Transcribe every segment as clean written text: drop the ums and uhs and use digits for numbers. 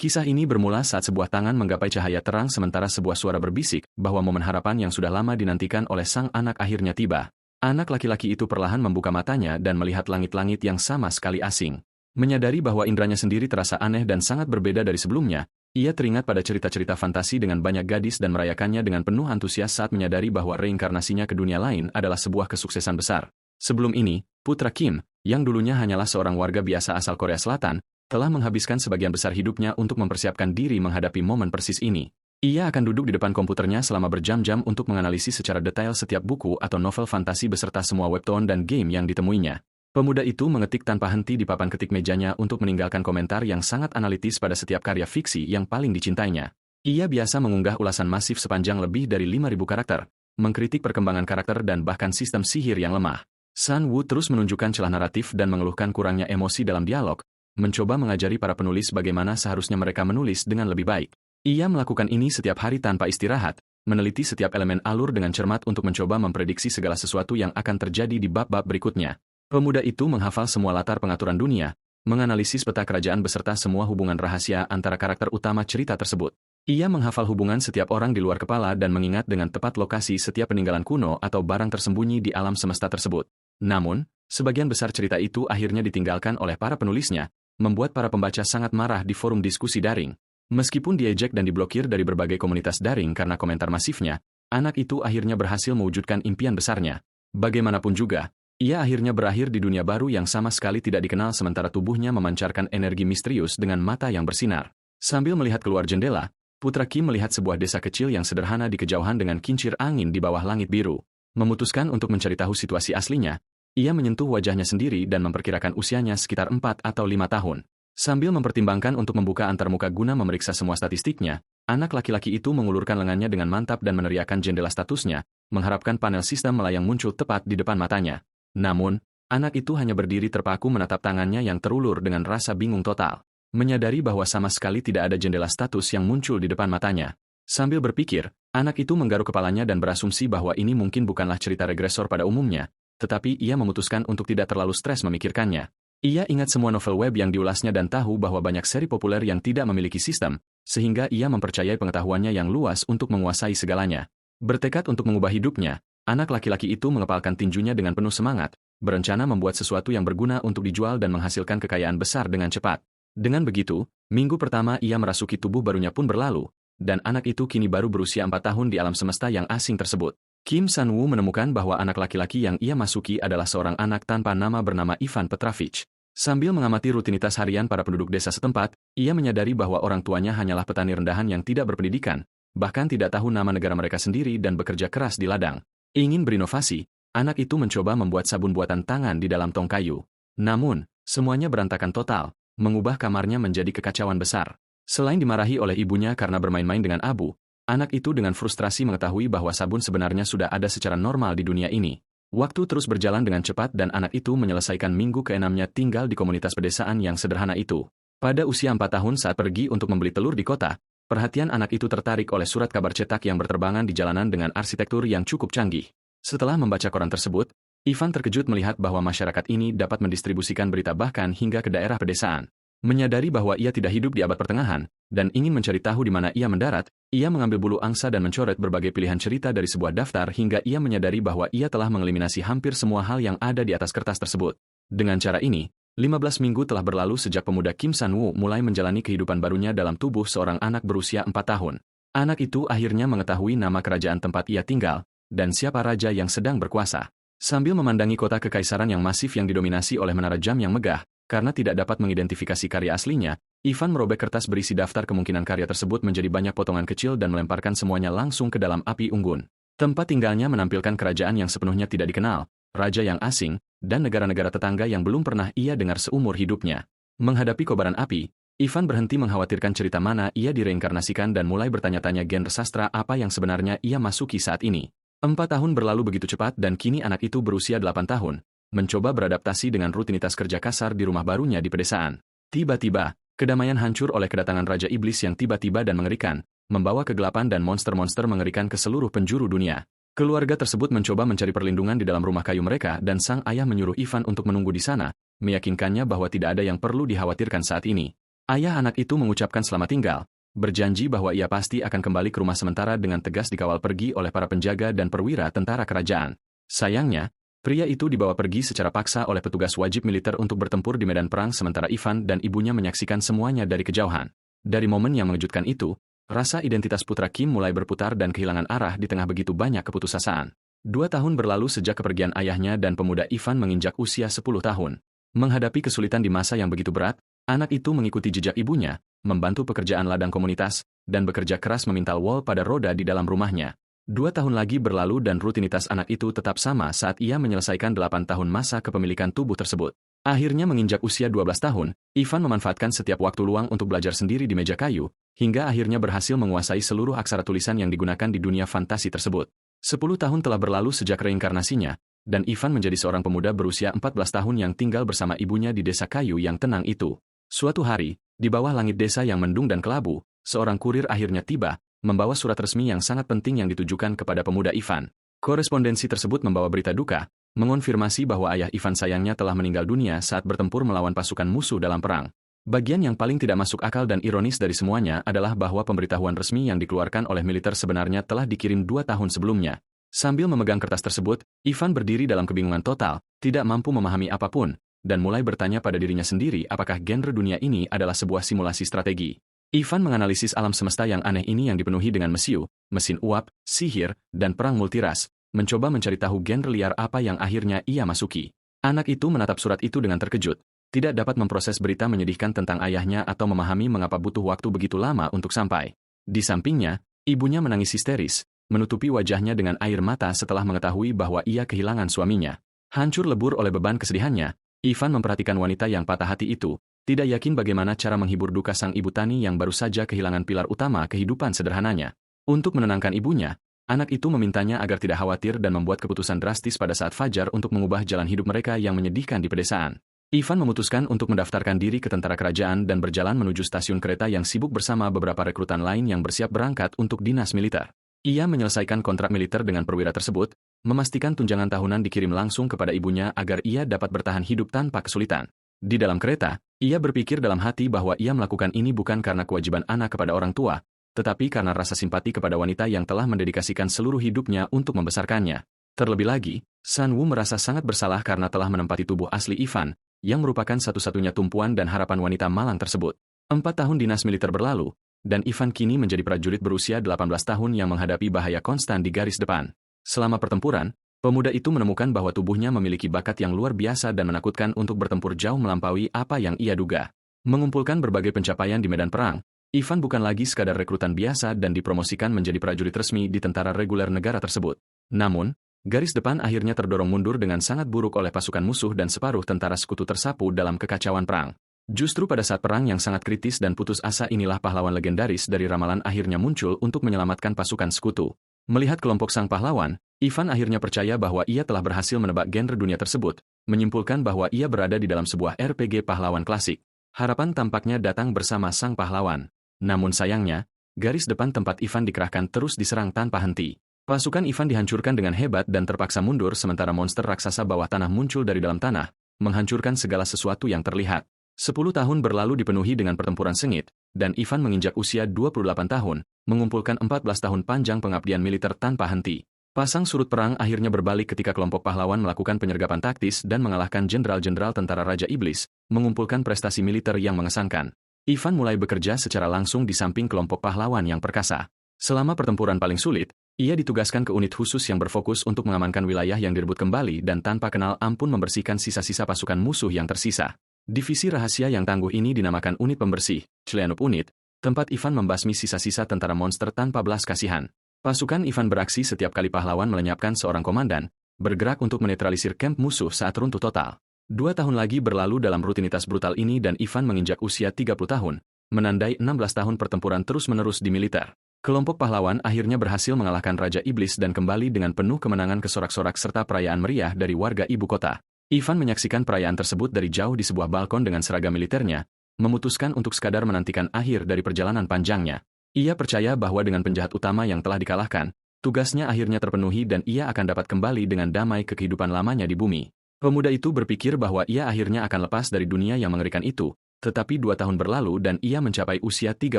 Kisah ini bermula saat sebuah tangan menggapai cahaya terang sementara sebuah suara berbisik bahwa momen harapan yang sudah lama dinantikan oleh sang anak akhirnya tiba. Anak laki-laki itu perlahan membuka matanya dan melihat langit-langit yang sama sekali asing. Menyadari bahwa indranya sendiri terasa aneh dan sangat berbeda dari sebelumnya, ia teringat pada cerita-cerita fantasi dengan banyak gadis dan merayakannya dengan penuh antusias saat menyadari bahwa reinkarnasinya ke dunia lain adalah sebuah kesuksesan besar. Sebelum ini, putra Kim, yang dulunya hanyalah seorang warga biasa asal Korea Selatan, telah menghabiskan sebagian besar hidupnya untuk mempersiapkan diri menghadapi momen persis ini. Ia akan duduk di depan komputernya selama berjam-jam untuk menganalisis secara detail setiap buku atau novel fantasi beserta semua webtoon dan game yang ditemuinya. Pemuda itu mengetik tanpa henti di papan ketik mejanya untuk meninggalkan komentar yang sangat analitis pada setiap karya fiksi yang paling dicintainya. Ia biasa mengunggah ulasan masif sepanjang lebih dari 5.000 karakter, mengkritik perkembangan karakter dan bahkan sistem sihir yang lemah. Sun Woo terus menunjukkan celah naratif dan mengeluhkan kurangnya emosi dalam dialog, mencoba mengajari para penulis bagaimana seharusnya mereka menulis dengan lebih baik. Ia melakukan ini setiap hari tanpa istirahat, meneliti setiap elemen alur dengan cermat untuk mencoba memprediksi segala sesuatu yang akan terjadi di bab-bab berikutnya. Pemuda itu menghafal semua latar pengaturan dunia, menganalisis peta kerajaan beserta semua hubungan rahasia antara karakter utama cerita tersebut. Ia menghafal hubungan setiap orang di luar kepala dan mengingat dengan tepat lokasi setiap peninggalan kuno atau barang tersembunyi di alam semesta tersebut. Namun, sebagian besar cerita itu akhirnya ditinggalkan oleh para penulisnya, membuat para pembaca sangat marah di forum diskusi daring. Meskipun diejek dan diblokir dari berbagai komunitas daring karena komentar masifnya, anak itu akhirnya berhasil mewujudkan impian besarnya. Bagaimanapun juga, ia akhirnya berakhir di dunia baru yang sama sekali tidak dikenal sementara tubuhnya memancarkan energi misterius dengan mata yang bersinar. Sambil melihat keluar jendela, putra Kim melihat sebuah desa kecil yang sederhana di kejauhan dengan kincir angin di bawah langit biru. Memutuskan untuk mencari tahu situasi aslinya, ia menyentuh wajahnya sendiri dan memperkirakan usianya sekitar 4 atau 5 tahun. Sambil mempertimbangkan untuk membuka antarmuka guna memeriksa semua statistiknya, anak laki-laki itu mengulurkan lengannya dengan mantap dan meneriakkan jendela statusnya, mengharapkan panel sistem melayang muncul tepat di depan matanya. Namun, anak itu hanya berdiri terpaku menatap tangannya yang terulur dengan rasa bingung total. Menyadari bahwa sama sekali tidak ada jendela status yang muncul di depan matanya. Sambil berpikir, anak itu menggaruk kepalanya dan berasumsi bahwa ini mungkin bukanlah cerita regresor pada umumnya, tetapi ia memutuskan untuk tidak terlalu stres memikirkannya. Ia ingat semua novel web yang diulasnya dan tahu bahwa banyak seri populer yang tidak memiliki sistem, sehingga ia mempercayai pengetahuannya yang luas untuk menguasai segalanya. Bertekad untuk mengubah hidupnya, anak laki-laki itu mengepalkan tinjunya dengan penuh semangat, berencana membuat sesuatu yang berguna untuk dijual dan menghasilkan kekayaan besar dengan cepat. Dengan begitu, minggu pertama ia merasuki tubuh barunya pun berlalu, dan anak itu kini baru berusia 4 tahun di alam semesta yang asing tersebut. Kim Sun-woo menemukan bahwa anak laki-laki yang ia masuki adalah seorang anak tanpa nama bernama Ivan Petrovich. Sambil mengamati rutinitas harian para penduduk desa setempat, ia menyadari bahwa orang tuanya hanyalah petani rendahan yang tidak berpendidikan, bahkan tidak tahu nama negara mereka sendiri dan bekerja keras di ladang. Ingin berinovasi, anak itu mencoba membuat sabun buatan tangan di dalam tong kayu. Namun, semuanya berantakan total, mengubah kamarnya menjadi kekacauan besar. Selain dimarahi oleh ibunya karena bermain-main dengan abu, anak itu dengan frustrasi mengetahui bahwa sabun sebenarnya sudah ada secara normal di dunia ini. Waktu terus berjalan dengan cepat dan anak itu menyelesaikan minggu ke-6-nya tinggal di komunitas pedesaan yang sederhana itu. Pada usia 4 tahun saat pergi untuk membeli telur di kota, perhatian anak itu tertarik oleh surat kabar cetak yang berterbangan di jalanan dengan arsitektur yang cukup canggih. Setelah membaca koran tersebut, Ivan terkejut melihat bahwa masyarakat ini dapat mendistribusikan berita bahkan hingga ke daerah pedesaan. Menyadari bahwa ia tidak hidup di abad pertengahan, dan ingin mencari tahu di mana ia mendarat, ia mengambil bulu angsa dan mencoret berbagai pilihan cerita dari sebuah daftar hingga ia menyadari bahwa ia telah mengeliminasi hampir semua hal yang ada di atas kertas tersebut. Dengan cara ini, 15 minggu telah berlalu sejak pemuda Kim Sun-woo mulai menjalani kehidupan barunya dalam tubuh seorang anak berusia 4 tahun. Anak itu akhirnya mengetahui nama kerajaan tempat ia tinggal, dan siapa raja yang sedang berkuasa. Sambil memandangi kota kekaisaran yang masif yang didominasi oleh menara jam yang megah, karena tidak dapat mengidentifikasi karya aslinya, Ivan merobek kertas berisi daftar kemungkinan karya tersebut menjadi banyak potongan kecil dan melemparkan semuanya langsung ke dalam api unggun. Tempat tinggalnya menampilkan kerajaan yang sepenuhnya tidak dikenal, raja yang asing, dan negara-negara tetangga yang belum pernah ia dengar seumur hidupnya. Menghadapi kobaran api, Ivan berhenti mengkhawatirkan cerita mana ia direinkarnasikan dan mulai bertanya-tanya genre sastra apa yang sebenarnya ia masuki saat ini. 4 tahun berlalu begitu cepat dan kini anak itu berusia 8 tahun. Mencoba beradaptasi dengan rutinitas kerja kasar di rumah barunya di pedesaan. Tiba-tiba, kedamaian hancur oleh kedatangan Raja Iblis yang tiba-tiba dan mengerikan, membawa kegelapan dan monster-monster mengerikan ke seluruh penjuru dunia. Keluarga tersebut mencoba mencari perlindungan di dalam rumah kayu mereka dan sang ayah menyuruh Ivan untuk menunggu di sana, meyakinkannya bahwa tidak ada yang perlu dikhawatirkan saat ini. Ayah anak itu mengucapkan selamat tinggal, berjanji bahwa ia pasti akan kembali ke rumah sementara dengan tegas dikawal pergi oleh para penjaga dan perwira tentara kerajaan. Sayangnya, pria itu dibawa pergi secara paksa oleh petugas wajib militer untuk bertempur di medan perang sementara Ivan dan ibunya menyaksikan semuanya dari kejauhan. Dari momen yang mengejutkan itu, rasa identitas putra Kim mulai berputar dan kehilangan arah di tengah begitu banyak keputusasaan. 2 tahun berlalu sejak kepergian ayahnya dan pemuda Ivan menginjak usia 10 tahun. Menghadapi kesulitan di masa yang begitu berat, anak itu mengikuti jejak ibunya, membantu pekerjaan ladang komunitas, dan bekerja keras memintal wol pada roda di dalam rumahnya. 2 tahun lagi berlalu dan rutinitas anak itu tetap sama saat ia menyelesaikan 8 tahun masa kepemilikan tubuh tersebut. Akhirnya menginjak usia 12 tahun, Ivan memanfaatkan setiap waktu luang untuk belajar sendiri di meja kayu, hingga akhirnya berhasil menguasai seluruh aksara tulisan yang digunakan di dunia fantasi tersebut. 10 tahun telah berlalu sejak reinkarnasinya, dan Ivan menjadi seorang pemuda berusia 14 tahun yang tinggal bersama ibunya di desa kayu yang tenang itu. Suatu hari, di bawah langit desa yang mendung dan kelabu, seorang kurir akhirnya tiba, membawa surat resmi yang sangat penting yang ditujukan kepada pemuda Ivan. Korespondensi tersebut membawa berita duka, mengonfirmasi bahwa ayah Ivan sayangnya telah meninggal dunia saat bertempur melawan pasukan musuh dalam perang. Bagian yang paling tidak masuk akal dan ironis dari semuanya adalah bahwa pemberitahuan resmi yang dikeluarkan oleh militer sebenarnya telah dikirim 2 tahun sebelumnya. Sambil memegang kertas tersebut, Ivan berdiri dalam kebingungan total, tidak mampu memahami apapun, dan mulai bertanya pada dirinya sendiri apakah genre dunia ini adalah sebuah simulasi strategi. Ivan menganalisis alam semesta yang aneh ini yang dipenuhi dengan mesiu, mesin uap, sihir, dan perang multiras, mencoba mencari tahu genre liar apa yang akhirnya ia masuki. Anak itu menatap surat itu dengan terkejut, tidak dapat memproses berita menyedihkan tentang ayahnya atau memahami mengapa butuh waktu begitu lama untuk sampai. Di sampingnya, ibunya menangis histeris, menutupi wajahnya dengan air mata setelah mengetahui bahwa ia kehilangan suaminya. Hancur lebur oleh beban kesedihannya, Ivan memperhatikan wanita yang patah hati itu, tidak yakin bagaimana cara menghibur duka sang ibu tani yang baru saja kehilangan pilar utama kehidupan sederhananya. Untuk menenangkan ibunya, anak itu memintanya agar tidak khawatir dan membuat keputusan drastis pada saat fajar untuk mengubah jalan hidup mereka yang menyedihkan di pedesaan. Ivan memutuskan untuk mendaftarkan diri ke tentara kerajaan dan berjalan menuju stasiun kereta yang sibuk bersama beberapa rekrutan lain yang bersiap berangkat untuk dinas militer. Ia menyelesaikan kontrak militer dengan perwira tersebut, memastikan tunjangan tahunan dikirim langsung kepada ibunya agar ia dapat bertahan hidup tanpa kesulitan. Di dalam kereta, ia berpikir dalam hati bahwa ia melakukan ini bukan karena kewajiban anak kepada orang tua, tetapi karena rasa simpati kepada wanita yang telah mendedikasikan seluruh hidupnya untuk membesarkannya. Terlebih lagi, Sanwoo merasa sangat bersalah karena telah menempati tubuh asli Ivan, yang merupakan satu-satunya tumpuan dan harapan wanita malang tersebut. 4 tahun dinas militer berlalu, dan Ivan kini menjadi prajurit berusia 18 tahun yang menghadapi bahaya konstan di garis depan. Selama pertempuran, pemuda itu menemukan bahwa tubuhnya memiliki bakat yang luar biasa dan menakutkan untuk bertempur jauh melampaui apa yang ia duga. Mengumpulkan berbagai pencapaian di medan perang, Ivan bukan lagi sekadar rekrutan biasa dan dipromosikan menjadi prajurit resmi di tentara reguler negara tersebut. Namun, garis depan akhirnya terdorong mundur dengan sangat buruk oleh pasukan musuh dan separuh tentara sekutu tersapu dalam kekacauan perang. Justru pada saat perang yang sangat kritis dan putus asa inilah pahlawan legendaris dari ramalan akhirnya muncul untuk menyelamatkan pasukan sekutu. Melihat kelompok sang pahlawan, Ivan akhirnya percaya bahwa ia telah berhasil menebak genre dunia tersebut, menyimpulkan bahwa ia berada di dalam sebuah RPG pahlawan klasik. Harapan tampaknya datang bersama sang pahlawan. Namun sayangnya, garis depan tempat Ivan dikerahkan terus diserang tanpa henti. Pasukan Ivan dihancurkan dengan hebat dan terpaksa mundur sementara monster raksasa bawah tanah muncul dari dalam tanah, menghancurkan segala sesuatu yang terlihat. 10 tahun berlalu dipenuhi dengan pertempuran sengit, dan Ivan menginjak usia 28 tahun, mengumpulkan 14 tahun panjang pengabdian militer tanpa henti. Pasang surut perang akhirnya berbalik ketika kelompok pahlawan melakukan penyergapan taktis dan mengalahkan jenderal-jenderal tentara Raja Iblis, mengumpulkan prestasi militer yang mengesankan. Ivan mulai bekerja secara langsung di samping kelompok pahlawan yang perkasa. Selama pertempuran paling sulit, ia ditugaskan ke unit khusus yang berfokus untuk mengamankan wilayah yang direbut kembali dan tanpa kenal ampun membersihkan sisa-sisa pasukan musuh yang tersisa. Divisi rahasia yang tangguh ini dinamakan unit pembersih, Cleanup Unit, tempat Ivan membasmi sisa-sisa tentara monster tanpa belas kasihan. Pasukan Ivan beraksi setiap kali pahlawan melenyapkan seorang komandan, bergerak untuk menetralisir kamp musuh saat runtuh total. 2 tahun lagi berlalu dalam rutinitas brutal ini dan Ivan menginjak usia 30 tahun, menandai 16 tahun pertempuran terus-menerus di militer. Kelompok pahlawan akhirnya berhasil mengalahkan Raja Iblis dan kembali dengan penuh kemenangan ke sorak-sorak serta perayaan meriah dari warga ibu kota. Ivan menyaksikan perayaan tersebut dari jauh di sebuah balkon dengan seragam militernya, memutuskan untuk sekadar menantikan akhir dari perjalanan panjangnya. Ia percaya bahwa dengan penjahat utama yang telah dikalahkan, tugasnya akhirnya terpenuhi dan ia akan dapat kembali dengan damai ke kehidupan lamanya di bumi. Pemuda itu berpikir bahwa ia akhirnya akan lepas dari dunia yang mengerikan itu, Tetapi 2 tahun berlalu dan ia mencapai usia 30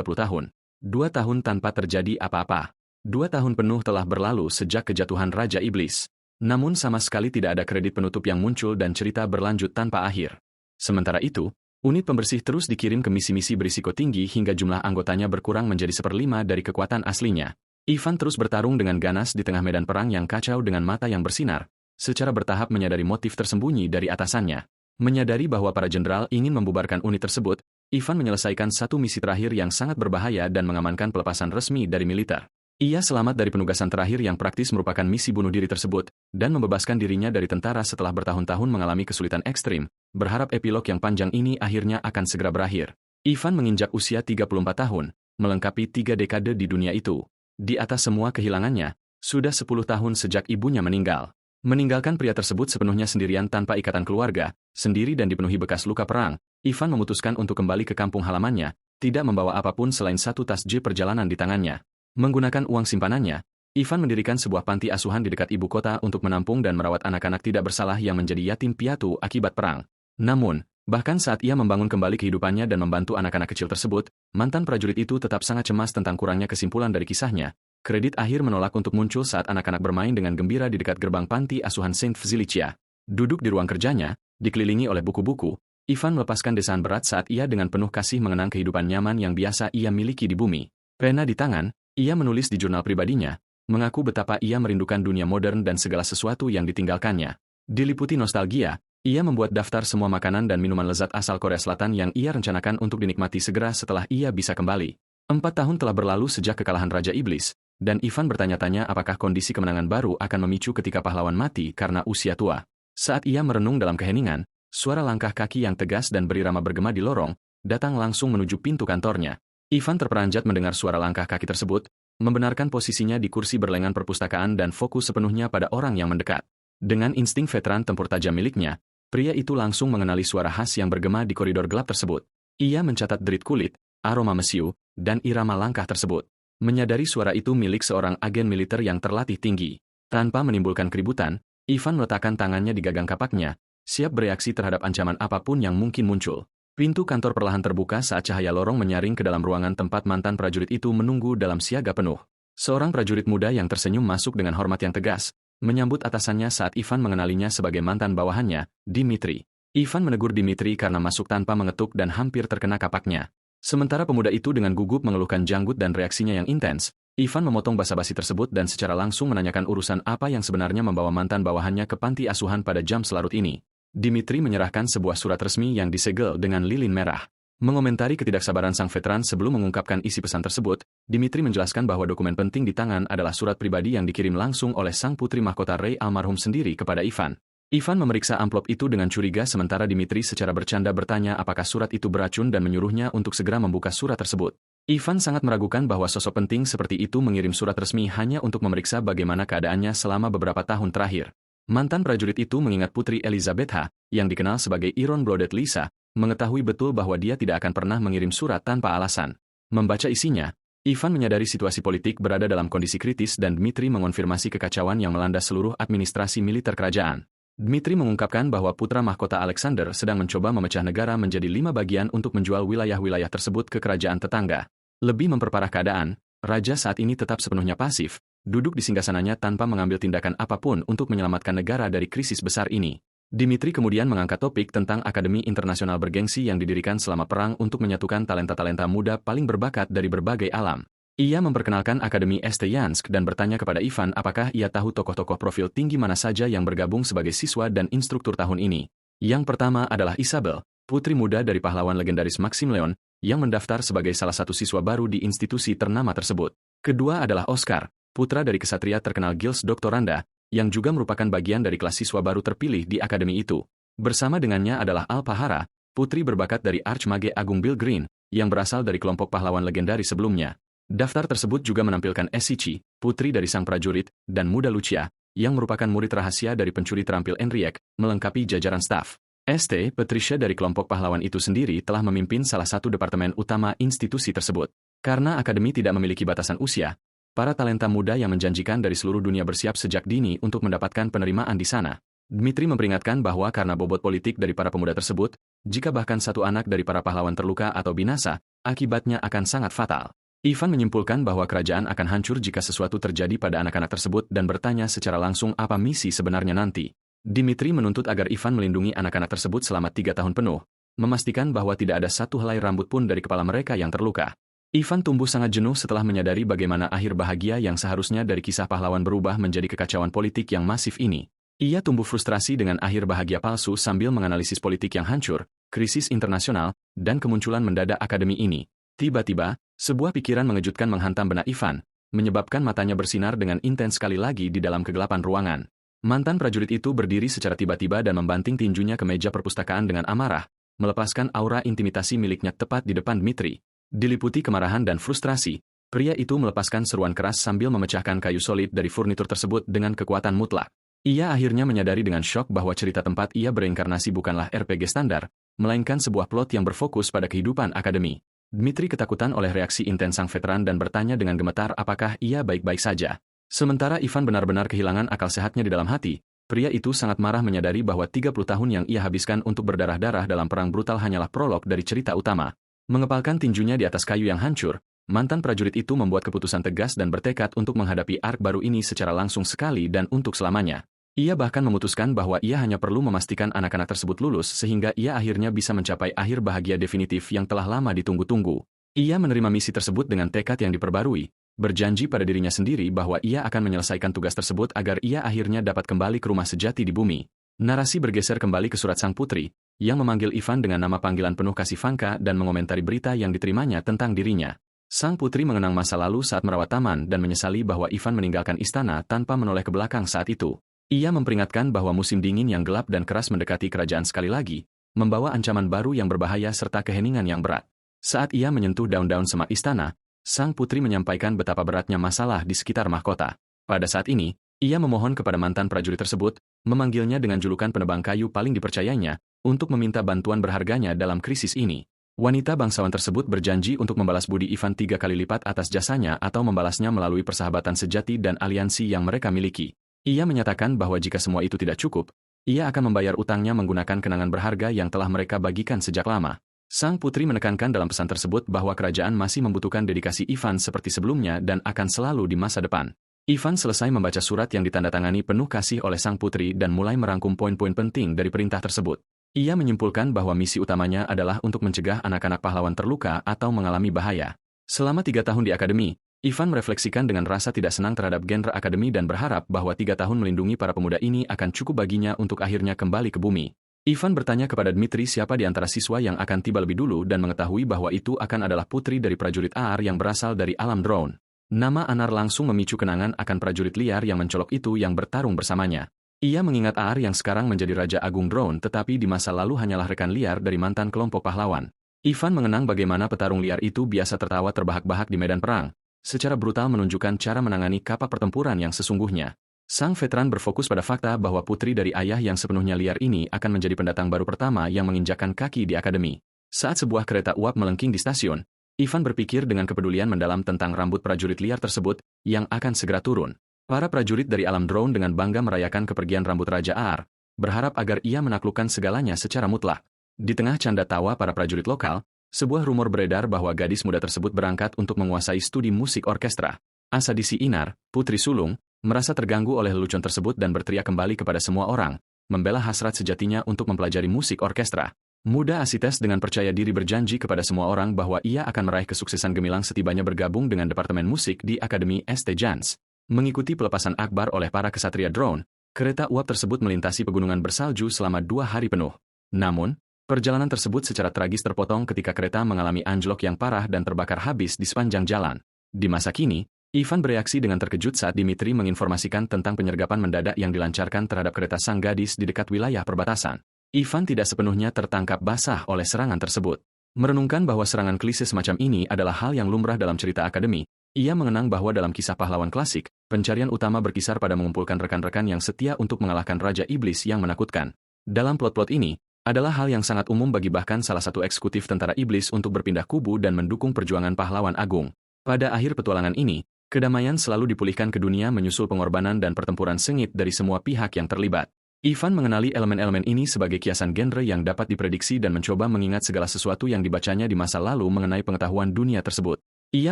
tahun. 2 tahun tanpa terjadi apa-apa. 2 tahun penuh telah berlalu sejak kejatuhan Raja Iblis. Namun sama sekali tidak ada kredit penutup yang muncul dan cerita berlanjut tanpa akhir. Sementara itu, unit pembersih terus dikirim ke misi-misi berisiko tinggi hingga jumlah anggotanya berkurang menjadi 1/5 dari kekuatan aslinya. Ivan terus bertarung dengan ganas di tengah medan perang yang kacau dengan mata yang bersinar, secara bertahap menyadari motif tersembunyi dari atasannya. Menyadari bahwa para jenderal ingin membubarkan unit tersebut, Ivan menyelesaikan satu misi terakhir yang sangat berbahaya dan mengamankan pelepasan resmi dari militer. Ia selamat dari penugasan terakhir yang praktis merupakan misi bunuh diri tersebut, dan membebaskan dirinya dari tentara setelah bertahun-tahun mengalami kesulitan ekstrim, berharap epilog yang panjang ini akhirnya akan segera berakhir. Ivan menginjak usia 34 tahun, melengkapi 3 dekade di dunia itu. Di atas semua kehilangannya, sudah 10 tahun sejak ibunya meninggal. Meninggalkan pria tersebut sepenuhnya sendirian tanpa ikatan keluarga, sendiri dan dipenuhi bekas luka perang, Ivan memutuskan untuk kembali ke kampung halamannya, tidak membawa apapun selain satu tas J perjalanan di tangannya. Menggunakan uang simpanannya, Ivan mendirikan sebuah panti asuhan di dekat ibu kota untuk menampung dan merawat anak-anak tidak bersalah yang menjadi yatim piatu akibat perang. Namun, bahkan saat ia membangun kembali kehidupannya dan membantu anak-anak kecil tersebut, mantan prajurit itu tetap sangat cemas tentang kurangnya kesimpulan dari kisahnya. Kredit akhir menolak untuk muncul saat anak-anak bermain dengan gembira di dekat gerbang panti asuhan Saint Vzilicia. Duduk di ruang kerjanya, dikelilingi oleh buku-buku, Ivan melepaskan desaan berat saat ia dengan penuh kasih mengenang kehidupan nyaman yang biasa ia miliki di bumi. Pena di tangan, ia menulis di jurnal pribadinya, mengaku betapa ia merindukan dunia modern dan segala sesuatu yang ditinggalkannya. Diliputi nostalgia, ia membuat daftar semua makanan dan minuman lezat asal Korea Selatan yang ia rencanakan untuk dinikmati segera setelah ia bisa kembali. 4 tahun telah berlalu sejak kekalahan Raja Iblis, dan Ivan bertanya-tanya apakah kondisi kemenangan baru akan memicu ketika pahlawan mati karena usia tua. Saat ia merenung dalam keheningan, suara langkah kaki yang tegas dan berirama bergema di lorong, datang langsung menuju pintu kantornya. Ivan terperanjat mendengar suara langkah kaki tersebut, membenarkan posisinya di kursi berlengan perpustakaan dan fokus sepenuhnya pada orang yang mendekat. Dengan insting veteran tempur tajam miliknya, pria itu langsung mengenali suara khas yang bergema di koridor gelap tersebut. Ia mencatat derit kulit, aroma mesiu, dan irama langkah tersebut. Menyadari suara itu milik seorang agen militer yang terlatih tinggi. Tanpa menimbulkan keributan, Ivan meletakkan tangannya di gagang kapaknya, siap bereaksi terhadap ancaman apapun yang mungkin muncul. Pintu kantor perlahan terbuka saat cahaya lorong menyaring ke dalam ruangan tempat mantan prajurit itu menunggu dalam siaga penuh. Seorang prajurit muda yang tersenyum masuk dengan hormat yang tegas, menyambut atasannya saat Ivan mengenalinya sebagai mantan bawahannya, Dimitri. Ivan menegur Dimitri karena masuk tanpa mengetuk dan hampir terkena kapaknya. Sementara pemuda itu dengan gugup mengeluhkan janggut dan reaksinya yang intens, Ivan memotong basa-basi tersebut dan secara langsung menanyakan urusan apa yang sebenarnya membawa mantan bawahannya ke panti asuhan pada jam selarut ini. Dimitri menyerahkan sebuah surat resmi yang disegel dengan lilin merah. Mengomentari ketidaksabaran sang veteran sebelum mengungkapkan isi pesan tersebut, Dimitri menjelaskan bahwa dokumen penting di tangan adalah surat pribadi yang dikirim langsung oleh sang putri mahkota Rey almarhum sendiri kepada Ivan. Ivan memeriksa amplop itu dengan curiga sementara Dimitri secara bercanda bertanya apakah surat itu beracun dan menyuruhnya untuk segera membuka surat tersebut. Ivan sangat meragukan bahwa sosok penting seperti itu mengirim surat resmi hanya untuk memeriksa bagaimana keadaannya selama beberapa tahun terakhir. Mantan prajurit itu mengingat Putri Elizabetha, yang dikenal sebagai Iron-Blooded Lisa, mengetahui betul bahwa dia tidak akan pernah mengirim surat tanpa alasan. Membaca isinya, Ivan menyadari situasi politik berada dalam kondisi kritis dan Dmitri mengonfirmasi kekacauan yang melanda seluruh administrasi militer kerajaan. Dmitri mengungkapkan bahwa putra mahkota Alexander sedang mencoba memecah negara menjadi 5 bagian untuk menjual wilayah-wilayah tersebut ke kerajaan tetangga. Lebih memperparah keadaan, raja saat ini tetap sepenuhnya pasif, duduk di singgasananya tanpa mengambil tindakan apapun untuk menyelamatkan negara dari krisis besar ini. Dmitri kemudian mengangkat topik tentang Akademi Internasional Bergengsi yang didirikan selama perang untuk menyatukan talenta-talenta muda paling berbakat dari berbagai alam. Ia memperkenalkan Akademi St. Yansk dan bertanya kepada Ivan apakah ia tahu tokoh-tokoh profil tinggi mana saja yang bergabung sebagai siswa dan instruktur tahun ini. Yang pertama adalah Isabel, putri muda dari pahlawan legendaris Maxim Leon, yang mendaftar sebagai salah satu siswa baru di institusi ternama tersebut. Kedua adalah Oscar, putra dari kesatria terkenal Gils Doktoranda, yang juga merupakan bagian dari kelas siswa baru terpilih di akademi itu. Bersama dengannya adalah Alpahara, putri berbakat dari Archmage Agung Bill Green, yang berasal dari kelompok pahlawan legendaris sebelumnya. Daftar tersebut juga menampilkan Esichi, putri dari sang prajurit, dan muda Lucia, yang merupakan murid rahasia dari pencuri terampil Enrique, melengkapi jajaran staf. St. Patricia dari kelompok pahlawan itu sendiri telah memimpin salah satu departemen utama institusi tersebut. Karena akademi tidak memiliki batasan usia, para talenta muda yang menjanjikan dari seluruh dunia bersiap sejak dini untuk mendapatkan penerimaan di sana. Dmitri memperingatkan bahwa karena bobot politik dari para pemuda tersebut, Jika bahkan satu anak dari para pahlawan terluka atau binasa, akibatnya akan sangat fatal. Ivan menyimpulkan bahwa kerajaan akan hancur jika sesuatu terjadi pada anak-anak tersebut dan bertanya secara langsung apa misi sebenarnya nanti. Dmitri menuntut agar Ivan melindungi anak-anak tersebut selama 3 tahun penuh, memastikan bahwa tidak ada satu helai rambut pun dari kepala mereka yang terluka. Ivan tumbuh sangat jenuh setelah menyadari bagaimana akhir bahagia yang seharusnya dari kisah pahlawan berubah menjadi kekacauan politik yang masif ini. Ia tumbuh frustrasi dengan akhir bahagia palsu sambil menganalisis politik yang hancur, krisis internasional, dan kemunculan mendadak akademi ini. Tiba-tiba, sebuah pikiran mengejutkan menghantam benak Ivan, menyebabkan matanya bersinar dengan intens sekali lagi di dalam kegelapan ruangan. Mantan prajurit itu berdiri secara tiba-tiba dan membanting tinjunya ke meja perpustakaan dengan amarah, melepaskan aura intimidasi miliknya tepat di depan Dmitri. Diliputi kemarahan dan frustrasi, pria itu melepaskan seruan keras sambil memecahkan kayu solid dari furnitur tersebut dengan kekuatan mutlak. Ia akhirnya menyadari dengan syok bahwa cerita tempat ia bereinkarnasi bukanlah RPG standar, melainkan sebuah plot yang berfokus pada kehidupan akademi. Dmitri ketakutan oleh reaksi intens sang veteran dan bertanya dengan gemetar apakah ia baik-baik saja. Sementara Ivan benar-benar kehilangan akal sehatnya di dalam hati, pria itu sangat marah menyadari bahwa 30 tahun yang ia habiskan untuk berdarah-darah dalam perang brutal hanyalah prolog dari cerita utama. Mengepalkan tinjunya di atas kayu yang hancur, mantan prajurit itu membuat keputusan tegas dan bertekad untuk menghadapi ark baru ini secara langsung sekali dan untuk selamanya. Ia bahkan memutuskan bahwa ia hanya perlu memastikan anak-anak tersebut lulus sehingga ia akhirnya bisa mencapai akhir bahagia definitif yang telah lama ditunggu-tunggu. Ia menerima misi tersebut dengan tekad yang diperbarui, berjanji pada dirinya sendiri bahwa ia akan menyelesaikan tugas tersebut agar ia akhirnya dapat kembali ke rumah sejati di bumi. Narasi bergeser kembali ke surat sang putri, yang memanggil Ivan dengan nama panggilan penuh kasih Vanka dan mengomentari berita yang diterimanya tentang dirinya. Sang putri mengenang masa lalu saat merawat taman dan menyesali bahwa Ivan meninggalkan istana tanpa menoleh ke belakang saat itu. Ia memperingatkan bahwa musim dingin yang gelap dan keras mendekati kerajaan sekali lagi, membawa ancaman baru yang berbahaya serta keheningan yang berat. Saat ia menyentuh daun-daun semak istana, sang putri menyampaikan betapa beratnya masalah di sekitar mahkota. Pada saat ini, ia memohon kepada mantan prajurit tersebut, memanggilnya dengan julukan penebang kayu paling dipercayainya, untuk meminta bantuan berharganya dalam krisis ini. Wanita bangsawan tersebut berjanji untuk membalas budi Ivan 3 kali lipat atas jasanya atau membalasnya melalui persahabatan sejati dan aliansi yang mereka miliki. Ia menyatakan bahwa jika semua itu tidak cukup, ia akan membayar utangnya menggunakan kenangan berharga yang telah mereka bagikan sejak lama. Sang putri menekankan dalam pesan tersebut bahwa kerajaan masih membutuhkan dedikasi Ivan seperti sebelumnya dan akan selalu di masa depan. Ivan selesai membaca surat yang ditandatangani penuh kasih oleh sang putri dan mulai merangkum poin-poin penting dari perintah tersebut. Ia menyimpulkan bahwa misi utamanya adalah untuk mencegah anak-anak pahlawan terluka atau mengalami bahaya. Selama 3 tahun di akademi, Ivan merefleksikan dengan rasa tidak senang terhadap genre akademi dan berharap bahwa 3 tahun melindungi para pemuda ini akan cukup baginya untuk akhirnya kembali ke bumi. Ivan bertanya kepada Dmitri siapa di antara siswa yang akan tiba lebih dulu dan mengetahui bahwa itu akan adalah putri dari prajurit Aar yang berasal dari alam drone. Nama Anar langsung memicu kenangan akan prajurit liar yang mencolok itu yang bertarung bersamanya. Ia mengingat Aar yang sekarang menjadi Raja Agung Drone tetapi di masa lalu hanyalah rekan liar dari mantan kelompok pahlawan. Ivan mengenang bagaimana petarung liar itu biasa tertawa terbahak-bahak di medan perang, secara brutal menunjukkan cara menangani kapak pertempuran yang sesungguhnya. Sang veteran berfokus pada fakta bahwa putri dari ayah yang sepenuhnya liar ini akan menjadi pendatang baru pertama yang menginjakkan kaki di akademi. Saat sebuah kereta uap melengking di stasiun, Ivan berpikir dengan kepedulian mendalam tentang rambut prajurit liar tersebut yang akan segera turun. Para prajurit dari alam drone dengan bangga merayakan kepergian rambut Raja Aar, berharap agar ia menaklukkan segalanya secara mutlak. Di tengah canda tawa para prajurit lokal, sebuah rumor beredar bahwa gadis muda tersebut berangkat untuk menguasai studi musik orkestra. Asadisi Inar, putri sulung, merasa terganggu oleh lelucon tersebut dan berteriak kembali kepada semua orang, membela hasrat sejatinya untuk mempelajari musik orkestra. Muda Asites dengan percaya diri berjanji kepada semua orang bahwa ia akan meraih kesuksesan gemilang setibanya bergabung dengan Departemen Musik di Akademi St. Jans. Mengikuti pelepasan akbar oleh para kesatria drone, kereta uap tersebut melintasi pegunungan bersalju selama 2 hari penuh. Namun, perjalanan tersebut secara tragis terpotong ketika kereta mengalami anjlok yang parah dan terbakar habis di sepanjang jalan. Di masa kini, Ivan bereaksi dengan terkejut saat Dmitri menginformasikan tentang penyergapan mendadak yang dilancarkan terhadap kereta sang gadis di dekat wilayah perbatasan. Ivan tidak sepenuhnya tertangkap basah oleh serangan tersebut. Merenungkan bahwa serangan klise semacam ini adalah hal yang lumrah dalam cerita akademi, ia mengenang bahwa dalam kisah pahlawan klasik, pencarian utama berkisar pada mengumpulkan rekan-rekan yang setia untuk mengalahkan Raja Iblis yang menakutkan. Dalam plot-plot ini, adalah hal yang sangat umum bagi bahkan salah satu eksekutif tentara iblis untuk berpindah kubu dan mendukung perjuangan pahlawan agung. Pada akhir petualangan ini, kedamaian selalu dipulihkan ke dunia menyusul pengorbanan dan pertempuran sengit dari semua pihak yang terlibat. Ivan mengenali elemen-elemen ini sebagai kiasan genre yang dapat diprediksi dan mencoba mengingat segala sesuatu yang dibacanya di masa lalu mengenai pengetahuan dunia tersebut. Ia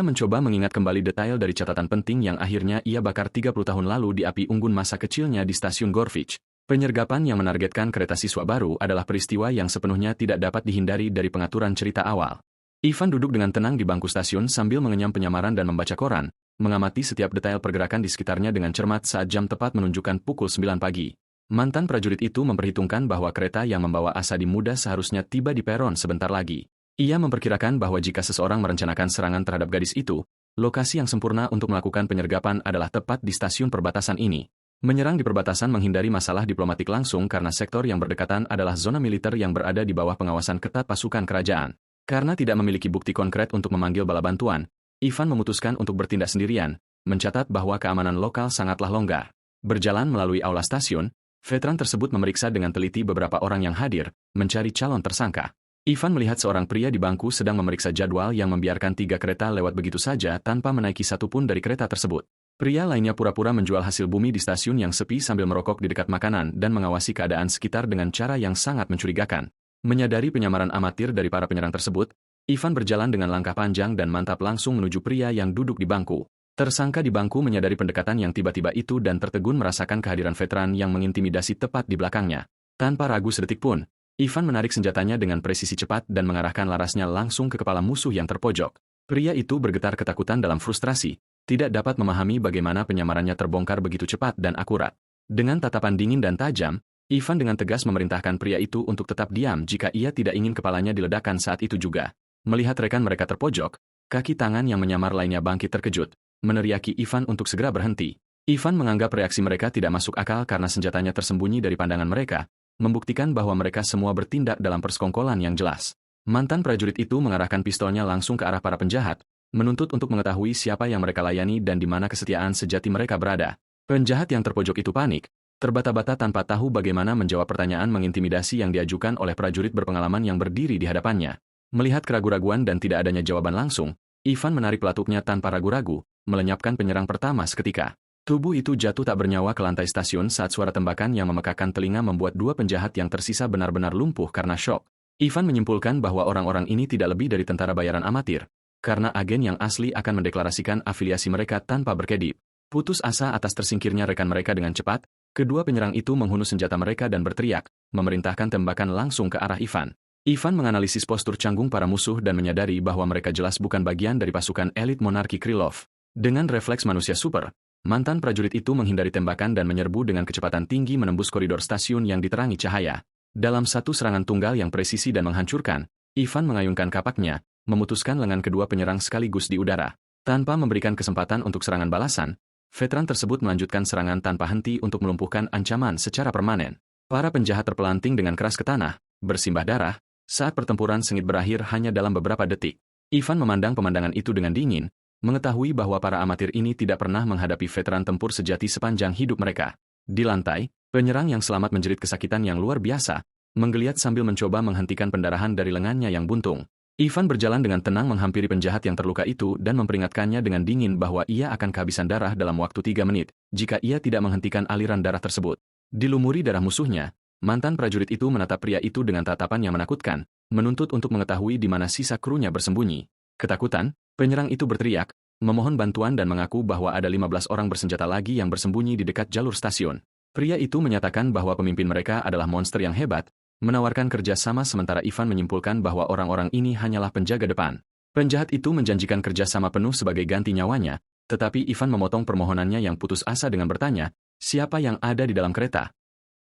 mencoba mengingat kembali detail dari catatan penting yang akhirnya ia bakar 30 tahun lalu di api unggun masa kecilnya di stasiun Gorvich. Penyergapan yang menargetkan kereta siswa baru adalah peristiwa yang sepenuhnya tidak dapat dihindari dari pengaturan cerita awal. Ivan duduk dengan tenang di bangku stasiun sambil mengenyam penyamaran dan membaca koran, mengamati setiap detail pergerakan di sekitarnya dengan cermat saat jam tepat menunjukkan pukul 9 pagi. Mantan prajurit itu memperhitungkan bahwa kereta yang membawa Asadi muda seharusnya tiba di peron sebentar lagi. Ia memperkirakan bahwa jika seseorang merencanakan serangan terhadap gadis itu, lokasi yang sempurna untuk melakukan penyergapan adalah tepat di stasiun perbatasan ini. Menyerang di perbatasan menghindari masalah diplomatik langsung karena sektor yang berdekatan adalah zona militer yang berada di bawah pengawasan ketat pasukan kerajaan. Karena tidak memiliki bukti konkret untuk memanggil bala bantuan, Ivan memutuskan untuk bertindak sendirian, mencatat bahwa keamanan lokal sangatlah longgar. Berjalan melalui aula stasiun, veteran tersebut memeriksa dengan teliti beberapa orang yang hadir, mencari calon tersangka. Ivan melihat seorang pria di bangku sedang memeriksa jadwal yang membiarkan 3 kereta lewat begitu saja tanpa menaiki satupun dari kereta tersebut. Pria lainnya pura-pura menjual hasil bumi di stasiun yang sepi sambil merokok di dekat makanan dan mengawasi keadaan sekitar dengan cara yang sangat mencurigakan. Menyadari penyamaran amatir dari para penyerang tersebut, Ivan berjalan dengan langkah panjang dan mantap langsung menuju pria yang duduk di bangku. Tersangka di bangku menyadari pendekatan yang tiba-tiba itu dan tertegun merasakan kehadiran veteran yang mengintimidasi tepat di belakangnya. Tanpa ragu sedetik pun, Ivan menarik senjatanya dengan presisi cepat dan mengarahkan larasnya langsung ke kepala musuh yang terpojok. Pria itu bergetar ketakutan dalam frustrasi, tidak dapat memahami bagaimana penyamarannya terbongkar begitu cepat dan akurat. Dengan tatapan dingin dan tajam, Ivan dengan tegas memerintahkan pria itu untuk tetap diam jika ia tidak ingin kepalanya diledakkan saat itu juga. Melihat rekan mereka terpojok, kaki tangan yang menyamar lainnya bangkit terkejut, meneriaki Ivan untuk segera berhenti. Ivan menganggap reaksi mereka tidak masuk akal karena senjatanya tersembunyi dari pandangan mereka, membuktikan bahwa mereka semua bertindak dalam persekongkolan yang jelas. Mantan prajurit itu mengarahkan pistolnya langsung ke arah para penjahat, menuntut untuk mengetahui siapa yang mereka layani dan di mana kesetiaan sejati mereka berada. Penjahat yang terpojok itu panik, terbata-bata tanpa tahu bagaimana menjawab pertanyaan mengintimidasi yang diajukan oleh prajurit berpengalaman yang berdiri di hadapannya. Melihat keraguan-raguan dan tidak adanya jawaban langsung, Ivan menarik pelatupnya tanpa ragu-ragu, melenyapkan penyerang pertama seketika. Tubuh itu jatuh tak bernyawa ke lantai stasiun saat suara tembakan yang memekakan telinga membuat 2 penjahat yang tersisa benar-benar lumpuh karena syok. Ivan menyimpulkan bahwa orang-orang ini tidak lebih dari tentara bayaran amatir, karena agen yang asli akan mendeklarasikan afiliasi mereka tanpa berkedip. Putus asa atas tersingkirnya rekan mereka dengan cepat, kedua penyerang itu menghunus senjata mereka dan berteriak, memerintahkan tembakan langsung ke arah Ivan. Ivan menganalisis postur canggung para musuh dan menyadari bahwa mereka jelas bukan bagian dari pasukan elit monarki Krylov. Dengan refleks manusia super, mantan prajurit itu menghindari tembakan dan menyerbu dengan kecepatan tinggi menembus koridor stasiun yang diterangi cahaya. Dalam satu serangan tunggal yang presisi dan menghancurkan, Ivan mengayunkan kapaknya, memutuskan lengan kedua penyerang sekaligus di udara. Tanpa memberikan kesempatan untuk serangan balasan, veteran tersebut melanjutkan serangan tanpa henti untuk melumpuhkan ancaman secara permanen. Para penjahat terpelanting dengan keras ke tanah, bersimbah darah, saat pertempuran sengit berakhir hanya dalam beberapa detik. Ivan memandang pemandangan itu dengan dingin, mengetahui bahwa para amatir ini tidak pernah menghadapi veteran tempur sejati sepanjang hidup mereka. Di lantai, penyerang yang selamat menjerit kesakitan yang luar biasa, menggeliat sambil mencoba menghentikan pendarahan dari lengannya yang buntung. Ivan berjalan dengan tenang menghampiri penjahat yang terluka itu dan memperingatkannya dengan dingin bahwa ia akan kehabisan darah dalam waktu 3 menit, jika ia tidak menghentikan aliran darah tersebut. Dilumuri darah musuhnya, mantan prajurit itu menatap pria itu dengan tatapan yang menakutkan, menuntut untuk mengetahui di mana sisa krunya bersembunyi. Ketakutan, penyerang itu berteriak, memohon bantuan dan mengaku bahwa ada 15 orang bersenjata lagi yang bersembunyi di dekat jalur stasiun. Pria itu menyatakan bahwa pemimpin mereka adalah monster yang hebat, menawarkan kerjasama sementara Ivan menyimpulkan bahwa orang-orang ini hanyalah penjaga depan. Penjahat itu menjanjikan kerjasama penuh sebagai ganti nyawanya, tetapi Ivan memotong permohonannya yang putus asa dengan bertanya, siapa yang ada di dalam kereta?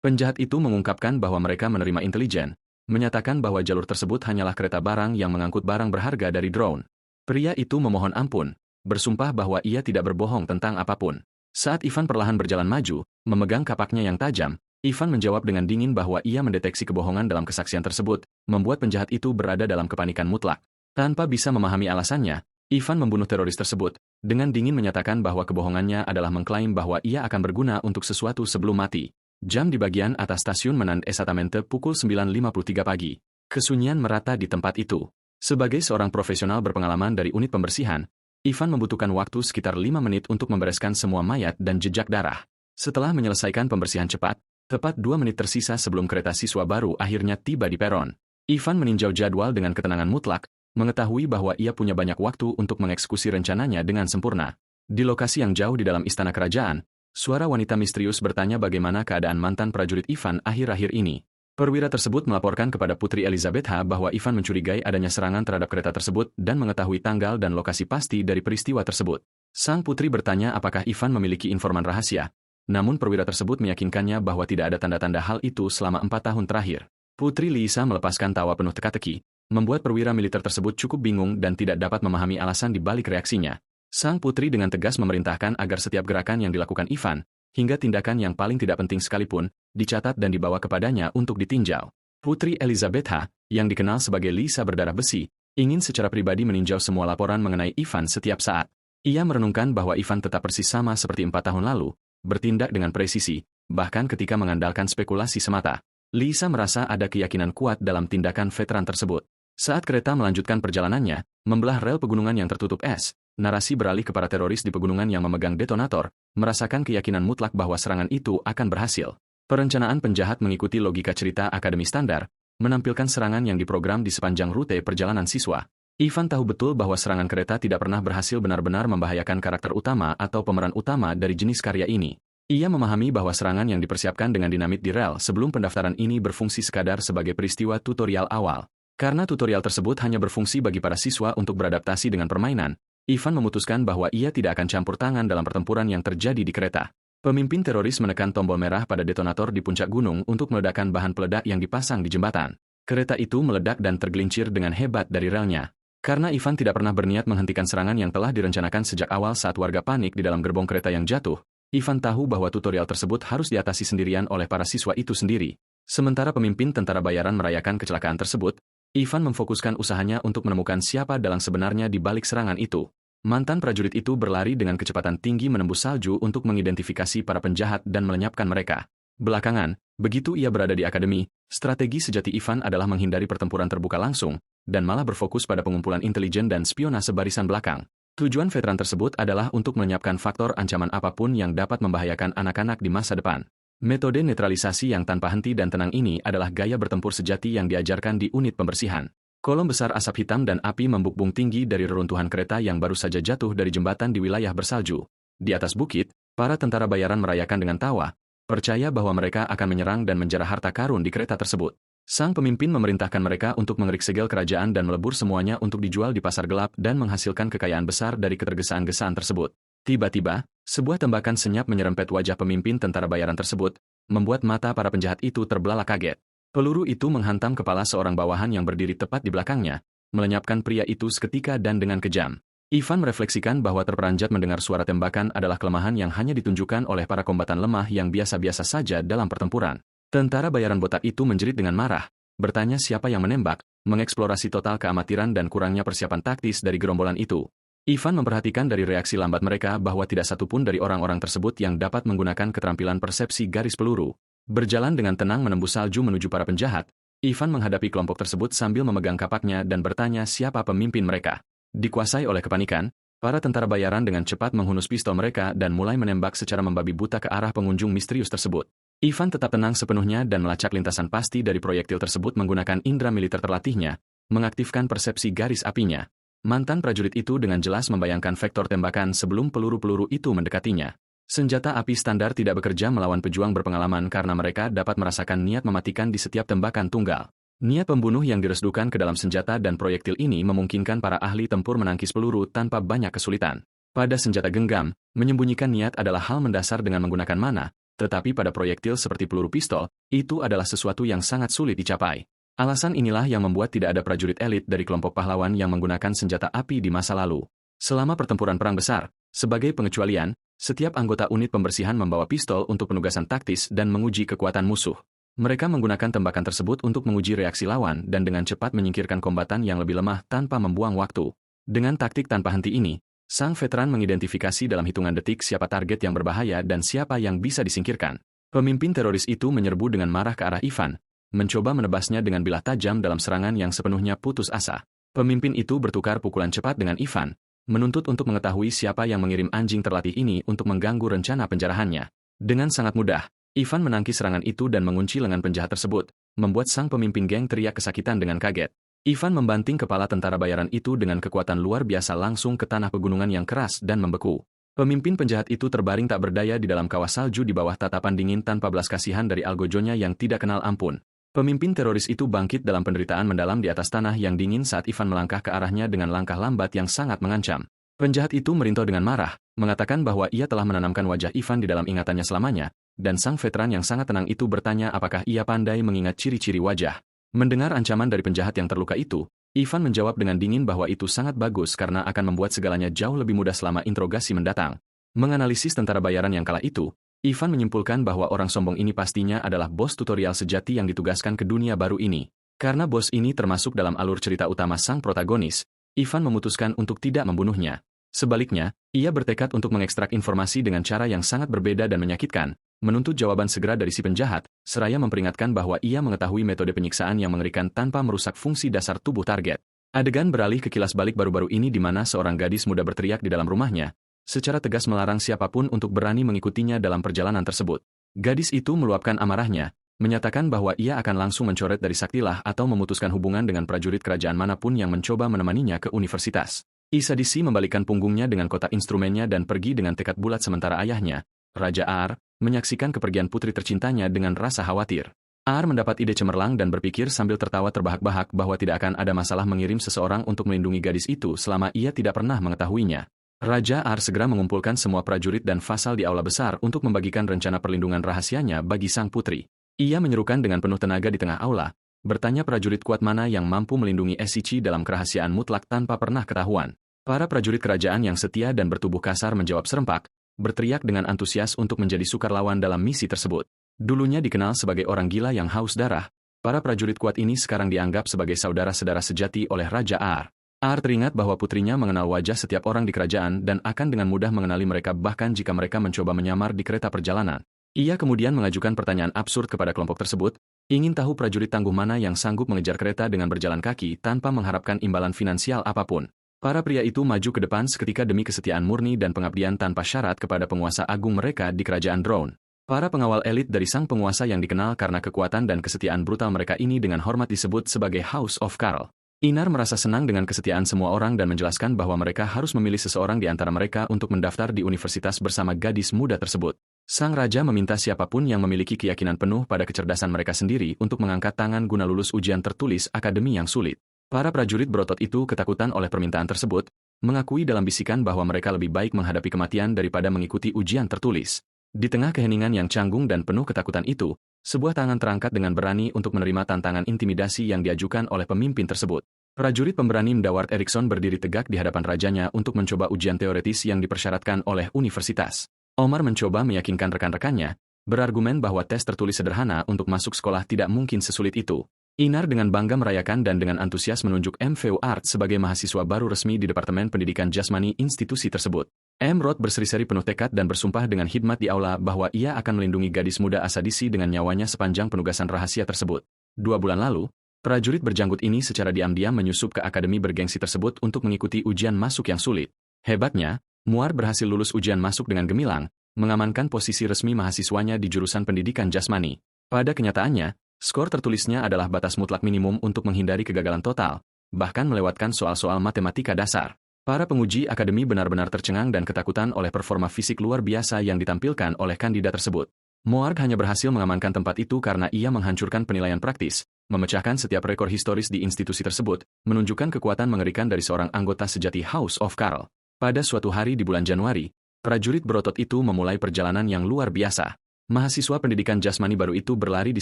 Penjahat itu mengungkapkan bahwa mereka menerima intelijen, menyatakan bahwa jalur tersebut hanyalah kereta barang yang mengangkut barang berharga dari drone. Pria itu memohon ampun, bersumpah bahwa ia tidak berbohong tentang apapun. Saat Ivan perlahan berjalan maju, memegang kapaknya yang tajam, Ivan menjawab dengan dingin bahwa ia mendeteksi kebohongan dalam kesaksian tersebut, membuat penjahat itu berada dalam kepanikan mutlak. Tanpa bisa memahami alasannya, Ivan membunuh teroris tersebut, dengan dingin menyatakan bahwa kebohongannya adalah mengklaim bahwa ia akan berguna untuk sesuatu sebelum mati. Jam di bagian atas stasiun menand esatamente pukul 9.53 pagi. Kesunyian merata di tempat itu. Sebagai seorang profesional berpengalaman dari unit pembersihan, Ivan membutuhkan waktu sekitar 5 menit untuk membereskan semua mayat dan jejak darah. Setelah menyelesaikan pembersihan cepat, Tepat 2 menit tersisa sebelum kereta siswa baru akhirnya tiba di peron. Ivan meninjau jadwal dengan ketenangan mutlak, mengetahui bahwa ia punya banyak waktu untuk mengeksekusi rencananya dengan sempurna. Di lokasi yang jauh di dalam istana kerajaan, suara wanita misterius bertanya bagaimana keadaan mantan prajurit Ivan akhir-akhir ini. Perwira tersebut melaporkan kepada Putri Elizabetha bahwa Ivan mencurigai adanya serangan terhadap kereta tersebut dan mengetahui tanggal dan lokasi pasti dari peristiwa tersebut. Sang putri bertanya apakah Ivan memiliki informan rahasia. Namun perwira tersebut meyakinkannya bahwa tidak ada tanda-tanda hal itu selama 4 tahun terakhir. Putri Lisa melepaskan tawa penuh teka-teki, membuat perwira militer tersebut cukup bingung dan tidak dapat memahami alasan di balik reaksinya. Sang putri dengan tegas memerintahkan agar setiap gerakan yang dilakukan Ivan, hingga tindakan yang paling tidak penting sekalipun, dicatat dan dibawa kepadanya untuk ditinjau. Putri Elizabetha, yang dikenal sebagai Lisa berdarah besi, ingin secara pribadi meninjau semua laporan mengenai Ivan setiap saat. Ia merenungkan bahwa Ivan tetap persis sama seperti 4 tahun lalu, bertindak dengan presisi, bahkan ketika mengandalkan spekulasi semata. Lisa merasa ada keyakinan kuat dalam tindakan veteran tersebut. Saat kereta melanjutkan perjalanannya, membelah rel pegunungan yang tertutup es, narasi beralih kepada teroris di pegunungan yang memegang detonator, merasakan keyakinan mutlak bahwa serangan itu akan berhasil. Perencanaan penjahat mengikuti logika cerita akademi standar, menampilkan serangan yang diprogram di sepanjang rute perjalanan siswa. Ivan tahu betul bahwa serangan kereta tidak pernah berhasil benar-benar membahayakan karakter utama atau pemeran utama dari jenis karya ini. Ia memahami bahwa serangan yang dipersiapkan dengan dinamit di rel sebelum pendaftaran ini berfungsi sekadar sebagai peristiwa tutorial awal. Karena tutorial tersebut hanya berfungsi bagi para siswa untuk beradaptasi dengan permainan, Ivan memutuskan bahwa ia tidak akan campur tangan dalam pertempuran yang terjadi di kereta. Pemimpin teroris menekan tombol merah pada detonator di puncak gunung untuk meledakkan bahan peledak yang dipasang di jembatan. Kereta itu meledak dan tergelincir dengan hebat dari relnya. Karena Ivan tidak pernah berniat menghentikan serangan yang telah direncanakan sejak awal saat warga panik di dalam gerbong kereta yang jatuh, Ivan tahu bahwa tutorial tersebut harus diatasi sendirian oleh para siswa itu sendiri. Sementara pemimpin tentara bayaran merayakan kecelakaan tersebut, Ivan memfokuskan usahanya untuk menemukan siapa dalang sebenarnya di balik serangan itu. Mantan prajurit itu berlari dengan kecepatan tinggi menembus salju untuk mengidentifikasi para penjahat dan melenyapkan mereka. Belakangan, begitu ia berada di akademi, strategi sejati Ivan adalah menghindari pertempuran terbuka langsung, dan malah berfokus pada pengumpulan intelijen dan spionase barisan belakang. Tujuan veteran tersebut adalah untuk melenyapkan faktor ancaman apapun yang dapat membahayakan anak-anak di masa depan. Metode netralisasi yang tanpa henti dan tenang ini adalah gaya bertempur sejati yang diajarkan di unit pembersihan. Kolom besar asap hitam dan api membubung tinggi dari reruntuhan kereta yang baru saja jatuh dari jembatan di wilayah bersalju. Di atas bukit, para tentara bayaran merayakan dengan tawa, percaya bahwa mereka akan menyerang dan menjarah harta karun di kereta tersebut. Sang pemimpin memerintahkan mereka untuk mengerik segel kerajaan dan melebur semuanya untuk dijual di pasar gelap dan menghasilkan kekayaan besar dari ketergesaan-gesaan tersebut. Tiba-tiba, sebuah tembakan senyap menyerempet wajah pemimpin tentara bayaran tersebut, membuat mata para penjahat itu terbelalak kaget. Peluru itu menghantam kepala seorang bawahan yang berdiri tepat di belakangnya, melenyapkan pria itu seketika dan dengan kejam. Ivan merefleksikan bahwa terperanjat mendengar suara tembakan adalah kelemahan yang hanya ditunjukkan oleh para kombatan lemah yang biasa-biasa saja dalam pertempuran. Tentara bayaran botak itu menjerit dengan marah, bertanya siapa yang menembak, mengeksplorasi total keamatiran dan kurangnya persiapan taktis dari gerombolan itu. Ivan memperhatikan dari reaksi lambat mereka bahwa tidak satupun dari orang-orang tersebut yang dapat menggunakan keterampilan persepsi garis peluru. Berjalan dengan tenang menembus salju menuju para penjahat, Ivan menghadapi kelompok tersebut sambil memegang kapaknya dan bertanya siapa pemimpin mereka. Dikuasai oleh kepanikan, para tentara bayaran dengan cepat menghunus pistol mereka dan mulai menembak secara membabi buta ke arah pengunjung misterius tersebut. Ivan tetap tenang sepenuhnya dan melacak lintasan pasti dari proyektil tersebut menggunakan indera militer terlatihnya, mengaktifkan persepsi garis apinya. Mantan prajurit itu dengan jelas membayangkan vektor tembakan sebelum peluru-peluru itu mendekatinya. Senjata api standar tidak bekerja melawan pejuang berpengalaman karena mereka dapat merasakan niat mematikan di setiap tembakan tunggal. Niat pembunuh yang diresdukan ke dalam senjata dan proyektil ini memungkinkan para ahli tempur menangkis peluru tanpa banyak kesulitan. Pada senjata genggam, menyembunyikan niat adalah hal mendasar dengan menggunakan mana, tetapi pada proyektil seperti peluru pistol, itu adalah sesuatu yang sangat sulit dicapai. Alasan inilah yang membuat tidak ada prajurit elit dari kelompok pahlawan yang menggunakan senjata api di masa lalu. Selama pertempuran perang besar, sebagai pengecualian, setiap anggota unit pembersihan membawa pistol untuk penugasan taktis dan menguji kekuatan musuh. Mereka menggunakan tembakan tersebut untuk menguji reaksi lawan dan dengan cepat menyingkirkan kombatan yang lebih lemah tanpa membuang waktu. Dengan taktik tanpa henti ini, sang veteran mengidentifikasi dalam hitungan detik siapa target yang berbahaya dan siapa yang bisa disingkirkan. Pemimpin teroris itu menyerbu dengan marah ke arah Ivan, mencoba menebasnya dengan bilah tajam dalam serangan yang sepenuhnya putus asa. Pemimpin itu bertukar pukulan cepat dengan Ivan, menuntut untuk mengetahui siapa yang mengirim anjing terlatih ini untuk mengganggu rencana penjarahannya. Dengan sangat mudah, Ivan menangkis serangan itu dan mengunci lengan penjahat tersebut, membuat sang pemimpin geng teriak kesakitan dengan kaget. Ivan membanting kepala tentara bayaran itu dengan kekuatan luar biasa langsung ke tanah pegunungan yang keras dan membeku. Pemimpin penjahat itu terbaring tak berdaya di dalam kawah salju di bawah tatapan dingin tanpa belas kasihan dari algojonya yang tidak kenal ampun. Pemimpin teroris itu bangkit dalam penderitaan mendalam di atas tanah yang dingin saat Ivan melangkah ke arahnya dengan langkah lambat yang sangat mengancam. Penjahat itu merintau dengan marah, mengatakan bahwa ia telah menanamkan wajah Ivan di dalam ingatannya selamanya, dan sang veteran yang sangat tenang itu bertanya apakah ia pandai mengingat ciri-ciri wajah. Mendengar ancaman dari penjahat yang terluka itu, Ivan menjawab dengan dingin bahwa itu sangat bagus karena akan membuat segalanya jauh lebih mudah selama interogasi mendatang. Menganalisis tentara bayaran yang kala itu, Ivan menyimpulkan bahwa orang sombong ini pastinya adalah bos tutorial sejati yang ditugaskan ke dunia baru ini. Karena bos ini termasuk dalam alur cerita utama sang protagonis, Ivan memutuskan untuk tidak membunuhnya. Sebaliknya, ia bertekad untuk mengekstrak informasi dengan cara yang sangat berbeda dan menyakitkan, menuntut jawaban segera dari si penjahat, seraya memperingatkan bahwa ia mengetahui metode penyiksaan yang mengerikan tanpa merusak fungsi dasar tubuh target. Adegan beralih ke kilas balik baru-baru ini di mana seorang gadis muda berteriak di dalam rumahnya, secara tegas melarang siapapun untuk berani mengikutinya dalam perjalanan tersebut. Gadis itu meluapkan amarahnya, menyatakan bahwa ia akan langsung mencoret dari Saktilah atau memutuskan hubungan dengan prajurit kerajaan manapun yang mencoba menemaninya ke universitas. Isadisi membalikkan punggungnya dengan kotak instrumennya dan pergi dengan tekad bulat sementara ayahnya, Raja Aar, menyaksikan kepergian putri tercintanya dengan rasa khawatir. Aar mendapat ide cemerlang dan berpikir sambil tertawa terbahak-bahak bahwa tidak akan ada masalah mengirim seseorang untuk melindungi gadis itu selama ia tidak pernah mengetahuinya. Raja Aar segera mengumpulkan semua prajurit dan fasal di aula besar untuk membagikan rencana perlindungan rahasianya bagi sang putri. Ia menyerukan dengan penuh tenaga di tengah aula, bertanya prajurit kuat mana yang mampu melindungi Esichi dalam kerahasiaan mutlak tanpa pernah ketahuan. Para prajurit kerajaan yang setia dan bertubuh kasar menjawab serempak, berteriak dengan antusias untuk menjadi sukarlawan dalam misi tersebut. Dulunya dikenal sebagai orang gila yang haus darah, para prajurit kuat ini sekarang dianggap sebagai saudara-saudara sejati oleh Raja Aar. Aar teringat bahwa putrinya mengenal wajah setiap orang di kerajaan dan akan dengan mudah mengenali mereka bahkan jika mereka mencoba menyamar di kereta perjalanan. Ia kemudian mengajukan pertanyaan absurd kepada kelompok tersebut, ingin tahu prajurit tangguh mana yang sanggup mengejar kereta dengan berjalan kaki tanpa mengharapkan imbalan finansial apapun. Para pria itu maju ke depan seketika demi kesetiaan murni dan pengabdian tanpa syarat kepada penguasa agung mereka di kerajaan Drone. Para pengawal elit dari sang penguasa yang dikenal karena kekuatan dan kesetiaan brutal mereka ini dengan hormat disebut sebagai House of Karl. Inar merasa senang dengan kesetiaan semua orang dan menjelaskan bahwa mereka harus memilih seseorang di antara mereka untuk mendaftar di universitas bersama gadis muda tersebut. Sang raja meminta siapapun yang memiliki keyakinan penuh pada kecerdasan mereka sendiri untuk mengangkat tangan guna lulus ujian tertulis akademi yang sulit. Para prajurit berotot itu ketakutan oleh permintaan tersebut, mengakui dalam bisikan bahwa mereka lebih baik menghadapi kematian daripada mengikuti ujian tertulis. Di tengah keheningan yang canggung dan penuh ketakutan itu, sebuah tangan terangkat dengan berani untuk menerima tantangan intimidasi yang diajukan oleh pemimpin tersebut. Prajurit pemberani Mdaward Erickson berdiri tegak di hadapan rajanya untuk mencoba ujian teoretis yang dipersyaratkan oleh universitas. Omar mencoba meyakinkan rekan-rekannya, berargumen bahwa tes tertulis sederhana untuk masuk sekolah tidak mungkin sesulit itu. Inar dengan bangga merayakan dan dengan antusias menunjuk MVU Art sebagai mahasiswa baru resmi di Departemen Pendidikan Jasmani institusi tersebut. Rod berseri-seri penuh tekad dan bersumpah dengan hikmat di aula bahwa ia akan melindungi gadis muda Asadisi dengan nyawanya sepanjang penugasan rahasia tersebut. 2 bulan lalu, prajurit berjanggut ini secara diam-diam menyusup ke akademi bergengsi tersebut untuk mengikuti ujian masuk yang sulit. Hebatnya, Muar berhasil lulus ujian masuk dengan gemilang, mengamankan posisi resmi mahasiswanya di jurusan pendidikan jasmani. Pada kenyataannya, skor tertulisnya adalah batas mutlak minimum untuk menghindari kegagalan total, bahkan melewatkan soal-soal matematika dasar. Para penguji akademi benar-benar tercengang dan ketakutan oleh performa fisik luar biasa yang ditampilkan oleh kandidat tersebut. Moarg hanya berhasil mengamankan tempat itu karena ia menghancurkan penilaian praktis, memecahkan setiap rekor historis di institusi tersebut, menunjukkan kekuatan mengerikan dari seorang anggota sejati House of Karl. Pada suatu hari di bulan Januari, prajurit berotot itu memulai perjalanan yang luar biasa. Mahasiswa pendidikan jasmani baru itu berlari di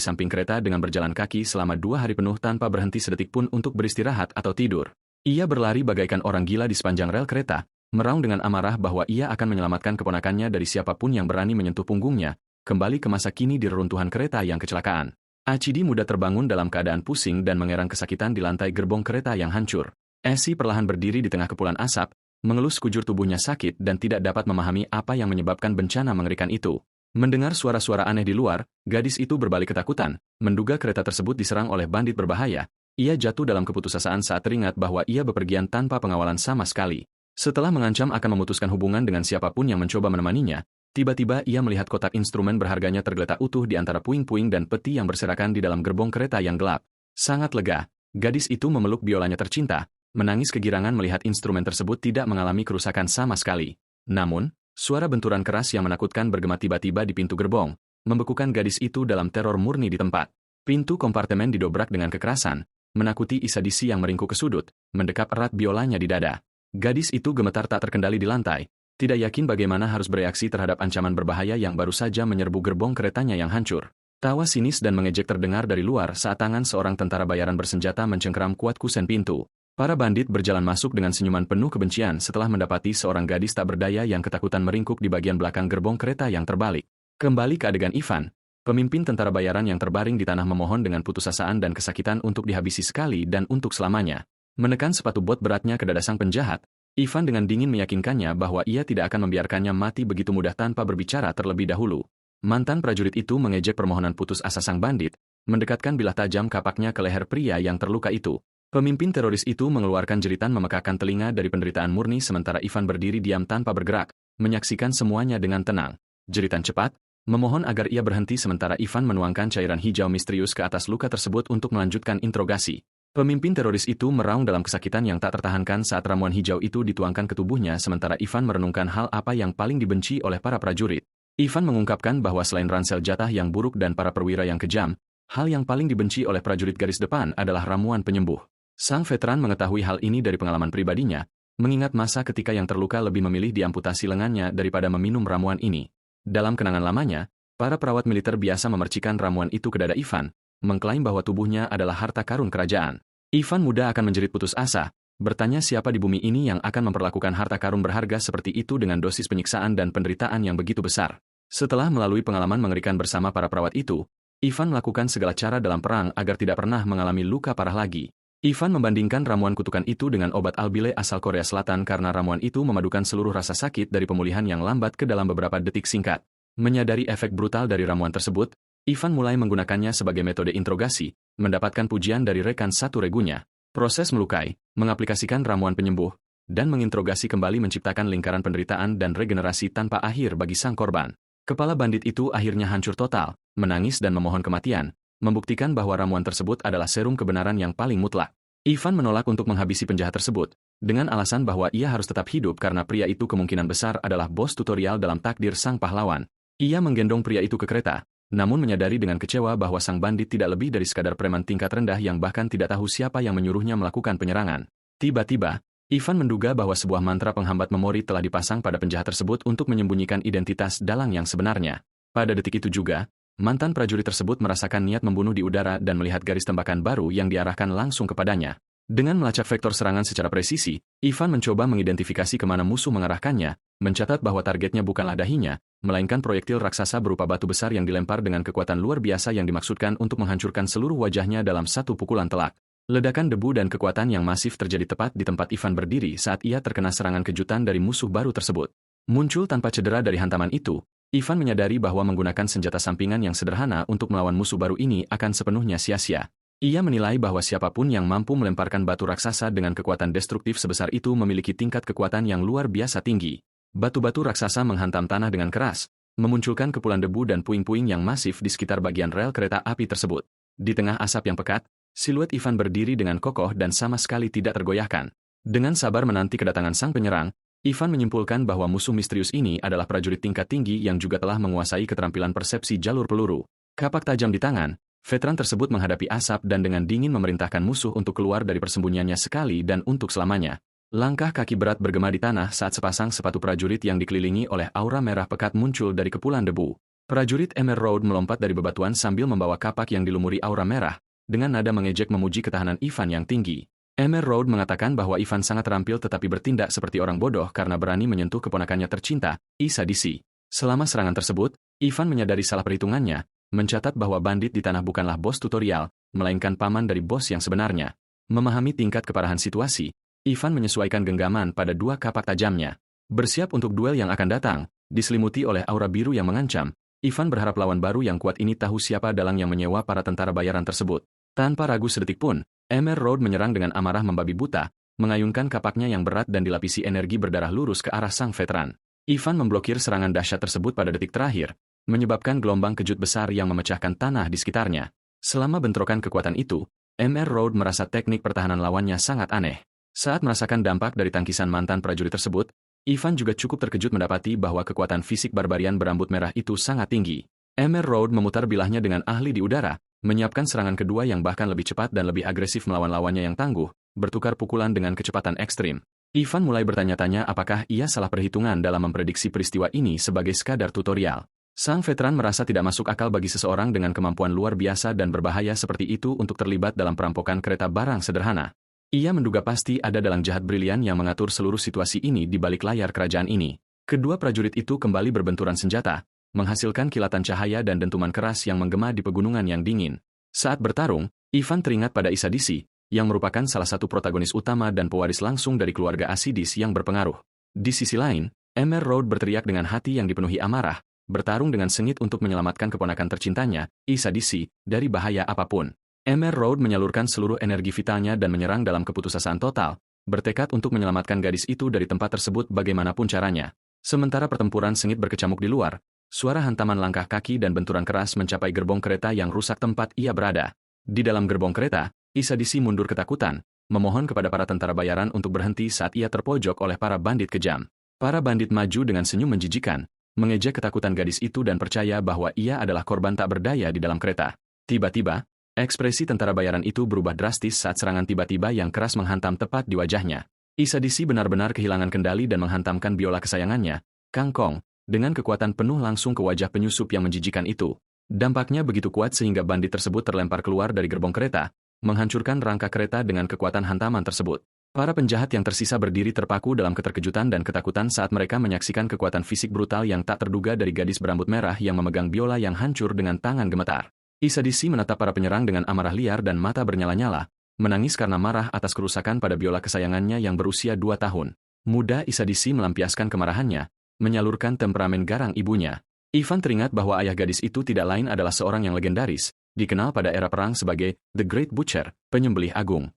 samping kereta dengan berjalan kaki selama 2 hari penuh tanpa berhenti sedetik pun untuk beristirahat atau tidur. Ia berlari bagaikan orang gila di sepanjang rel kereta, meraung dengan amarah bahwa ia akan menyelamatkan keponakannya dari siapapun yang berani menyentuh punggungnya, kembali ke masa kini di reruntuhan kereta yang kecelakaan. Achidi muda terbangun dalam keadaan pusing dan mengerang kesakitan di lantai gerbong kereta yang hancur. Esi perlahan berdiri di tengah kepulan asap, mengelus sekujur tubuhnya sakit dan tidak dapat memahami apa yang menyebabkan bencana mengerikan itu. Mendengar suara-suara aneh di luar, gadis itu berbalik ketakutan, menduga kereta tersebut diserang oleh bandit berbahaya. Ia jatuh dalam keputusasaan saat teringat bahwa ia bepergian tanpa pengawalan sama sekali. Setelah mengancam akan memutuskan hubungan dengan siapapun yang mencoba menemaninya, Tiba-tiba ia melihat kotak instrumen berharganya tergeletak utuh di antara puing-puing dan peti yang berserakan di dalam gerbong kereta yang gelap. Sangat lega, gadis itu memeluk biolanya tercinta, menangis kegirangan melihat instrumen tersebut tidak mengalami kerusakan sama sekali. Namun, suara benturan keras yang menakutkan bergema tiba-tiba di pintu gerbong, membekukan gadis itu dalam teror murni di tempat. Pintu kompartemen didobrak dengan kekerasan, menakuti Isadisi yang meringkuk ke sudut, mendekap erat biolanya di dada. Gadis itu gemetar tak terkendali di lantai, tidak yakin bagaimana harus bereaksi terhadap ancaman berbahaya yang baru saja menyerbu gerbong keretanya yang hancur. Tawa sinis dan mengejek terdengar dari luar saat tangan seorang tentara bayaran bersenjata mencengkeram kuat kusen pintu. Para bandit berjalan masuk dengan senyuman penuh kebencian setelah mendapati seorang gadis tak berdaya yang ketakutan meringkuk di bagian belakang gerbong kereta yang terbalik. Kembali ke adegan Ivan. Pemimpin tentara bayaran yang terbaring di tanah memohon dengan putusasaan dan kesakitan untuk dihabisi sekali dan untuk selamanya. Menekan sepatu bot beratnya ke dada sang penjahat, Ivan dengan dingin meyakinkannya bahwa ia tidak akan membiarkannya mati begitu mudah tanpa berbicara terlebih dahulu. Mantan prajurit itu mengejek permohonan putus asa sang bandit, mendekatkan bilah tajam kapaknya ke leher pria yang terluka itu. Pemimpin teroris itu mengeluarkan jeritan memekakan telinga dari penderitaan murni sementara Ivan berdiri diam tanpa bergerak, menyaksikan semuanya dengan tenang. Jeritan cepat, memohon agar ia berhenti sementara Ivan menuangkan cairan hijau misterius ke atas luka tersebut untuk melanjutkan interogasi. Pemimpin teroris itu meraung dalam kesakitan yang tak tertahankan saat ramuan hijau itu dituangkan ke tubuhnya sementara Ivan merenungkan hal apa yang paling dibenci oleh para prajurit. Ivan mengungkapkan bahwa selain ransel jatah yang buruk dan para perwira yang kejam, hal yang paling dibenci oleh prajurit garis depan adalah ramuan penyembuh. Sang veteran mengetahui hal ini dari pengalaman pribadinya, mengingat masa ketika yang terluka lebih memilih diamputasi lengannya daripada meminum ramuan ini. Dalam kenangan lamanya, para perawat militer biasa memercikan ramuan itu ke dada Ivan, mengklaim bahwa tubuhnya adalah harta karun kerajaan. Ivan muda akan menjerit putus asa, bertanya siapa di bumi ini yang akan memperlakukan harta karun berharga seperti itu dengan dosis penyiksaan dan penderitaan yang begitu besar. Setelah melalui pengalaman mengerikan bersama para perawat itu, Ivan melakukan segala cara dalam perang agar tidak pernah mengalami luka parah lagi. Ivan membandingkan ramuan kutukan itu dengan obat albile asal Korea Selatan karena ramuan itu memadukan seluruh rasa sakit dari pemulihan yang lambat ke dalam beberapa detik singkat. Menyadari efek brutal dari ramuan tersebut, Ivan mulai menggunakannya sebagai metode interogasi, mendapatkan pujian dari rekan satu regunya. Proses melukai, mengaplikasikan ramuan penyembuh, dan menginterogasi kembali menciptakan lingkaran penderitaan dan regenerasi tanpa akhir bagi sang korban. Kepala bandit itu akhirnya hancur total, menangis dan memohon kematian, membuktikan bahwa ramuan tersebut adalah serum kebenaran yang paling mutlak. Ivan menolak untuk menghabisi penjahat tersebut, dengan alasan bahwa ia harus tetap hidup karena pria itu kemungkinan besar adalah bos tutorial dalam takdir sang pahlawan. Ia menggendong pria itu ke kereta, namun menyadari dengan kecewa bahwa sang bandit tidak lebih dari sekadar preman tingkat rendah yang bahkan tidak tahu siapa yang menyuruhnya melakukan penyerangan. Tiba-tiba, Ivan menduga bahwa sebuah mantra penghambat memori telah dipasang pada penjahat tersebut untuk menyembunyikan identitas dalang yang sebenarnya. Pada detik itu juga, mantan prajurit tersebut merasakan niat membunuh di udara dan melihat garis tembakan baru yang diarahkan langsung kepadanya. Dengan melacak vektor serangan secara presisi, Ivan mencoba mengidentifikasi kemana musuh mengarahkannya, mencatat bahwa targetnya bukanlah dahinya, melainkan proyektil raksasa berupa batu besar yang dilempar dengan kekuatan luar biasa yang dimaksudkan untuk menghancurkan seluruh wajahnya dalam satu pukulan telak. Ledakan debu dan kekuatan yang masif terjadi tepat di tempat Ivan berdiri saat ia terkena serangan kejutan dari musuh baru tersebut. Muncul tanpa cedera dari hantaman itu, Ivan menyadari bahwa menggunakan senjata sampingan yang sederhana untuk melawan musuh baru ini akan sepenuhnya sia-sia. Ia menilai bahwa siapapun yang mampu melemparkan batu raksasa dengan kekuatan destruktif sebesar itu memiliki tingkat kekuatan yang luar biasa tinggi. Batu-batu raksasa menghantam tanah dengan keras, memunculkan kepulan debu dan puing-puing yang masif di sekitar bagian rel kereta api tersebut. Di tengah asap yang pekat, siluet Ivan berdiri dengan kokoh dan sama sekali tidak tergoyahkan. Dengan sabar menanti kedatangan sang penyerang, Ivan menyimpulkan bahwa musuh misterius ini adalah prajurit tingkat tinggi yang juga telah menguasai keterampilan persepsi jalur peluru. Kapak tajam di tangan, veteran tersebut menghadapi asap dan dengan dingin memerintahkan musuh untuk keluar dari persembunyiannya sekali dan untuk selamanya. Langkah kaki berat bergema di tanah saat sepasang sepatu prajurit yang dikelilingi oleh aura merah pekat muncul dari kepulan debu. Prajurit Emerald melompat dari bebatuan sambil membawa kapak yang dilumuri aura merah, dengan nada mengejek memuji ketahanan Ivan yang tinggi. Emerald mengatakan bahwa Ivan sangat terampil tetapi bertindak seperti orang bodoh karena berani menyentuh keponakannya tercinta, Isadisi. Selama serangan tersebut, Ivan menyadari salah perhitungannya, mencatat bahwa bandit di tanah bukanlah bos tutorial, melainkan paman dari bos yang sebenarnya. Memahami tingkat keparahan situasi, Ivan menyesuaikan genggaman pada dua kapak tajamnya. Bersiap untuk duel yang akan datang, diselimuti oleh aura biru yang mengancam, Ivan berharap lawan baru yang kuat ini tahu siapa dalang yang menyewa para tentara bayaran tersebut. Tanpa ragu sedetik pun, Emerald menyerang dengan amarah membabi buta, mengayunkan kapaknya yang berat dan dilapisi energi berdarah lurus ke arah sang veteran. Ivan memblokir serangan dahsyat tersebut pada detik terakhir, menyebabkan gelombang kejut besar yang memecahkan tanah di sekitarnya. Selama bentrokan kekuatan itu, Mr. Road merasa teknik pertahanan lawannya sangat aneh. Saat merasakan dampak dari tangkisan mantan prajurit tersebut, Ivan juga cukup terkejut mendapati bahwa kekuatan fisik barbarian berambut merah itu sangat tinggi. Mr. Road memutar bilahnya dengan ahli di udara, menyiapkan serangan kedua yang bahkan lebih cepat dan lebih agresif melawan lawannya yang tangguh, bertukar pukulan dengan kecepatan ekstrim. Ivan mulai bertanya-tanya apakah ia salah perhitungan dalam memprediksi peristiwa ini sebagai sekadar tutorial. Sang veteran merasa tidak masuk akal bagi seseorang dengan kemampuan luar biasa dan berbahaya seperti itu untuk terlibat dalam perampokan kereta barang sederhana. Ia menduga pasti ada dalang jahat brilian yang mengatur seluruh situasi ini di balik layar kerajaan ini. Kedua prajurit itu kembali berbenturan senjata, menghasilkan kilatan cahaya dan dentuman keras yang menggema di pegunungan yang dingin. Saat bertarung, Ivan teringat pada Isadisi, yang merupakan salah satu protagonis utama dan pewaris langsung dari keluarga Asidis yang berpengaruh. Di sisi lain, Mr. Road berteriak dengan hati yang dipenuhi amarah, bertarung dengan sengit untuk menyelamatkan keponakan tercintanya, Isadisi, dari bahaya apapun. Mr. Road menyalurkan seluruh energi vitalnya dan menyerang dalam keputusasaan total, bertekad untuk menyelamatkan gadis itu dari tempat tersebut bagaimanapun caranya. Sementara pertempuran sengit berkecamuk di luar, suara hantaman langkah kaki dan benturan keras mencapai gerbong kereta yang rusak tempat ia berada. Di dalam gerbong kereta, Isadisi mundur ketakutan, memohon kepada para tentara bayaran untuk berhenti saat ia terpojok oleh para bandit kejam. Para bandit maju dengan senyum menjijikan, mengejek ketakutan gadis itu dan percaya bahwa ia adalah korban tak berdaya di dalam kereta. Tiba-tiba, ekspresi tentara bayaran itu berubah drastis saat serangan tiba-tiba yang keras menghantam tepat di wajahnya. Isadisi benar-benar kehilangan kendali dan menghantamkan biola kesayangannya, Kang Kong, dengan kekuatan penuh langsung ke wajah penyusup yang menjijikan itu. Dampaknya begitu kuat sehingga bandit tersebut terlempar keluar dari gerbong kereta, menghancurkan rangka kereta dengan kekuatan hantaman tersebut. Para penjahat yang tersisa berdiri terpaku dalam keterkejutan dan ketakutan saat mereka menyaksikan kekuatan fisik brutal yang tak terduga dari gadis berambut merah yang memegang biola yang hancur dengan tangan gemetar. Isadisi menatap para penyerang dengan amarah liar dan mata bernyala-nyala, menangis karena marah atas kerusakan pada biola kesayangannya yang berusia 2 tahun. Muda Isadisi melampiaskan kemarahannya, menyalurkan temperamen garang ibunya. Ivan teringat bahwa ayah gadis itu tidak lain adalah seorang yang legendaris, dikenal pada era perang sebagai The Great Butcher, penyembelih agung.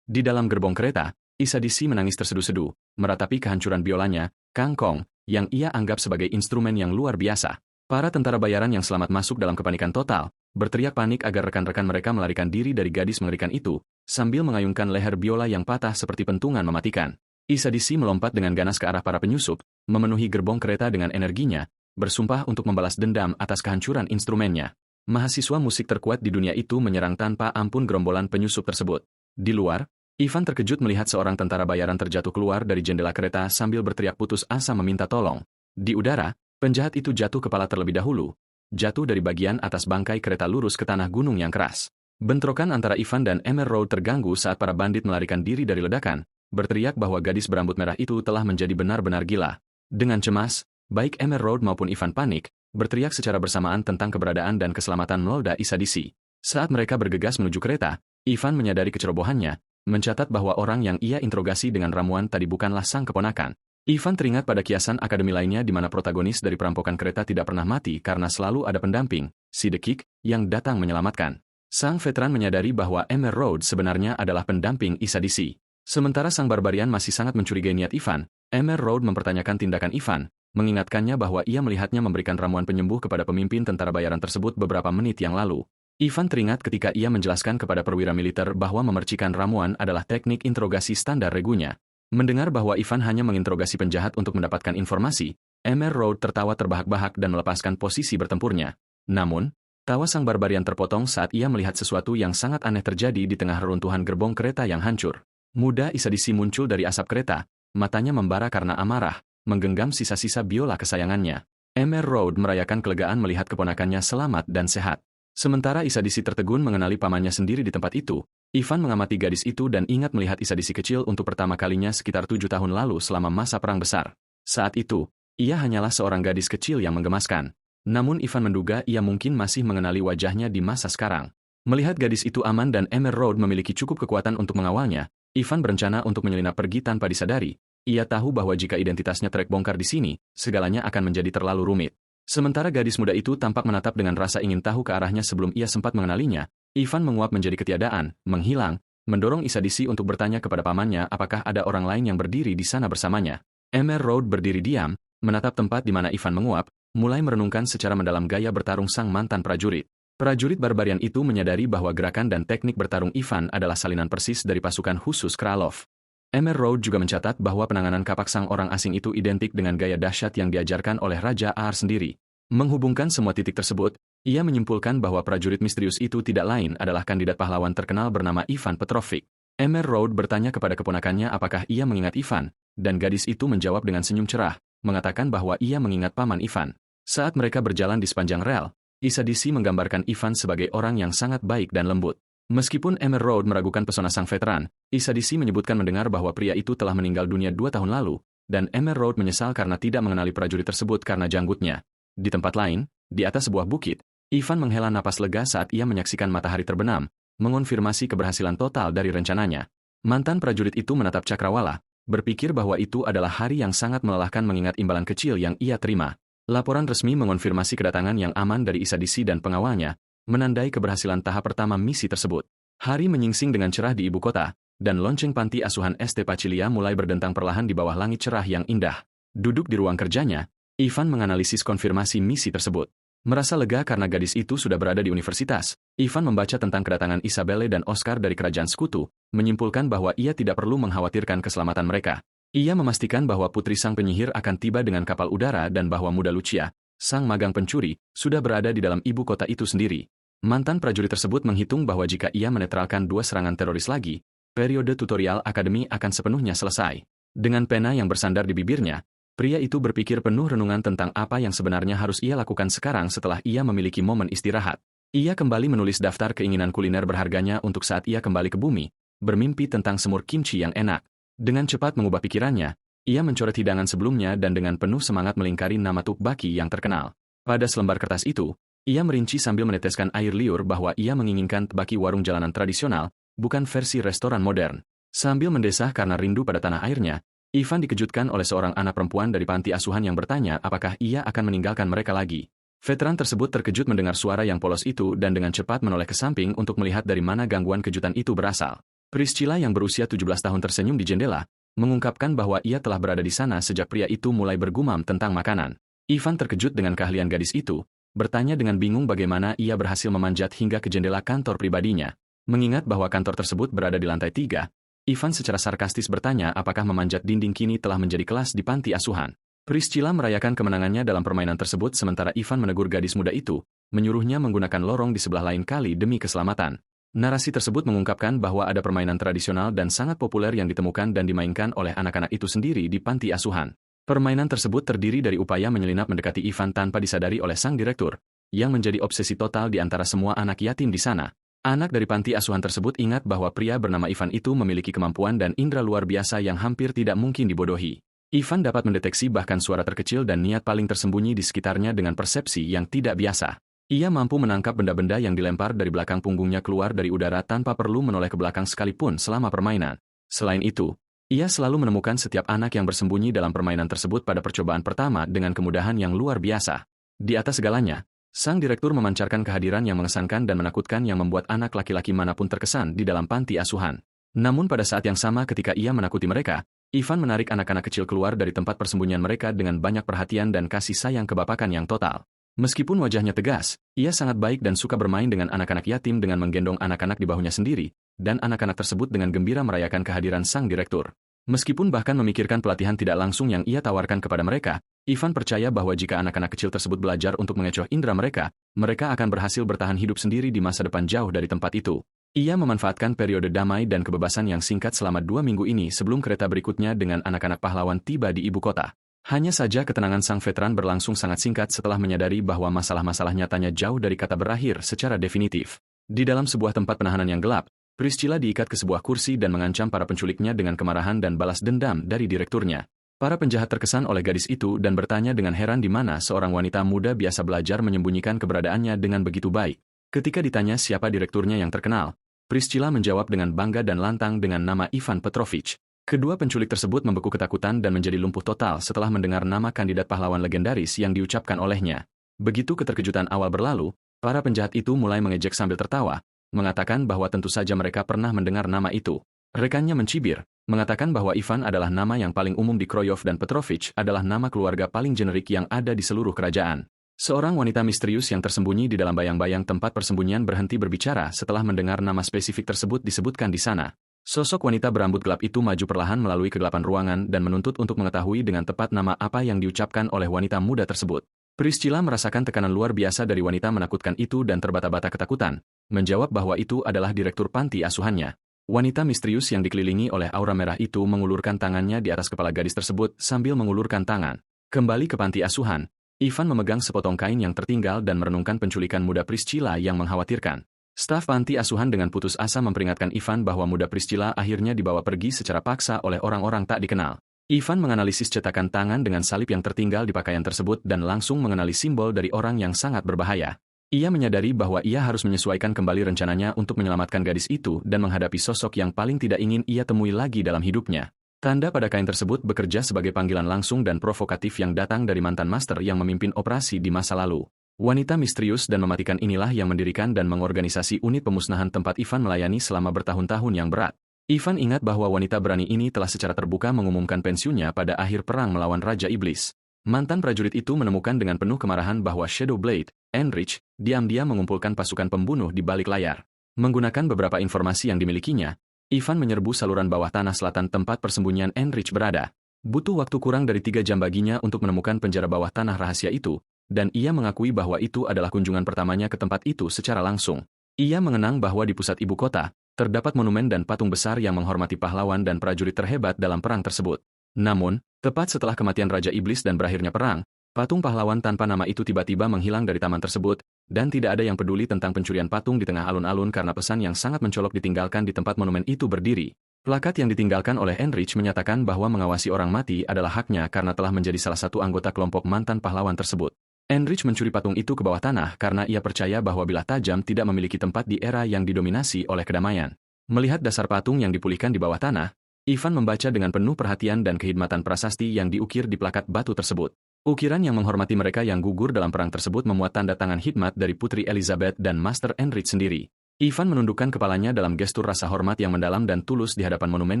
Di dalam gerbong kereta, Isadisi menangis terseduh-seduh, meratapi kehancuran biolanya, Kang Kong, yang ia anggap sebagai instrumen yang luar biasa. Para tentara bayaran yang selamat masuk dalam kepanikan total, berteriak panik agar rekan-rekan mereka melarikan diri dari gadis mengerikan itu, sambil mengayunkan leher biola yang patah seperti pentungan mematikan. Isadisi melompat dengan ganas ke arah para penyusup, memenuhi gerbong kereta dengan energinya, bersumpah untuk membalas dendam atas kehancuran instrumennya. Mahasiswa musik terkuat di dunia itu menyerang tanpa ampun gerombolan penyusup tersebut. Di luar, Ivan terkejut melihat seorang tentara bayaran terjatuh keluar dari jendela kereta sambil berteriak putus asa meminta tolong. Di udara, penjahat itu jatuh kepala terlebih dahulu, jatuh dari bagian atas bangkai kereta lurus ke tanah gunung yang keras. Bentrokan antara Ivan dan Mr. Road terganggu saat para bandit melarikan diri dari ledakan, berteriak bahwa gadis berambut merah itu telah menjadi benar-benar gila. Dengan cemas, baik Mr. Road maupun Ivan panik, berteriak secara bersamaan tentang keberadaan dan keselamatan Nolda Isadisi. Saat mereka bergegas menuju kereta, Ivan menyadari kecerobohannya, mencatat bahwa orang yang ia interogasi dengan ramuan tadi bukanlah sang keponakan. Ivan teringat pada kiasan akademi lainnya di mana protagonis dari perampokan kereta tidak pernah mati karena selalu ada pendamping, si The Kick, yang datang menyelamatkan. Sang veteran menyadari bahwa Mr. Road sebenarnya adalah pendamping Isadisi. Sementara sang barbarian masih sangat mencurigai niat Ivan, Mr. Road mempertanyakan tindakan Ivan, mengingatkannya bahwa ia melihatnya memberikan ramuan penyembuh kepada pemimpin tentara bayaran tersebut beberapa menit yang lalu. Ivan teringat ketika ia menjelaskan kepada perwira militer bahwa memercikan ramuan adalah teknik interogasi standar regunya. Mendengar bahwa Ivan hanya menginterogasi penjahat untuk mendapatkan informasi, Mr. Road tertawa terbahak-bahak dan melepaskan posisi bertempurnya. Namun, tawa sang barbarian terpotong saat ia melihat sesuatu yang sangat aneh terjadi di tengah reruntuhan gerbong kereta yang hancur. Muda Isadisi muncul dari asap kereta, matanya membara karena amarah, menggenggam sisa-sisa biola kesayangannya. Mr. Road merayakan kelegaan melihat keponakannya selamat dan sehat. Sementara Isadisi tertegun mengenali pamannya sendiri di tempat itu, Ivan mengamati gadis itu dan ingat melihat Isadisi kecil untuk pertama kalinya sekitar 7 tahun lalu selama masa perang besar. Saat itu, ia hanyalah seorang gadis kecil yang menggemaskan. Namun Ivan menduga ia mungkin masih mengenali wajahnya di masa sekarang. Melihat gadis itu aman dan Mr. Road memiliki cukup kekuatan untuk mengawalnya, Ivan berencana untuk menyelinap pergi tanpa disadari. Ia tahu bahwa jika identitasnya terbongkar di sini, segalanya akan menjadi terlalu rumit. Sementara gadis muda itu tampak menatap dengan rasa ingin tahu ke arahnya sebelum ia sempat mengenalinya, Ivan menguap menjadi ketiadaan, menghilang, mendorong Isadisi untuk bertanya kepada pamannya apakah ada orang lain yang berdiri di sana bersamanya. Mr. Road berdiri diam, menatap tempat di mana Ivan menguap, mulai merenungkan secara mendalam gaya bertarung sang mantan prajurit. Prajurit barbarian itu menyadari bahwa gerakan dan teknik bertarung Ivan adalah salinan persis dari pasukan khusus Kralov. Emerald juga mencatat bahwa penanganan kapak sang orang asing itu identik dengan gaya dahsyat yang diajarkan oleh Raja Aar sendiri. Menghubungkan semua titik tersebut, ia menyimpulkan bahwa prajurit misterius itu tidak lain adalah kandidat pahlawan terkenal bernama Ivan Petrovic. Emerald bertanya kepada keponakannya apakah ia mengingat Ivan, dan gadis itu menjawab dengan senyum cerah, mengatakan bahwa ia mengingat paman Ivan. Saat mereka berjalan di sepanjang rel, Isadisi menggambarkan Ivan sebagai orang yang sangat baik dan lembut. Meskipun Emerald meragukan pesona sang veteran, Isadisi menyebutkan mendengar bahwa pria itu telah meninggal dunia 2 tahun lalu, dan Emerald menyesal karena tidak mengenali prajurit tersebut karena janggutnya. Di tempat lain, di atas sebuah bukit, Ivan menghela napas lega saat ia menyaksikan matahari terbenam, mengonfirmasi keberhasilan total dari rencananya. Mantan prajurit itu menatap cakrawala, berpikir bahwa itu adalah hari yang sangat melelahkan mengingat imbalan kecil yang ia terima. Laporan resmi mengonfirmasi kedatangan yang aman dari Isadisi dan pengawalnya, menandai keberhasilan tahap pertama misi tersebut. Hari menyingsing dengan cerah di ibu kota, dan lonceng panti asuhan St. Pacilia mulai berdentang perlahan di bawah langit cerah yang indah. Duduk di ruang kerjanya, Ivan menganalisis konfirmasi misi tersebut. Merasa lega karena gadis itu sudah berada di universitas, Ivan membaca tentang kedatangan Isabelle dan Oscar dari kerajaan sekutu, menyimpulkan bahwa ia tidak perlu mengkhawatirkan keselamatan mereka. Ia memastikan bahwa putri sang penyihir akan tiba dengan kapal udara dan bahwa muda Lucia, sang magang pencuri, sudah berada di dalam ibu kota itu sendiri. Mantan prajurit tersebut menghitung bahwa jika ia menetralkan 2 serangan teroris lagi, periode tutorial akademi akan sepenuhnya selesai. Dengan pena yang bersandar di bibirnya, pria itu berpikir penuh renungan tentang apa yang sebenarnya harus ia lakukan sekarang setelah ia memiliki momen istirahat. Ia kembali menulis daftar keinginan kuliner berharganya untuk saat ia kembali ke bumi, bermimpi tentang semur kimchi yang enak. Dengan cepat mengubah pikirannya, ia mencoret hidangan sebelumnya dan dengan penuh semangat melingkari nama tteokbokki yang terkenal. Pada selembar kertas itu, ia merinci sambil meneteskan air liur bahwa ia menginginkan tteokbokki warung jalanan tradisional, bukan versi restoran modern. Sambil mendesah karena rindu pada tanah airnya, Ivan dikejutkan oleh seorang anak perempuan dari panti asuhan yang bertanya apakah ia akan meninggalkan mereka lagi. Veteran tersebut terkejut mendengar suara yang polos itu dan dengan cepat menoleh ke samping untuk melihat dari mana gangguan kejutan itu berasal. Priscilla yang berusia 17 tahun tersenyum di jendela, mengungkapkan bahwa ia telah berada di sana sejak pria itu mulai bergumam tentang makanan. Ivan terkejut dengan keahlian gadis itu, bertanya dengan bingung bagaimana ia berhasil memanjat hingga ke jendela kantor pribadinya. Mengingat bahwa kantor tersebut berada di lantai 3, Ivan secara sarkastis bertanya apakah memanjat dinding kini telah menjadi kelas di panti asuhan. Priscilla merayakan kemenangannya dalam permainan tersebut sementara Ivan menegur gadis muda itu, menyuruhnya menggunakan lorong di sebelah lain kali demi keselamatan. Narasi tersebut mengungkapkan bahwa ada permainan tradisional dan sangat populer yang ditemukan dan dimainkan oleh anak-anak itu sendiri di panti asuhan. Permainan tersebut terdiri dari upaya menyelinap mendekati Ivan tanpa disadari oleh sang direktur, yang menjadi obsesi total di antara semua anak yatim di sana. Anak dari panti asuhan tersebut ingat bahwa pria bernama Ivan itu memiliki kemampuan dan indera luar biasa yang hampir tidak mungkin dibodohi. Ivan dapat mendeteksi bahkan suara terkecil dan niat paling tersembunyi di sekitarnya dengan persepsi yang tidak biasa. Ia mampu menangkap benda-benda yang dilempar dari belakang punggungnya keluar dari udara tanpa perlu menoleh ke belakang sekalipun selama permainan. Selain itu, ia selalu menemukan setiap anak yang bersembunyi dalam permainan tersebut pada percobaan pertama dengan kemudahan yang luar biasa. Di atas segalanya, sang direktur memancarkan kehadiran yang mengesankan dan menakutkan yang membuat anak laki-laki manapun terkesan di dalam panti asuhan. Namun pada saat yang sama ketika ia menakuti mereka, Ivan menarik anak-anak kecil keluar dari tempat persembunyian mereka dengan banyak perhatian dan kasih sayang kebapakan yang total. Meskipun wajahnya tegas, ia sangat baik dan suka bermain dengan anak-anak yatim dengan menggendong anak-anak di bahunya sendiri, dan anak-anak tersebut dengan gembira merayakan kehadiran sang direktur. Meskipun bahkan memikirkan pelatihan tidak langsung yang ia tawarkan kepada mereka, Ivan percaya bahwa jika anak-anak kecil tersebut belajar untuk mengecoh indera mereka, mereka akan berhasil bertahan hidup sendiri di masa depan jauh dari tempat itu. Ia memanfaatkan periode damai dan kebebasan yang singkat selama 2 minggu ini sebelum kereta berikutnya dengan anak-anak pahlawan tiba di ibu kota. Hanya saja ketenangan sang veteran berlangsung sangat singkat setelah menyadari bahwa masalah-masalah nyatanya jauh dari kata berakhir secara definitif. Di dalam sebuah tempat penahanan yang gelap, Priscilla diikat ke sebuah kursi dan mengancam para penculiknya dengan kemarahan dan balas dendam dari direkturnya. Para penjahat terkesan oleh gadis itu dan bertanya dengan heran di mana seorang wanita muda biasa belajar menyembunyikan keberadaannya dengan begitu baik. Ketika ditanya siapa direkturnya yang terkenal, Priscilla menjawab dengan bangga dan lantang dengan nama Ivan Petrovic. Kedua penculik tersebut membeku ketakutan dan menjadi lumpuh total setelah mendengar nama kandidat pahlawan legendaris yang diucapkan olehnya. Begitu keterkejutan awal berlalu, para penjahat itu mulai mengejek sambil tertawa, mengatakan bahwa tentu saja mereka pernah mendengar nama itu. Rekannya mencibir, mengatakan bahwa Ivan adalah nama yang paling umum di Kroyov dan Petrovich adalah nama keluarga paling generik yang ada di seluruh kerajaan. Seorang wanita misterius yang tersembunyi di dalam bayang-bayang tempat persembunyian berhenti berbicara setelah mendengar nama spesifik tersebut disebutkan di sana. Sosok wanita berambut gelap itu maju perlahan melalui kegelapan ruangan dan menuntut untuk mengetahui dengan tepat nama apa yang diucapkan oleh wanita muda tersebut. Priscilla merasakan tekanan luar biasa dari wanita menakutkan itu dan terbata-bata ketakutan, menjawab bahwa itu adalah direktur panti asuhannya. Wanita misterius yang dikelilingi oleh aura merah itu mengulurkan tangannya di atas kepala gadis tersebut sambil mengulurkan tangan. Kembali ke panti asuhan, Ivan memegang sepotong kain yang tertinggal dan merenungkan penculikan muda Priscilla yang mengkhawatirkan. Staf panti asuhan dengan putus asa memperingatkan Ivan bahwa muda Priscilla akhirnya dibawa pergi secara paksa oleh orang-orang tak dikenal. Ivan menganalisis cetakan tangan dengan salib yang tertinggal di pakaian tersebut dan langsung mengenali simbol dari orang yang sangat berbahaya. Ia menyadari bahwa ia harus menyesuaikan kembali rencananya untuk menyelamatkan gadis itu dan menghadapi sosok yang paling tidak ingin ia temui lagi dalam hidupnya. Tanda pada kain tersebut bekerja sebagai panggilan langsung dan provokatif yang datang dari mantan master yang memimpin operasi di masa lalu. Wanita misterius dan mematikan inilah yang mendirikan dan mengorganisasi unit pemusnahan tempat Ivan melayani selama bertahun-tahun yang berat. Ivan ingat bahwa wanita berani ini telah secara terbuka mengumumkan pensiunnya pada akhir perang melawan Raja Iblis. Mantan prajurit itu menemukan dengan penuh kemarahan bahwa Shadow Blade, Enrich, diam-diam mengumpulkan pasukan pembunuh di balik layar. Menggunakan beberapa informasi yang dimilikinya, Ivan menyerbu saluran bawah tanah selatan tempat persembunyian Enrich berada. Butuh waktu kurang dari 3 jam baginya untuk menemukan penjara bawah tanah rahasia itu, dan ia mengakui bahwa itu adalah kunjungan pertamanya ke tempat itu secara langsung. Ia mengenang bahwa di pusat ibu kota, terdapat monumen dan patung besar yang menghormati pahlawan dan prajurit terhebat dalam perang tersebut. Namun, tepat setelah kematian Raja Iblis dan berakhirnya perang, patung pahlawan tanpa nama itu tiba-tiba menghilang dari taman tersebut, dan tidak ada yang peduli tentang pencurian patung di tengah alun-alun karena pesan yang sangat mencolok ditinggalkan di tempat monumen itu berdiri. Plakat yang ditinggalkan oleh Enrich menyatakan bahwa mengawasi orang mati adalah haknya karena telah menjadi salah satu anggota kelompok mantan pahlawan tersebut. Enrich mencuri patung itu ke bawah tanah karena ia percaya bahwa bilah tajam tidak memiliki tempat di era yang didominasi oleh kedamaian. Melihat dasar patung yang dipulihkan di bawah tanah, Ivan membaca dengan penuh perhatian dan kehidmatan prasasti yang diukir di plakat batu tersebut. Ukiran yang menghormati mereka yang gugur dalam perang tersebut memuat tanda tangan hikmat dari Putri Elizabeth dan Master Enrich sendiri. Ivan menundukkan kepalanya dalam gestur rasa hormat yang mendalam dan tulus di hadapan monumen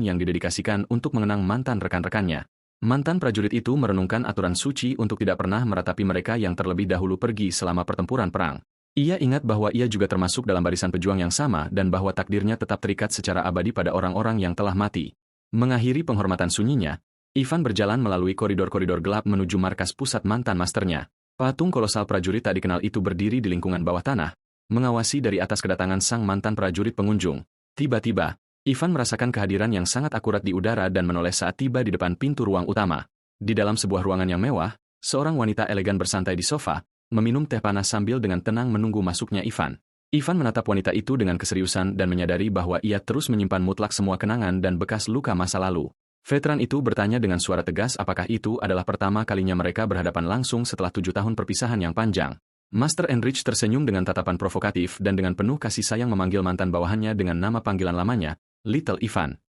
yang didedikasikan untuk mengenang mantan rekan-rekannya. Mantan prajurit itu merenungkan aturan suci untuk tidak pernah meratapi mereka yang terlebih dahulu pergi selama pertempuran perang. Ia ingat bahwa ia juga termasuk dalam barisan pejuang yang sama dan bahwa takdirnya tetap terikat secara abadi pada orang-orang yang telah mati. Mengakhiri penghormatan sunyinya, Ivan berjalan melalui koridor-koridor gelap menuju markas pusat mantan masternya. Patung kolosal prajurit tak dikenal itu berdiri di lingkungan bawah tanah, mengawasi dari atas kedatangan sang mantan prajurit pengunjung. Tiba-tiba, Ivan merasakan kehadiran yang sangat akurat di udara dan menoleh saat tiba di depan pintu ruang utama. Di dalam sebuah ruangan yang mewah, seorang wanita elegan bersantai di sofa, meminum teh panas sambil dengan tenang menunggu masuknya Ivan. Ivan menatap wanita itu dengan keseriusan dan menyadari bahwa ia terus menyimpan mutlak semua kenangan dan bekas luka masa lalu. Veteran itu bertanya dengan suara tegas apakah itu adalah pertama kalinya mereka berhadapan langsung setelah 7 tahun perpisahan yang panjang. Master Enrich tersenyum dengan tatapan provokatif dan dengan penuh kasih sayang memanggil mantan bawahannya dengan nama panggilan lamanya, Little Ivan.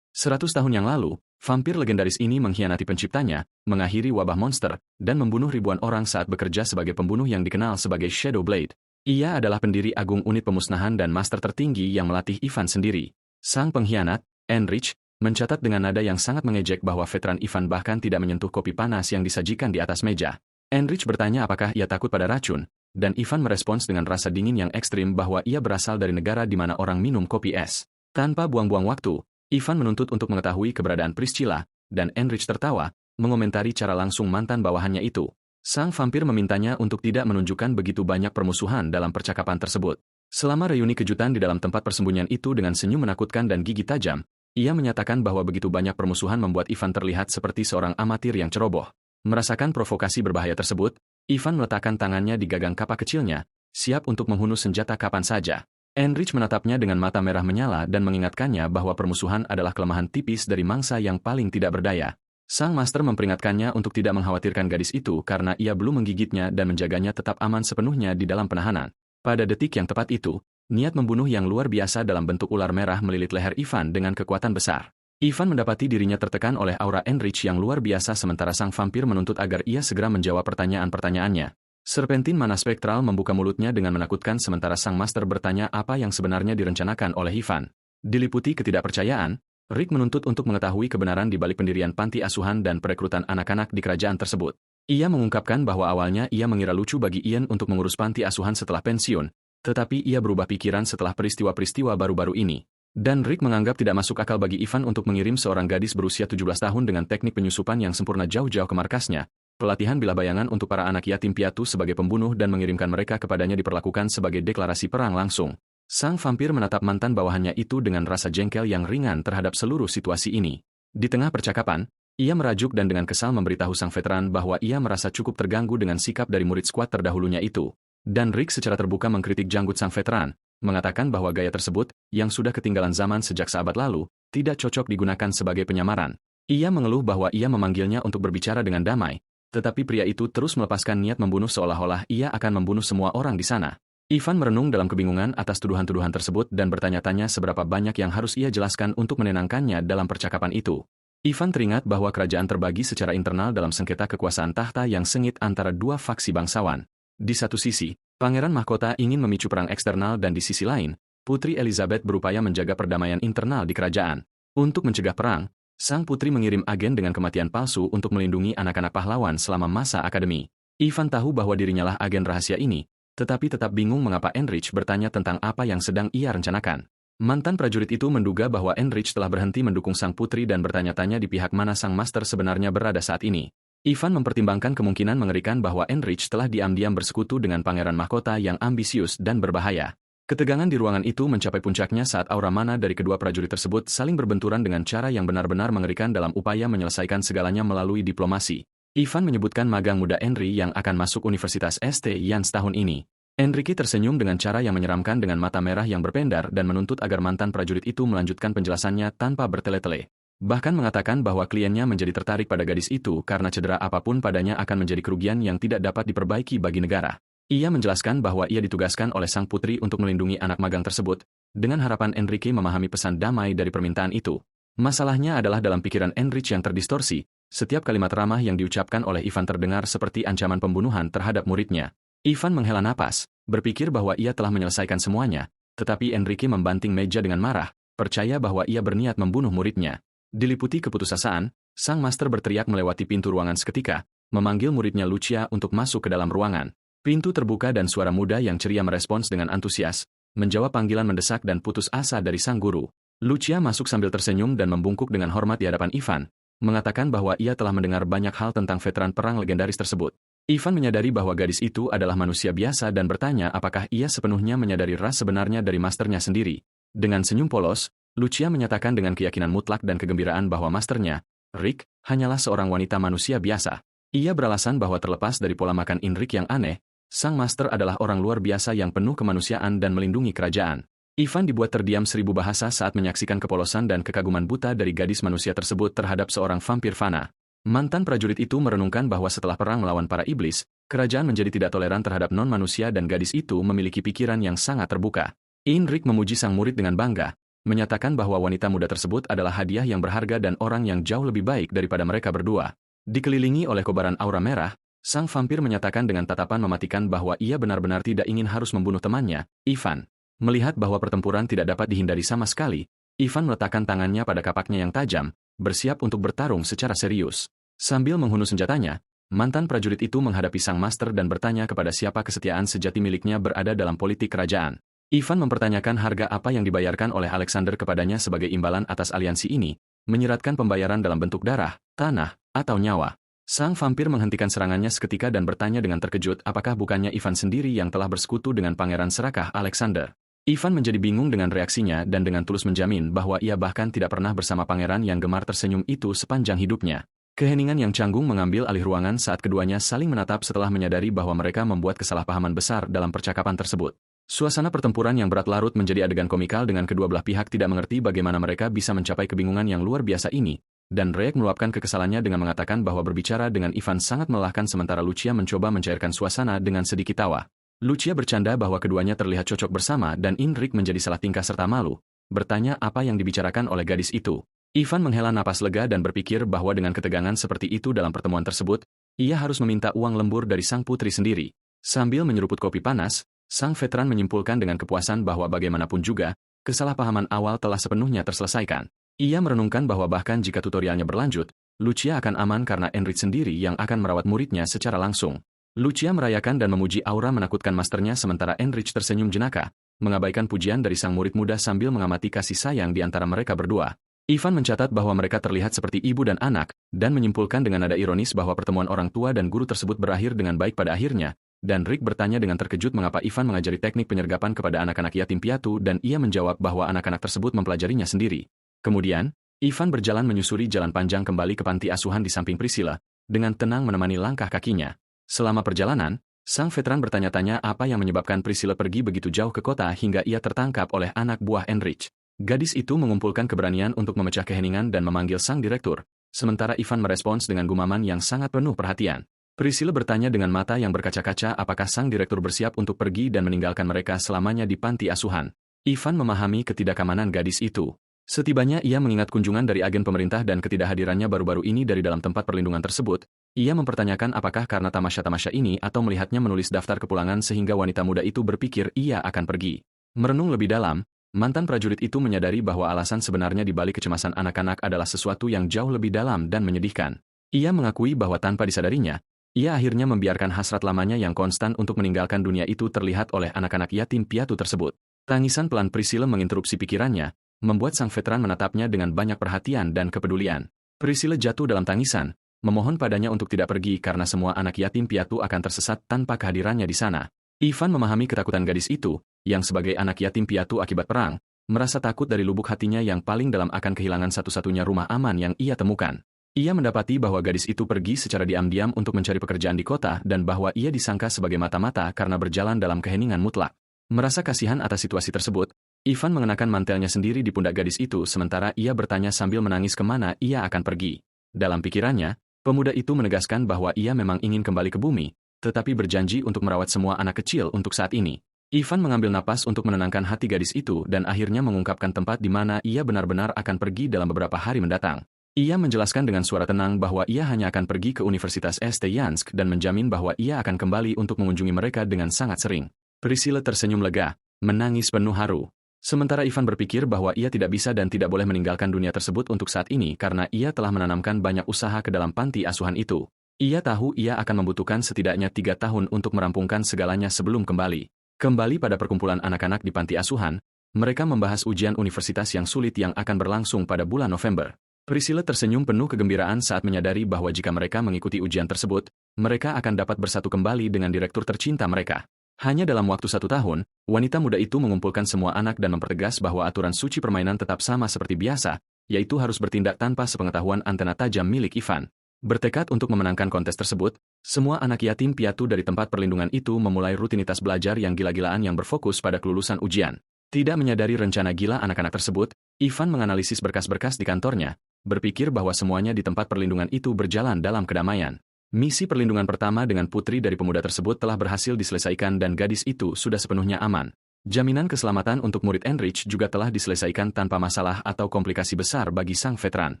100 tahun yang lalu, vampir legendaris ini mengkhianati penciptanya, mengakhiri wabah monster, dan membunuh ribuan orang saat bekerja sebagai pembunuh yang dikenal sebagai Shadow Blade. Ia adalah pendiri agung unit pemusnahan dan master tertinggi yang melatih Ivan sendiri. Sang pengkhianat, Enrich, mencatat dengan nada yang sangat mengejek bahwa veteran Ivan bahkan tidak menyentuh kopi panas yang disajikan di atas meja. Enrich bertanya apakah ia takut pada racun, dan Ivan merespons dengan rasa dingin yang ekstrim bahwa ia berasal dari negara di mana orang minum kopi es. Tanpa buang-buang waktu, Ivan menuntut untuk mengetahui keberadaan Priscilla, dan Enrich tertawa, mengomentari cara langsung mantan bawahannya itu. Sang vampir memintanya untuk tidak menunjukkan begitu banyak permusuhan dalam percakapan tersebut. Selama reuni kejutan di dalam tempat persembunyian itu dengan senyum menakutkan dan gigi tajam, ia menyatakan bahwa begitu banyak permusuhan membuat Ivan terlihat seperti seorang amatir yang ceroboh. Merasakan provokasi berbahaya tersebut, Ivan meletakkan tangannya di gagang kapak kecilnya, siap untuk menghunus senjata kapan saja. Enrich menatapnya dengan mata merah menyala dan mengingatkannya bahwa permusuhan adalah kelemahan tipis dari mangsa yang paling tidak berdaya. Sang master memperingatkannya untuk tidak mengkhawatirkan gadis itu karena ia belum menggigitnya dan menjaganya tetap aman sepenuhnya di dalam penahanan. Pada detik yang tepat itu, niat membunuh yang luar biasa dalam bentuk ular merah melilit leher Ivan dengan kekuatan besar. Ivan mendapati dirinya tertekan oleh aura Enrich yang luar biasa sementara sang vampir menuntut agar ia segera menjawab pertanyaan-pertanyaannya. Serpentin mana spektral membuka mulutnya dengan menakutkan sementara sang master bertanya apa yang sebenarnya direncanakan oleh Ivan. Diliputi ketidakpercayaan, Rick menuntut untuk mengetahui kebenaran di balik pendirian panti asuhan dan perekrutan anak-anak di kerajaan tersebut. Ia mengungkapkan bahwa awalnya ia mengira lucu bagi Ian untuk mengurus panti asuhan setelah pensiun, tetapi ia berubah pikiran setelah peristiwa-peristiwa baru-baru ini. Dan Rick menganggap tidak masuk akal bagi Ivan untuk mengirim seorang gadis berusia 17 tahun dengan teknik penyusupan yang sempurna jauh-jauh ke markasnya. Pelatihan bila bayangan untuk para anak yatim piatu sebagai pembunuh dan mengirimkan mereka kepadanya diperlakukan sebagai deklarasi perang langsung. Sang vampir menatap mantan bawahannya itu dengan rasa jengkel yang ringan terhadap seluruh situasi ini. Di tengah percakapan, ia merajuk dan dengan kesal memberitahu sang veteran bahwa ia merasa cukup terganggu dengan sikap dari murid skuad terdahulunya itu. Dan Rick secara terbuka mengkritik janggut sang veteran, mengatakan bahwa gaya tersebut, yang sudah ketinggalan zaman sejak seabad lalu, tidak cocok digunakan sebagai penyamaran. Ia mengeluh bahwa ia memanggilnya untuk berbicara dengan damai, tetapi pria itu terus melepaskan niat membunuh seolah-olah ia akan membunuh semua orang di sana. Ivan merenung dalam kebingungan atas tuduhan-tuduhan tersebut dan bertanya-tanya seberapa banyak yang harus ia jelaskan untuk menenangkannya dalam percakapan itu. Ivan teringat bahwa kerajaan terbagi secara internal dalam sengketa kekuasaan tahta yang sengit antara dua faksi bangsawan. Di satu sisi, Pangeran Mahkota ingin memicu perang eksternal dan di sisi lain, Putri Elizabeth berupaya menjaga perdamaian internal di kerajaan. Untuk mencegah perang, sang putri mengirim agen dengan kematian palsu untuk melindungi anak-anak pahlawan selama masa akademi. Ivan tahu bahwa dirinya lah agen rahasia ini, tetapi tetap bingung mengapa Enrich bertanya tentang apa yang sedang ia rencanakan. Mantan prajurit itu menduga bahwa Enrich telah berhenti mendukung sang putri dan bertanya-tanya di pihak mana sang master sebenarnya berada saat ini. Ivan mempertimbangkan kemungkinan mengerikan bahwa Enrich telah diam-diam bersekutu dengan Pangeran Mahkota yang ambisius dan berbahaya. Ketegangan di ruangan itu mencapai puncaknya saat aura mana dari kedua prajurit tersebut saling berbenturan dengan cara yang benar-benar mengerikan dalam upaya menyelesaikan segalanya melalui diplomasi. Ivan menyebutkan magang muda Henry yang akan masuk Universitas St. Ian tahun ini. Enrique tersenyum dengan cara yang menyeramkan dengan mata merah yang berpendar dan menuntut agar mantan prajurit itu melanjutkan penjelasannya tanpa bertele-tele. Bahkan mengatakan bahwa kliennya menjadi tertarik pada gadis itu karena cedera apapun padanya akan menjadi kerugian yang tidak dapat diperbaiki bagi negara. Ia menjelaskan bahwa ia ditugaskan oleh sang putri untuk melindungi anak magang tersebut, dengan harapan Enrique memahami pesan damai dari permintaan itu. Masalahnya adalah dalam pikiran Enrich yang terdistorsi, setiap kalimat ramah yang diucapkan oleh Ivan terdengar seperti ancaman pembunuhan terhadap muridnya. Ivan menghela napas, berpikir bahwa ia telah menyelesaikan semuanya, tetapi Enrique membanting meja dengan marah, percaya bahwa ia berniat membunuh muridnya. Diliputi keputusasaan, sang master berteriak melewati pintu ruangan seketika, memanggil muridnya Lucia untuk masuk ke dalam ruangan. Pintu terbuka dan suara muda yang ceria merespons dengan antusias, menjawab panggilan mendesak dan putus asa dari sang guru. Lucia masuk sambil tersenyum dan membungkuk dengan hormat di hadapan Ivan, mengatakan bahwa ia telah mendengar banyak hal tentang veteran perang legendaris tersebut. Ivan menyadari bahwa gadis itu adalah manusia biasa dan bertanya apakah ia sepenuhnya menyadari ras sebenarnya dari masternya sendiri. Dengan senyum polos, Lucia menyatakan dengan keyakinan mutlak dan kegembiraan bahwa masternya, Rick, hanyalah seorang wanita manusia biasa. Ia beralasan bahwa terlepas dari pola makan Enric yang aneh, sang master adalah orang luar biasa yang penuh kemanusiaan dan melindungi kerajaan. Ivan dibuat terdiam 1000 bahasa saat menyaksikan kepolosan dan kekaguman buta dari gadis manusia tersebut terhadap seorang vampir fana. Mantan prajurit itu merenungkan bahwa setelah perang melawan para iblis, kerajaan menjadi tidak toleran terhadap non-manusia dan gadis itu memiliki pikiran yang sangat terbuka. Enric memuji sang murid dengan bangga, menyatakan bahwa wanita muda tersebut adalah hadiah yang berharga dan orang yang jauh lebih baik daripada mereka berdua. Dikelilingi oleh kobaran aura merah, sang vampir menyatakan dengan tatapan mematikan bahwa ia benar-benar tidak ingin harus membunuh temannya, Ivan. Melihat bahwa pertempuran tidak dapat dihindari sama sekali, Ivan meletakkan tangannya pada kapaknya yang tajam, bersiap untuk bertarung secara serius. Sambil menghunus senjatanya, mantan prajurit itu menghadapi sang master dan bertanya kepada siapa kesetiaan sejati miliknya berada dalam politik kerajaan. Ivan mempertanyakan harga apa yang dibayarkan oleh Alexander kepadanya sebagai imbalan atas aliansi ini, menyeratkan pembayaran dalam bentuk darah, tanah, atau nyawa. Sang vampir menghentikan serangannya seketika dan bertanya dengan terkejut apakah bukannya Ivan sendiri yang telah bersekutu dengan pangeran serakah Alexander. Ivan menjadi bingung dengan reaksinya dan dengan tulus menjamin bahwa ia bahkan tidak pernah bersama pangeran yang gemar tersenyum itu sepanjang hidupnya. Keheningan yang canggung mengambil alih ruangan saat keduanya saling menatap setelah menyadari bahwa mereka membuat kesalahpahaman besar dalam percakapan tersebut. Suasana pertempuran yang berat larut menjadi adegan komikal dengan kedua belah pihak tidak mengerti bagaimana mereka bisa mencapai kebingungan yang luar biasa ini, dan Reyek meluapkan kekesalannya dengan mengatakan bahwa berbicara dengan Ivan sangat melelahkan sementara Lucia mencoba mencairkan suasana dengan sedikit tawa. Lucia bercanda bahwa keduanya terlihat cocok bersama dan Enric menjadi salah tingkah serta malu, bertanya apa yang dibicarakan oleh gadis itu. Ivan menghela napas lega dan berpikir bahwa dengan ketegangan seperti itu dalam pertemuan tersebut, ia harus meminta uang lembur dari sang putri sendiri. Sambil menyeruput kopi panas, sang veteran menyimpulkan dengan kepuasan bahwa bagaimanapun juga, kesalahpahaman awal telah sepenuhnya terselesaikan. Ia merenungkan bahwa bahkan jika tutorialnya berlanjut, Lucia akan aman karena Enrich sendiri yang akan merawat muridnya secara langsung. Lucia merayakan dan memuji aura menakutkan masternya sementara Enrich tersenyum jenaka, mengabaikan pujian dari sang murid muda sambil mengamati kasih sayang di antara mereka berdua. Ivan mencatat bahwa mereka terlihat seperti ibu dan anak, dan menyimpulkan dengan nada ironis bahwa pertemuan orang tua dan guru tersebut berakhir dengan baik pada akhirnya, dan Rick bertanya dengan terkejut mengapa Ivan mengajari teknik penyergapan kepada anak-anak yatim piatu dan ia menjawab bahwa anak-anak tersebut mempelajarinya sendiri. Kemudian, Ivan berjalan menyusuri jalan panjang kembali ke panti asuhan di samping Priscilla, dengan tenang menemani langkah kakinya. Selama perjalanan, sang veteran bertanya-tanya apa yang menyebabkan Priscilla pergi begitu jauh ke kota hingga ia tertangkap oleh anak buah Enrich. Gadis itu mengumpulkan keberanian untuk memecah keheningan dan memanggil sang direktur, sementara Ivan merespons dengan gumaman yang sangat penuh perhatian. Priscilla bertanya dengan mata yang berkaca-kaca apakah sang direktur bersiap untuk pergi dan meninggalkan mereka selamanya di panti asuhan. Ivan memahami ketidakamanan gadis itu. Setibanya ia mengingat kunjungan dari agen pemerintah dan ketidakhadirannya baru-baru ini dari dalam tempat perlindungan tersebut, ia mempertanyakan apakah karena tamasya-tamasya ini atau melihatnya menulis daftar kepulangan sehingga wanita muda itu berpikir ia akan pergi. Merenung lebih dalam, mantan prajurit itu menyadari bahwa alasan sebenarnya di balik kecemasan anak-anak adalah sesuatu yang jauh lebih dalam dan menyedihkan. Ia mengakui bahwa tanpa disadarinya, ia akhirnya membiarkan hasrat lamanya yang konstan untuk meninggalkan dunia itu terlihat oleh anak-anak yatim piatu tersebut. Tangisan pelan Priscilla menginterupsi pikirannya, membuat sang veteran menatapnya dengan banyak perhatian dan kepedulian. Priscilla jatuh dalam tangisan, memohon padanya untuk tidak pergi karena semua anak yatim piatu akan tersesat tanpa kehadirannya di sana. Ivan memahami ketakutan gadis itu, yang sebagai anak yatim piatu akibat perang, merasa takut dari lubuk hatinya yang paling dalam akan kehilangan satu-satunya rumah aman yang ia temukan. Ia mendapati bahwa gadis itu pergi secara diam-diam untuk mencari pekerjaan di kota dan bahwa ia disangka sebagai mata-mata karena berjalan dalam keheningan mutlak. Merasa kasihan atas situasi tersebut, Ivan mengenakan mantelnya sendiri di pundak gadis itu sementara ia bertanya sambil menangis kemana ia akan pergi. Dalam pikirannya, pemuda itu menegaskan bahwa ia memang ingin kembali ke bumi, tetapi berjanji untuk merawat semua anak kecil untuk saat ini. Ivan mengambil napas untuk menenangkan hati gadis itu dan akhirnya mengungkapkan tempat di mana ia benar-benar akan pergi dalam beberapa hari mendatang. Ia menjelaskan dengan suara tenang bahwa ia hanya akan pergi ke Universitas St. Yansk dan menjamin bahwa ia akan kembali untuk mengunjungi mereka dengan sangat sering. Priscilla tersenyum lega, menangis penuh haru. Sementara Ivan berpikir bahwa ia tidak bisa dan tidak boleh meninggalkan dunia tersebut untuk saat ini karena ia telah menanamkan banyak usaha ke dalam panti asuhan itu. Ia tahu ia akan membutuhkan setidaknya 3 tahun untuk merampungkan segalanya sebelum kembali. Kembali pada perkumpulan anak-anak di panti asuhan, mereka membahas ujian universitas yang sulit yang akan berlangsung pada bulan November. Priscilla tersenyum penuh kegembiraan saat menyadari bahwa jika mereka mengikuti ujian tersebut, mereka akan dapat bersatu kembali dengan direktur tercinta mereka. Hanya dalam waktu 1 tahun, wanita muda itu mengumpulkan semua anak dan mempertegas bahwa aturan suci permainan tetap sama seperti biasa, yaitu harus bertindak tanpa sepengetahuan antena tajam milik Ivan. Bertekad untuk memenangkan kontes tersebut, semua anak yatim piatu dari tempat perlindungan itu memulai rutinitas belajar yang gila-gilaan yang berfokus pada kelulusan ujian. Tidak menyadari rencana gila anak-anak tersebut, Ivan menganalisis berkas-berkas di kantornya, berpikir bahwa semuanya di tempat perlindungan itu berjalan dalam kedamaian. Misi perlindungan pertama dengan putri dari pemuda tersebut telah berhasil diselesaikan dan gadis itu sudah sepenuhnya aman. Jaminan keselamatan untuk murid Enrich juga telah diselesaikan tanpa masalah atau komplikasi besar bagi sang veteran.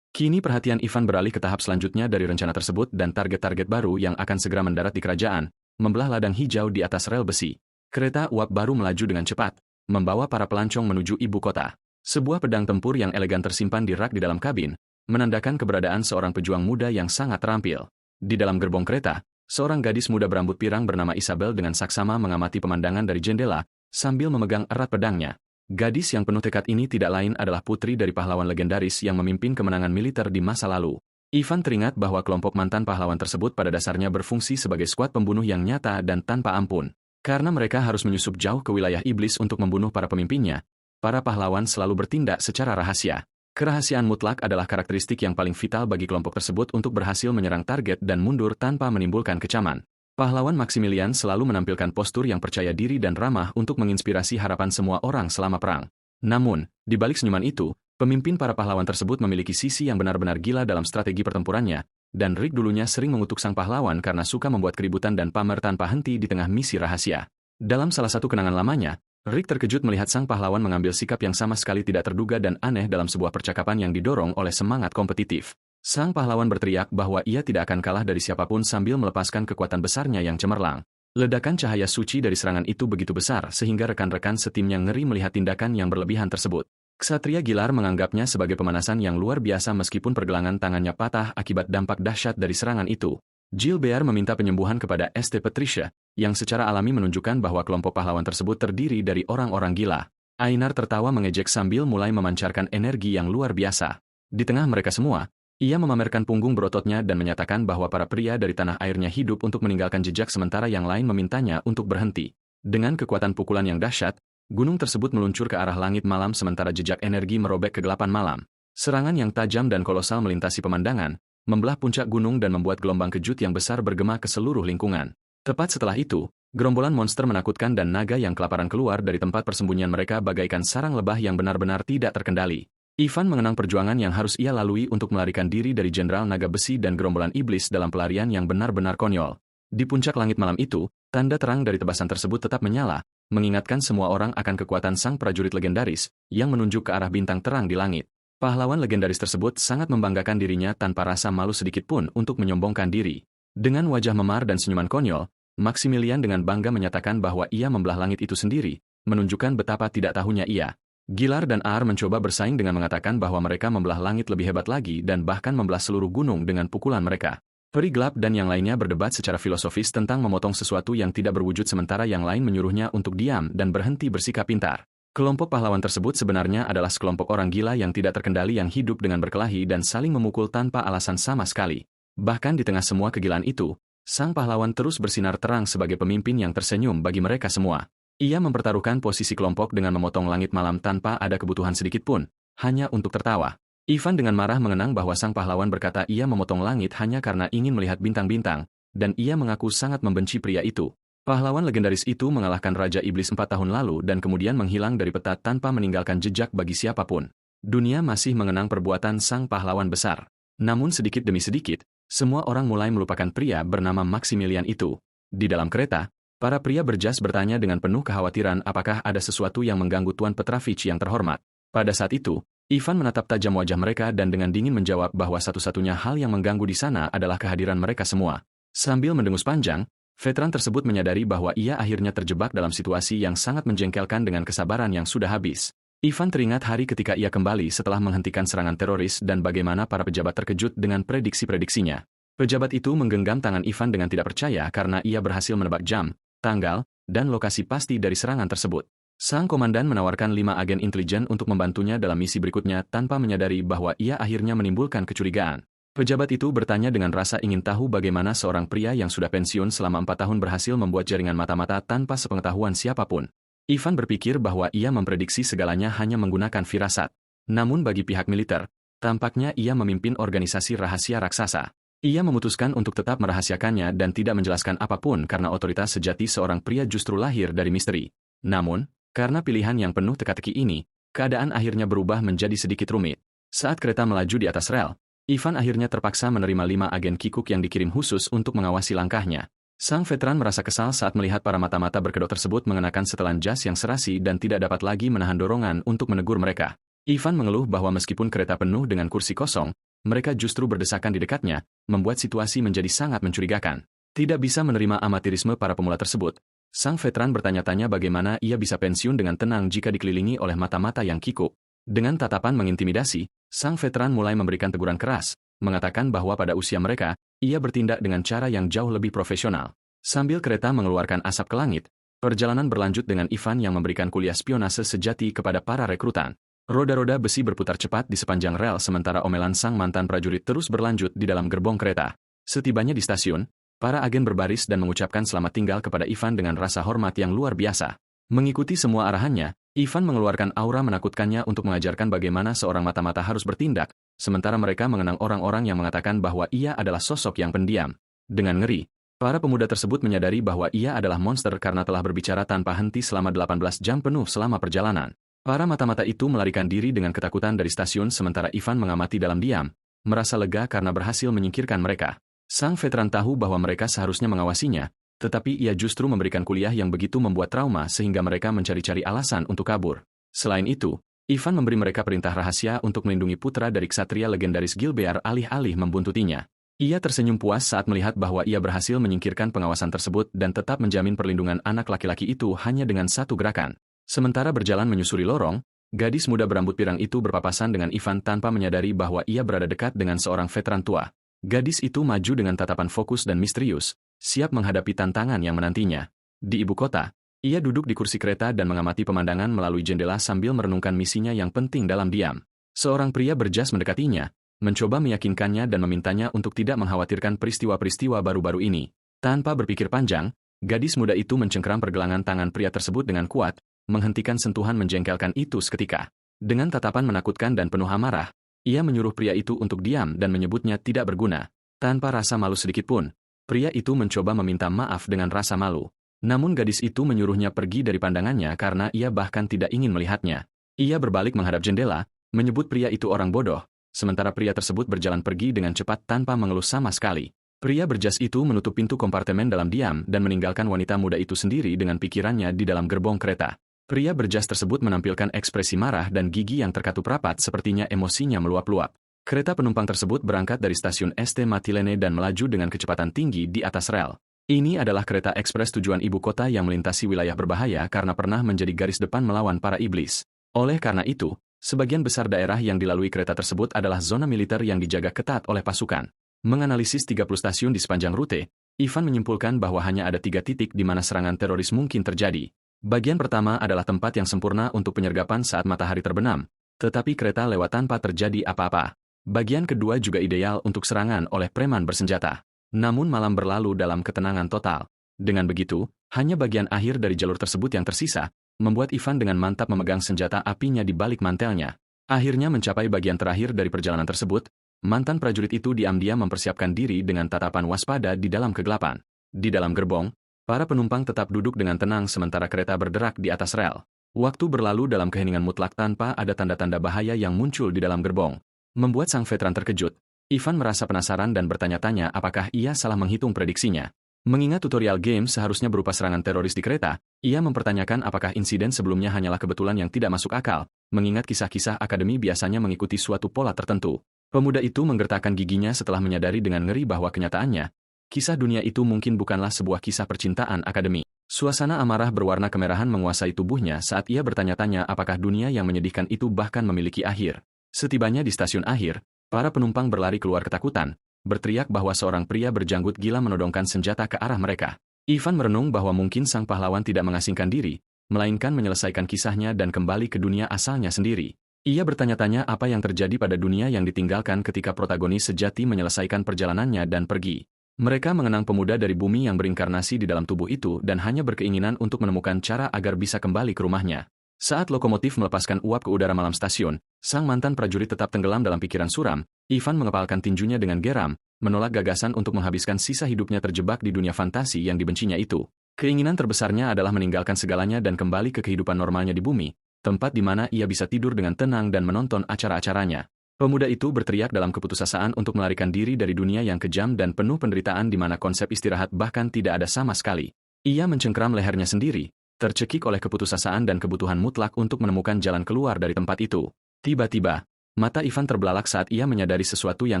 Kini perhatian Ivan beralih ke tahap selanjutnya dari rencana tersebut dan target-target baru yang akan segera mendarat di kerajaan, membelah ladang hijau di atas rel besi. Kereta uap baru melaju dengan cepat, membawa para pelancong menuju ibu kota. Sebuah pedang tempur yang elegan tersimpan di rak di dalam kabin, menandakan keberadaan seorang pejuang muda yang sangat terampil. Di dalam gerbong kereta, seorang gadis muda berambut pirang bernama Isabel dengan saksama mengamati pemandangan dari jendela, sambil memegang erat pedangnya. Gadis yang penuh tekad ini tidak lain adalah putri dari pahlawan legendaris yang memimpin kemenangan militer di masa lalu. Ivan teringat bahwa kelompok mantan pahlawan tersebut pada dasarnya berfungsi sebagai skuad pembunuh yang nyata dan tanpa ampun. Karena mereka harus menyusup jauh ke wilayah iblis untuk membunuh para pemimpinnya, para pahlawan selalu bertindak secara rahasia. Kerahasiaan mutlak adalah karakteristik yang paling vital bagi kelompok tersebut untuk berhasil menyerang target dan mundur tanpa menimbulkan kecaman. Pahlawan Maximilian selalu menampilkan postur yang percaya diri dan ramah untuk menginspirasi harapan semua orang selama perang. Namun, di balik senyuman itu, pemimpin para pahlawan tersebut memiliki sisi yang benar-benar gila dalam strategi pertempurannya, dan Rick dulunya sering mengutuk sang pahlawan karena suka membuat keributan dan pamer tanpa henti di tengah misi rahasia. Dalam salah satu kenangan lamanya, Rick terkejut melihat sang pahlawan mengambil sikap yang sama sekali tidak terduga dan aneh dalam sebuah percakapan yang didorong oleh semangat kompetitif. Sang pahlawan berteriak bahwa ia tidak akan kalah dari siapapun sambil melepaskan kekuatan besarnya yang cemerlang. Ledakan cahaya suci dari serangan itu begitu besar sehingga rekan-rekan setimnya ngeri melihat tindakan yang berlebihan tersebut. Ksatria Gilar menganggapnya sebagai pemanasan yang luar biasa meskipun pergelangan tangannya patah akibat dampak dahsyat dari serangan itu. Gilbert meminta penyembuhan kepada St. Patricia, yang secara alami menunjukkan bahwa kelompok pahlawan tersebut terdiri dari orang-orang gila. Ainar tertawa mengejek sambil mulai memancarkan energi yang luar biasa. Di tengah mereka semua, ia memamerkan punggung berototnya dan menyatakan bahwa para pria dari tanah airnya hidup untuk meninggalkan jejak sementara yang lain memintanya untuk berhenti. Dengan kekuatan pukulan yang dahsyat, gunung tersebut meluncur ke arah langit malam sementara jejak energi merobek kegelapan malam. Serangan yang tajam dan kolosal melintasi pemandangan, membelah puncak gunung dan membuat gelombang kejut yang besar bergema ke seluruh lingkungan. Tepat setelah itu, gerombolan monster menakutkan dan naga yang kelaparan keluar dari tempat persembunyian mereka bagaikan sarang lebah yang benar-benar tidak terkendali. Ivan mengenang perjuangan yang harus ia lalui untuk melarikan diri dari Jenderal Naga Besi dan gerombolan iblis dalam pelarian yang benar-benar konyol. Di puncak langit malam itu, tanda terang dari tebasan tersebut tetap menyala, mengingatkan semua orang akan kekuatan sang prajurit legendaris yang menunjuk ke arah bintang terang di langit. Pahlawan legendaris tersebut sangat membanggakan dirinya tanpa rasa malu sedikit pun untuk menyombongkan diri. Dengan wajah memar dan senyuman konyol, Maximilian dengan bangga menyatakan bahwa ia membelah langit itu sendiri, menunjukkan betapa tidak tahunya ia. Gilar dan Ar mencoba bersaing dengan mengatakan bahwa mereka membelah langit lebih hebat lagi dan bahkan membelah seluruh gunung dengan pukulan mereka. Peri gelap dan yang lainnya berdebat secara filosofis tentang memotong sesuatu yang tidak berwujud sementara yang lain menyuruhnya untuk diam dan berhenti bersikap pintar. Kelompok pahlawan tersebut sebenarnya adalah sekelompok orang gila yang tidak terkendali yang hidup dengan berkelahi dan saling memukul tanpa alasan sama sekali. Bahkan di tengah semua kegilaan itu, sang pahlawan terus bersinar terang sebagai pemimpin yang tersenyum bagi mereka semua. Ia mempertaruhkan posisi kelompok dengan memotong langit malam tanpa ada kebutuhan sedikit pun, hanya untuk tertawa. Ivan dengan marah mengenang bahwa sang pahlawan berkata ia memotong langit hanya karena ingin melihat bintang-bintang, dan ia mengaku sangat membenci pria itu. Pahlawan legendaris itu mengalahkan Raja Iblis 4 tahun lalu dan kemudian menghilang dari peta tanpa meninggalkan jejak bagi siapapun. Dunia masih mengenang perbuatan sang pahlawan besar. Namun sedikit demi sedikit, semua orang mulai melupakan pria bernama Maximilian itu. Di dalam kereta, para pria berjas bertanya dengan penuh kekhawatiran apakah ada sesuatu yang mengganggu Tuan Petrovich yang terhormat. Pada saat itu, Ivan menatap tajam wajah mereka dan dengan dingin menjawab bahwa satu-satunya hal yang mengganggu di sana adalah kehadiran mereka semua. Sambil mendengus panjang, veteran tersebut menyadari bahwa ia akhirnya terjebak dalam situasi yang sangat menjengkelkan dengan kesabaran yang sudah habis. Ivan teringat hari ketika ia kembali setelah menghentikan serangan teroris dan bagaimana para pejabat terkejut dengan prediksi-prediksinya. Pejabat itu menggenggam tangan Ivan dengan tidak percaya karena ia berhasil menebak jam, tanggal, dan lokasi pasti dari serangan tersebut. Sang komandan menawarkan 5 agen intelijen untuk membantunya dalam misi berikutnya tanpa menyadari bahwa ia akhirnya menimbulkan kecurigaan. Pejabat itu bertanya dengan rasa ingin tahu bagaimana seorang pria yang sudah pensiun selama 4 tahun berhasil membuat jaringan mata-mata tanpa sepengetahuan siapapun. Ivan berpikir bahwa ia memprediksi segalanya hanya menggunakan firasat. Namun bagi pihak militer, tampaknya ia memimpin organisasi rahasia raksasa. Ia memutuskan untuk tetap merahasiakannya dan tidak menjelaskan apapun karena otoritas sejati seorang pria justru lahir dari misteri. Namun, karena pilihan yang penuh teka-teki ini, keadaan akhirnya berubah menjadi sedikit rumit. Saat kereta melaju di atas rel, Ivan akhirnya terpaksa menerima 5 agen kikuk yang dikirim khusus untuk mengawasi langkahnya. Sang veteran merasa kesal saat melihat para mata-mata berkedok tersebut mengenakan setelan jas yang serasi dan tidak dapat lagi menahan dorongan untuk menegur mereka. Ivan mengeluh bahwa meskipun kereta penuh dengan kursi kosong, mereka justru berdesakan di dekatnya, membuat situasi menjadi sangat mencurigakan. Tidak bisa menerima amatirisme para pemula tersebut, sang veteran bertanya-tanya bagaimana ia bisa pensiun dengan tenang jika dikelilingi oleh mata-mata yang kikuk. Dengan tatapan mengintimidasi, sang veteran mulai memberikan teguran keras, mengatakan bahwa pada usia mereka, ia bertindak dengan cara yang jauh lebih profesional. Sambil kereta mengeluarkan asap ke langit, perjalanan berlanjut dengan Ivan yang memberikan kuliah spionase sejati kepada para rekrutan. Roda-roda besi berputar cepat di sepanjang rel sementara omelan sang mantan prajurit terus berlanjut di dalam gerbong kereta. Setibanya di stasiun, para agen berbaris dan mengucapkan selamat tinggal kepada Ivan dengan rasa hormat yang luar biasa. Mengikuti semua arahannya, Ivan mengeluarkan aura menakutkannya untuk mengajarkan bagaimana seorang mata-mata harus bertindak, sementara mereka mengenang orang-orang yang mengatakan bahwa ia adalah sosok yang pendiam. Dengan ngeri, para pemuda tersebut menyadari bahwa ia adalah monster karena telah berbicara tanpa henti selama 18 jam penuh selama perjalanan. Para mata-mata itu melarikan diri dengan ketakutan dari stasiun sementara Ivan mengamati dalam diam, merasa lega karena berhasil menyingkirkan mereka. Sang veteran tahu bahwa mereka seharusnya mengawasinya, tetapi ia justru memberikan kuliah yang begitu membuat trauma sehingga mereka mencari-cari alasan untuk kabur. Selain itu, Ivan memberi mereka perintah rahasia untuk melindungi putra dari ksatria legendaris Gilbert alih-alih membuntutinya. Ia tersenyum puas saat melihat bahwa ia berhasil menyingkirkan pengawasan tersebut dan tetap menjamin perlindungan anak laki-laki itu hanya dengan satu gerakan. Sementara berjalan menyusuri lorong, Gadis muda berambut pirang itu berpapasan dengan Ivan tanpa menyadari bahwa ia berada dekat dengan seorang veteran tua. Gadis itu maju dengan tatapan fokus dan misterius, siap menghadapi tantangan yang menantinya. Di ibu kota, ia duduk di kursi kereta dan mengamati pemandangan melalui jendela sambil merenungkan misinya yang penting dalam diam. Seorang pria berjas mendekatinya, mencoba meyakinkannya dan memintanya untuk tidak mengkhawatirkan peristiwa-peristiwa baru-baru ini. Tanpa berpikir panjang, gadis muda itu mencengkeram pergelangan tangan pria tersebut dengan kuat, menghentikan sentuhan menjengkelkan itu seketika. Dengan tatapan menakutkan dan penuh amarah, ia menyuruh pria itu untuk diam dan menyebutnya tidak berguna. Tanpa rasa malu sedikitpun, pria itu mencoba meminta maaf dengan rasa malu. Namun gadis itu menyuruhnya pergi dari pandangannya karena ia bahkan tidak ingin melihatnya. Ia berbalik menghadap jendela, menyebut pria itu orang bodoh, sementara pria tersebut berjalan pergi dengan cepat tanpa mengeluh sama sekali. Pria berjas itu menutup pintu kompartemen dalam diam dan meninggalkan wanita muda itu sendiri dengan pikirannya di dalam gerbong kereta. Pria berjas tersebut menampilkan ekspresi marah dan gigi yang terkatup rapat sepertinya emosinya meluap-luap. Kereta penumpang tersebut berangkat dari stasiun St. Matilene dan melaju dengan kecepatan tinggi di atas rel. Ini adalah kereta ekspres tujuan ibu kota yang melintasi wilayah berbahaya karena pernah menjadi garis depan melawan para iblis. Oleh karena itu, sebagian besar daerah yang dilalui kereta tersebut adalah zona militer yang dijaga ketat oleh pasukan. Menganalisis 30 stasiun di sepanjang rute, Ivan menyimpulkan bahwa hanya ada 3 titik di mana serangan teroris mungkin terjadi. Bagian pertama adalah tempat yang sempurna untuk penyergapan saat matahari terbenam, tetapi kereta lewat tanpa terjadi apa-apa. Bagian kedua juga ideal untuk serangan oleh preman bersenjata. Namun malam berlalu dalam ketenangan total. Dengan begitu, hanya bagian akhir dari jalur tersebut yang tersisa, membuat Ivan dengan mantap memegang senjata apinya di balik mantelnya. Akhirnya mencapai bagian terakhir dari perjalanan tersebut, mantan prajurit itu diam-diam mempersiapkan diri dengan tatapan waspada di dalam kegelapan. Di dalam gerbong, para penumpang tetap duduk dengan tenang sementara kereta berderak di atas rel. Waktu berlalu dalam keheningan mutlak tanpa ada tanda-tanda bahaya yang muncul di dalam gerbong. Membuat sang veteran terkejut, Ivan merasa penasaran dan bertanya-tanya apakah ia salah menghitung prediksinya. Mengingat tutorial game seharusnya berupa serangan teroris di kereta, ia mempertanyakan apakah insiden sebelumnya hanyalah kebetulan yang tidak masuk akal, mengingat kisah-kisah akademi biasanya mengikuti suatu pola tertentu. Pemuda itu menggertakkan giginya setelah menyadari dengan ngeri bahwa kenyataannya, kisah dunia itu mungkin bukanlah sebuah kisah percintaan akademi. Suasana amarah berwarna kemerahan menguasai tubuhnya saat ia bertanya-tanya apakah dunia yang menyedihkan itu bahkan memiliki akhir. Setibanya di stasiun akhir, para penumpang berlari keluar ketakutan, berteriak bahwa seorang pria berjanggut gila menodongkan senjata ke arah mereka. Ivan merenung bahwa mungkin sang pahlawan tidak mengasingkan diri, melainkan menyelesaikan kisahnya dan kembali ke dunia asalnya sendiri. Ia bertanya-tanya apa yang terjadi pada dunia yang ditinggalkan ketika protagonis sejati menyelesaikan perjalanannya dan pergi. Mereka mengenang pemuda dari bumi yang berinkarnasi di dalam tubuh itu dan hanya berkeinginan untuk menemukan cara agar bisa kembali ke rumahnya. Saat lokomotif melepaskan uap ke udara malam stasiun, sang mantan prajurit tetap tenggelam dalam pikiran suram. Ivan mengepalkan tinjunya dengan geram, menolak gagasan untuk menghabiskan sisa hidupnya terjebak di dunia fantasi yang dibencinya itu. Keinginan terbesarnya adalah meninggalkan segalanya dan kembali ke kehidupan normalnya di bumi, tempat di mana ia bisa tidur dengan tenang dan menonton acara-acaranya. Pemuda itu berteriak dalam keputusasaan untuk melarikan diri dari dunia yang kejam dan penuh penderitaan di mana konsep istirahat bahkan tidak ada sama sekali. Ia mencengkeram lehernya sendiri, tercekik oleh keputusasaan dan kebutuhan mutlak untuk menemukan jalan keluar dari tempat itu. Tiba-tiba, mata Ivan terbelalak saat ia menyadari sesuatu yang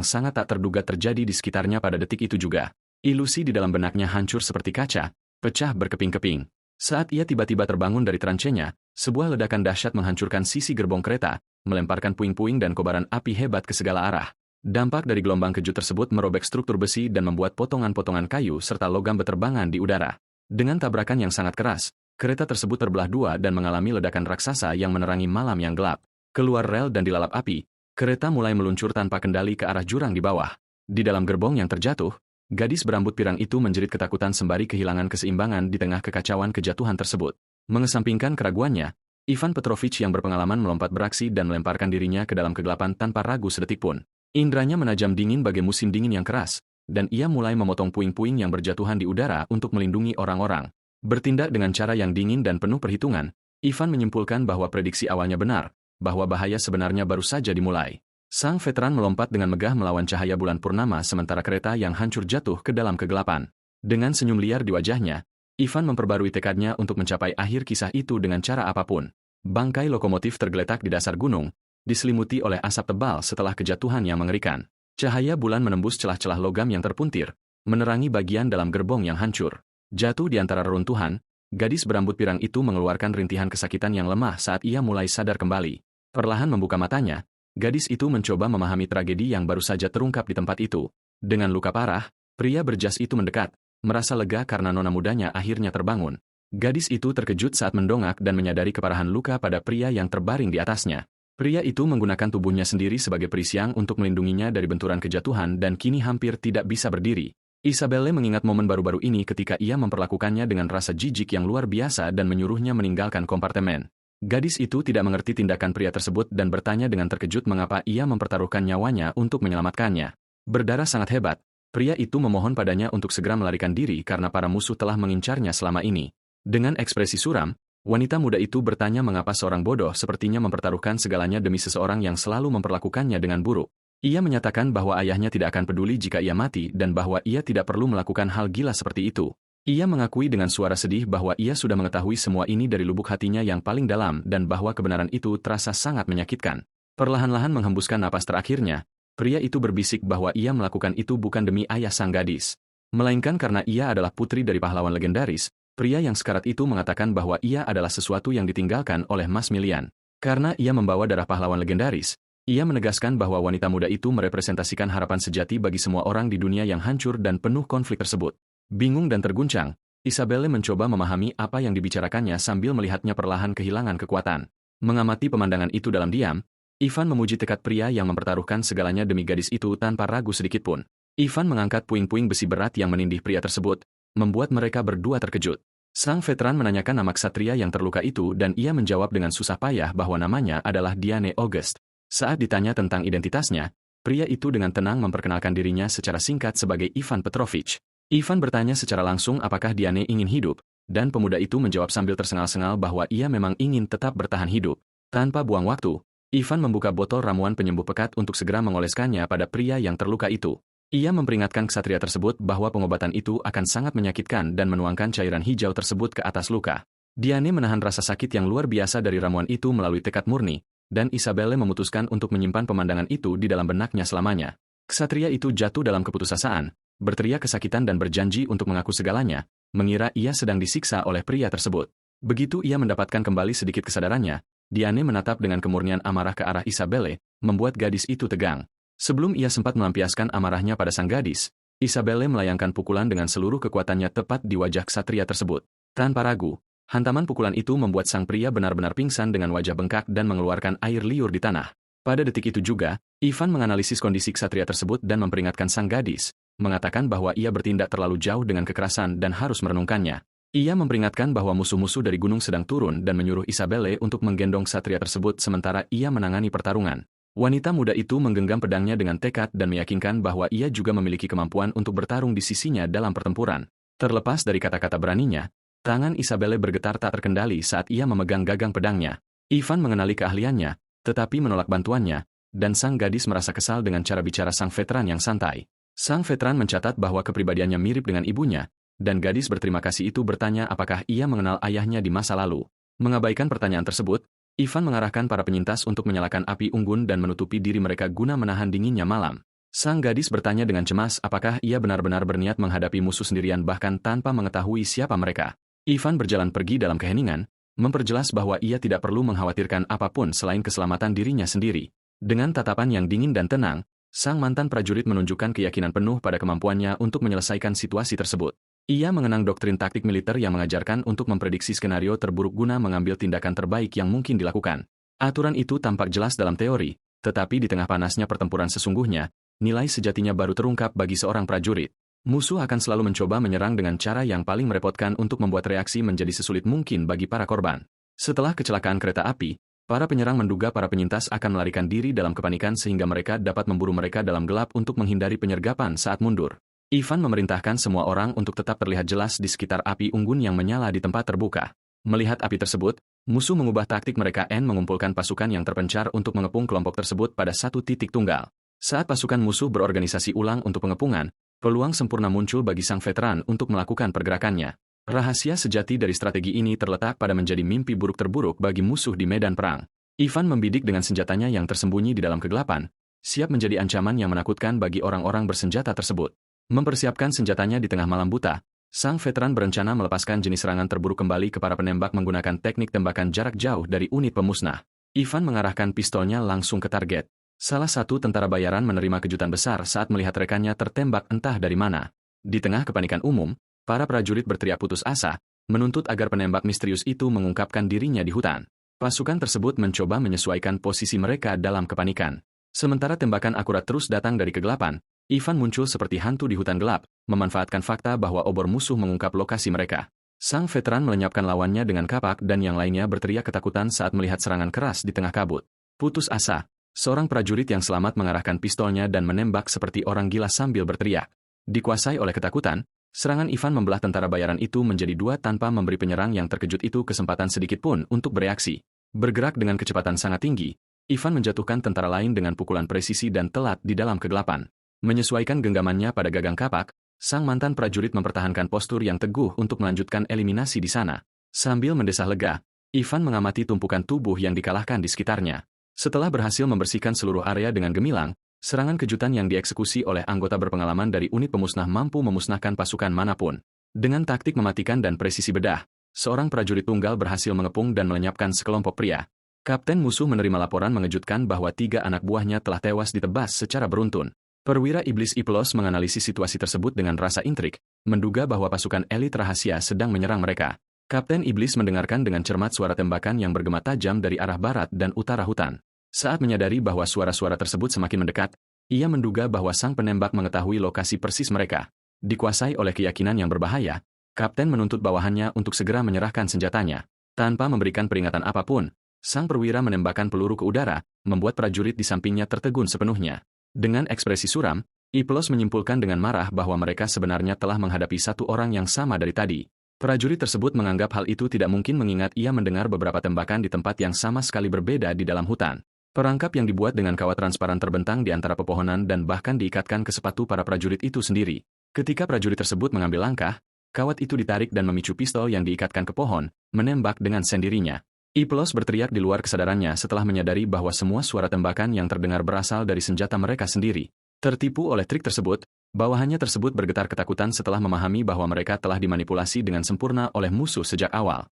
sangat tak terduga terjadi di sekitarnya pada detik itu juga. Ilusi di dalam benaknya hancur seperti kaca, pecah berkeping-keping. Saat ia tiba-tiba terbangun dari trancenya, sebuah ledakan dahsyat menghancurkan sisi gerbong kereta, melemparkan puing-puing dan kobaran api hebat ke segala arah. Dampak dari gelombang kejut tersebut merobek struktur besi dan membuat potongan-potongan kayu serta logam beterbangan di udara. Dengan tabrakan yang sangat keras, kereta tersebut terbelah dua dan mengalami ledakan raksasa yang menerangi malam yang gelap. Keluar rel dan dilalap api, kereta mulai meluncur tanpa kendali ke arah jurang di bawah. Di dalam gerbong yang terjatuh, gadis berambut pirang itu menjerit ketakutan sembari kehilangan keseimbangan di tengah kekacauan kejatuhan tersebut. Mengesampingkan keraguannya, Ivan Petrovich yang berpengalaman melompat beraksi dan melemparkan dirinya ke dalam kegelapan tanpa ragu sedetik pun. Indranya menajam dingin bagai musim dingin yang keras, dan ia mulai memotong puing-puing yang berjatuhan di udara untuk melindungi orang-orang. Bertindak dengan cara yang dingin dan penuh perhitungan, Ivan menyimpulkan bahwa prediksi awalnya benar, bahwa bahaya sebenarnya baru saja dimulai. Sang veteran melompat dengan megah melawan cahaya bulan purnama sementara kereta yang hancur jatuh ke dalam kegelapan. Dengan senyum liar di wajahnya, Ivan memperbarui tekadnya untuk mencapai akhir kisah itu dengan cara apapun. Bangkai lokomotif tergeletak di dasar gunung, diselimuti oleh asap tebal setelah kejatuhan yang mengerikan. Cahaya bulan menembus celah-celah logam yang terpuntir, menerangi bagian dalam gerbong yang hancur. Jatuh di antara reruntuhan, Gadis berambut pirang itu mengeluarkan rintihan kesakitan yang lemah saat ia mulai sadar kembali. Perlahan membuka matanya, gadis itu mencoba memahami tragedi yang baru saja terungkap di tempat itu. Dengan luka parah, pria berjas itu mendekat, merasa lega karena nona mudanya akhirnya terbangun. Gadis itu terkejut saat mendongak dan menyadari keparahan luka pada pria yang terbaring di atasnya. Pria itu menggunakan tubuhnya sendiri sebagai perisai untuk melindunginya dari benturan kejatuhan dan kini hampir tidak bisa berdiri. Isabelle mengingat momen baru-baru ini ketika ia memperlakukannya dengan rasa jijik yang luar biasa dan menyuruhnya meninggalkan kompartemen. Gadis itu tidak mengerti tindakan pria tersebut dan bertanya dengan terkejut mengapa ia mempertaruhkan nyawanya untuk menyelamatkannya. Berdarah sangat hebat, pria itu memohon padanya untuk segera melarikan diri karena para musuh telah mengincarnya selama ini. Dengan ekspresi suram, wanita muda itu bertanya mengapa seorang bodoh sepertinya mempertaruhkan segalanya demi seseorang yang selalu memperlakukannya dengan buruk. Ia menyatakan bahwa ayahnya tidak akan peduli jika ia mati dan bahwa ia tidak perlu melakukan hal gila seperti itu. Ia mengakui dengan suara sedih bahwa ia sudah mengetahui semua ini dari lubuk hatinya yang paling dalam dan bahwa kebenaran itu terasa sangat menyakitkan. Perlahan-lahan menghembuskan napas terakhirnya, pria itu berbisik bahwa ia melakukan itu bukan demi ayah sang gadis, melainkan karena ia adalah putri dari pahlawan legendaris. Pria yang sekarat itu mengatakan bahwa ia adalah sesuatu yang ditinggalkan oleh Maximilian. Karena ia membawa darah pahlawan legendaris, ia menegaskan bahwa wanita muda itu merepresentasikan harapan sejati bagi semua orang di dunia yang hancur dan penuh konflik tersebut. Bingung dan terguncang, Isabelle mencoba memahami apa yang dibicarakannya sambil melihatnya perlahan kehilangan kekuatan. Mengamati pemandangan itu dalam diam, Ivan memuji tekad pria yang mempertaruhkan segalanya demi gadis itu tanpa ragu sedikitpun. Ivan mengangkat puing-puing besi berat yang menindih pria tersebut, membuat mereka berdua terkejut. Sang veteran menanyakan nama ksatria yang terluka itu dan ia menjawab dengan susah payah bahwa namanya adalah Diane August. Saat ditanya tentang identitasnya, pria itu dengan tenang memperkenalkan dirinya secara singkat sebagai Ivan Petrovich. Ivan bertanya secara langsung apakah Diane ingin hidup, dan pemuda itu menjawab sambil tersengal-sengal bahwa ia memang ingin tetap bertahan hidup. Tanpa buang waktu, Ivan membuka botol ramuan penyembuh pekat untuk segera mengoleskannya pada pria yang terluka itu. Ia memperingatkan ksatria tersebut bahwa pengobatan itu akan sangat menyakitkan dan menuangkan cairan hijau tersebut ke atas luka. Diane menahan rasa sakit yang luar biasa dari ramuan itu melalui tekad murni, dan Isabelle memutuskan untuk menyimpan pemandangan itu di dalam benaknya selamanya. Ksatria itu jatuh dalam keputusasaan, berteriak kesakitan dan berjanji untuk mengaku segalanya, mengira ia sedang disiksa oleh pria tersebut. Begitu ia mendapatkan kembali sedikit kesadarannya, Diane menatap dengan kemurnian amarah ke arah Isabelle, membuat gadis itu tegang. Sebelum ia sempat melampiaskan amarahnya pada sang gadis, Isabelle melayangkan pukulan dengan seluruh kekuatannya tepat di wajah ksatria tersebut. Tanpa ragu, hantaman pukulan itu membuat sang pria benar-benar pingsan dengan wajah bengkak dan mengeluarkan air liur di tanah. Pada detik itu juga, Ivan menganalisis kondisi ksatria tersebut dan memperingatkan sang gadis, mengatakan bahwa ia bertindak terlalu jauh dengan kekerasan dan harus merenungkannya. Ia memperingatkan bahwa musuh-musuh dari gunung sedang turun dan menyuruh Isabelle untuk menggendong ksatria tersebut sementara ia menangani pertarungan. Wanita muda itu menggenggam pedangnya dengan tekad dan meyakinkan bahwa ia juga memiliki kemampuan untuk bertarung di sisinya dalam pertempuran. Terlepas dari kata-kata beraninya, tangan Isabelle bergetar tak terkendali saat ia memegang gagang pedangnya. Ivan mengenali keahliannya, tetapi menolak bantuannya, dan sang gadis merasa kesal dengan cara bicara sang veteran yang santai. Sang veteran mencatat bahwa kepribadiannya mirip dengan ibunya, dan gadis berterima kasih itu bertanya apakah ia mengenal ayahnya di masa lalu. Mengabaikan pertanyaan tersebut, Ivan mengarahkan para penyintas untuk menyalakan api unggun dan menutupi diri mereka guna menahan dinginnya malam. Sang gadis bertanya dengan cemas apakah ia benar-benar berniat menghadapi musuh sendirian bahkan tanpa mengetahui siapa mereka. Ivan berjalan pergi dalam keheningan, memperjelas bahwa ia tidak perlu mengkhawatirkan apapun selain keselamatan dirinya sendiri. Dengan tatapan yang dingin dan tenang, sang mantan prajurit menunjukkan keyakinan penuh pada kemampuannya untuk menyelesaikan situasi tersebut. Ia mengenang doktrin taktik militer yang mengajarkan untuk memprediksi skenario terburuk guna mengambil tindakan terbaik yang mungkin dilakukan. Aturan itu tampak jelas dalam teori, tetapi di tengah panasnya pertempuran sesungguhnya, nilai sejatinya baru terungkap bagi seorang prajurit. Musuh akan selalu mencoba menyerang dengan cara yang paling merepotkan untuk membuat reaksi menjadi sesulit mungkin bagi para korban. Setelah kecelakaan kereta api, para penyerang menduga para penyintas akan melarikan diri dalam kepanikan sehingga mereka dapat memburu mereka dalam gelap untuk menghindari penyergapan saat mundur. Ivan memerintahkan semua orang untuk tetap terlihat jelas di sekitar api unggun yang menyala di tempat terbuka. Melihat api tersebut, musuh mengubah taktik mereka mengumpulkan pasukan yang terpencar untuk mengepung kelompok tersebut pada satu titik tunggal. Saat pasukan musuh berorganisasi ulang untuk pengepungan, peluang sempurna muncul bagi sang veteran untuk melakukan pergerakannya. Rahasia sejati dari strategi ini terletak pada menjadi mimpi buruk terburuk bagi musuh di medan perang. Ivan membidik dengan senjatanya yang tersembunyi di dalam kegelapan, siap menjadi ancaman yang menakutkan bagi orang-orang bersenjata tersebut. Mempersiapkan senjatanya di tengah malam buta, Sang veteran berencana melepaskan jenis serangan terburuk kembali ke para penembak menggunakan teknik tembakan jarak jauh dari unit pemusnah. Ivan mengarahkan pistolnya langsung ke target. Salah satu tentara bayaran menerima kejutan besar saat melihat rekannya tertembak entah dari mana. Di tengah kepanikan umum, para prajurit berteriak putus asa, menuntut agar penembak misterius itu mengungkapkan dirinya di hutan. Pasukan tersebut mencoba menyesuaikan posisi mereka dalam kepanikan. Sementara tembakan akurat terus datang dari kegelapan, Ivan muncul seperti hantu di hutan gelap, memanfaatkan fakta bahwa obor musuh mengungkap lokasi mereka. Sang veteran melenyapkan lawannya dengan kapak dan yang lainnya berteriak ketakutan saat melihat serangan keras di tengah kabut. Putus asa, seorang prajurit yang selamat mengarahkan pistolnya dan menembak seperti orang gila sambil berteriak. Dikuasai oleh ketakutan, serangan Ivan membelah tentara bayaran itu menjadi dua tanpa memberi penyerang yang terkejut itu kesempatan sedikit pun untuk bereaksi. Bergerak dengan kecepatan sangat tinggi, Ivan menjatuhkan tentara lain dengan pukulan presisi dan telat di dalam kegelapan. Menyesuaikan genggamannya pada gagang kapak, sang mantan prajurit mempertahankan postur yang teguh untuk melanjutkan eliminasi di sana. Sambil mendesah lega, Ivan mengamati tumpukan tubuh yang dikalahkan di sekitarnya. Setelah berhasil membersihkan seluruh area dengan gemilang, serangan kejutan yang dieksekusi oleh anggota berpengalaman dari unit pemusnah mampu memusnahkan pasukan manapun. Dengan taktik mematikan dan presisi bedah, seorang prajurit tunggal berhasil mengepung dan melenyapkan sekelompok pria. Kapten musuh menerima laporan mengejutkan bahwa 3 anak buahnya telah tewas ditebas secara beruntun. Perwira Iblis Iplos menganalisis situasi tersebut dengan rasa intrik, menduga bahwa pasukan elit rahasia sedang menyerang mereka. Kapten Iblis mendengarkan dengan cermat suara tembakan yang bergema tajam dari arah barat dan utara hutan. Saat menyadari bahwa suara-suara tersebut semakin mendekat, ia menduga bahwa sang penembak mengetahui lokasi persis mereka. Dikuasai oleh keyakinan yang berbahaya, Kapten menuntut bawahannya untuk segera menyerahkan senjatanya. Tanpa memberikan peringatan apapun, sang perwira menembakkan peluru ke udara, membuat prajurit di sampingnya tertegun sepenuhnya. Dengan ekspresi suram, Iplos menyimpulkan dengan marah bahwa mereka sebenarnya telah menghadapi satu orang yang sama dari tadi. Prajurit tersebut menganggap hal itu tidak mungkin mengingat ia mendengar beberapa tembakan di tempat yang sama sekali berbeda di dalam hutan. Perangkap yang dibuat dengan kawat transparan terbentang di antara pepohonan dan bahkan diikatkan ke sepatu para prajurit itu sendiri. Ketika prajurit tersebut mengambil langkah, kawat itu ditarik dan memicu pistol yang diikatkan ke pohon, menembak dengan sendirinya. Iplos berteriak di luar kesadarannya setelah menyadari bahwa semua suara tembakan yang terdengar berasal dari senjata mereka sendiri. Tertipu oleh trik tersebut, bawahannya tersebut bergetar ketakutan setelah memahami bahwa mereka telah dimanipulasi dengan sempurna oleh musuh sejak awal.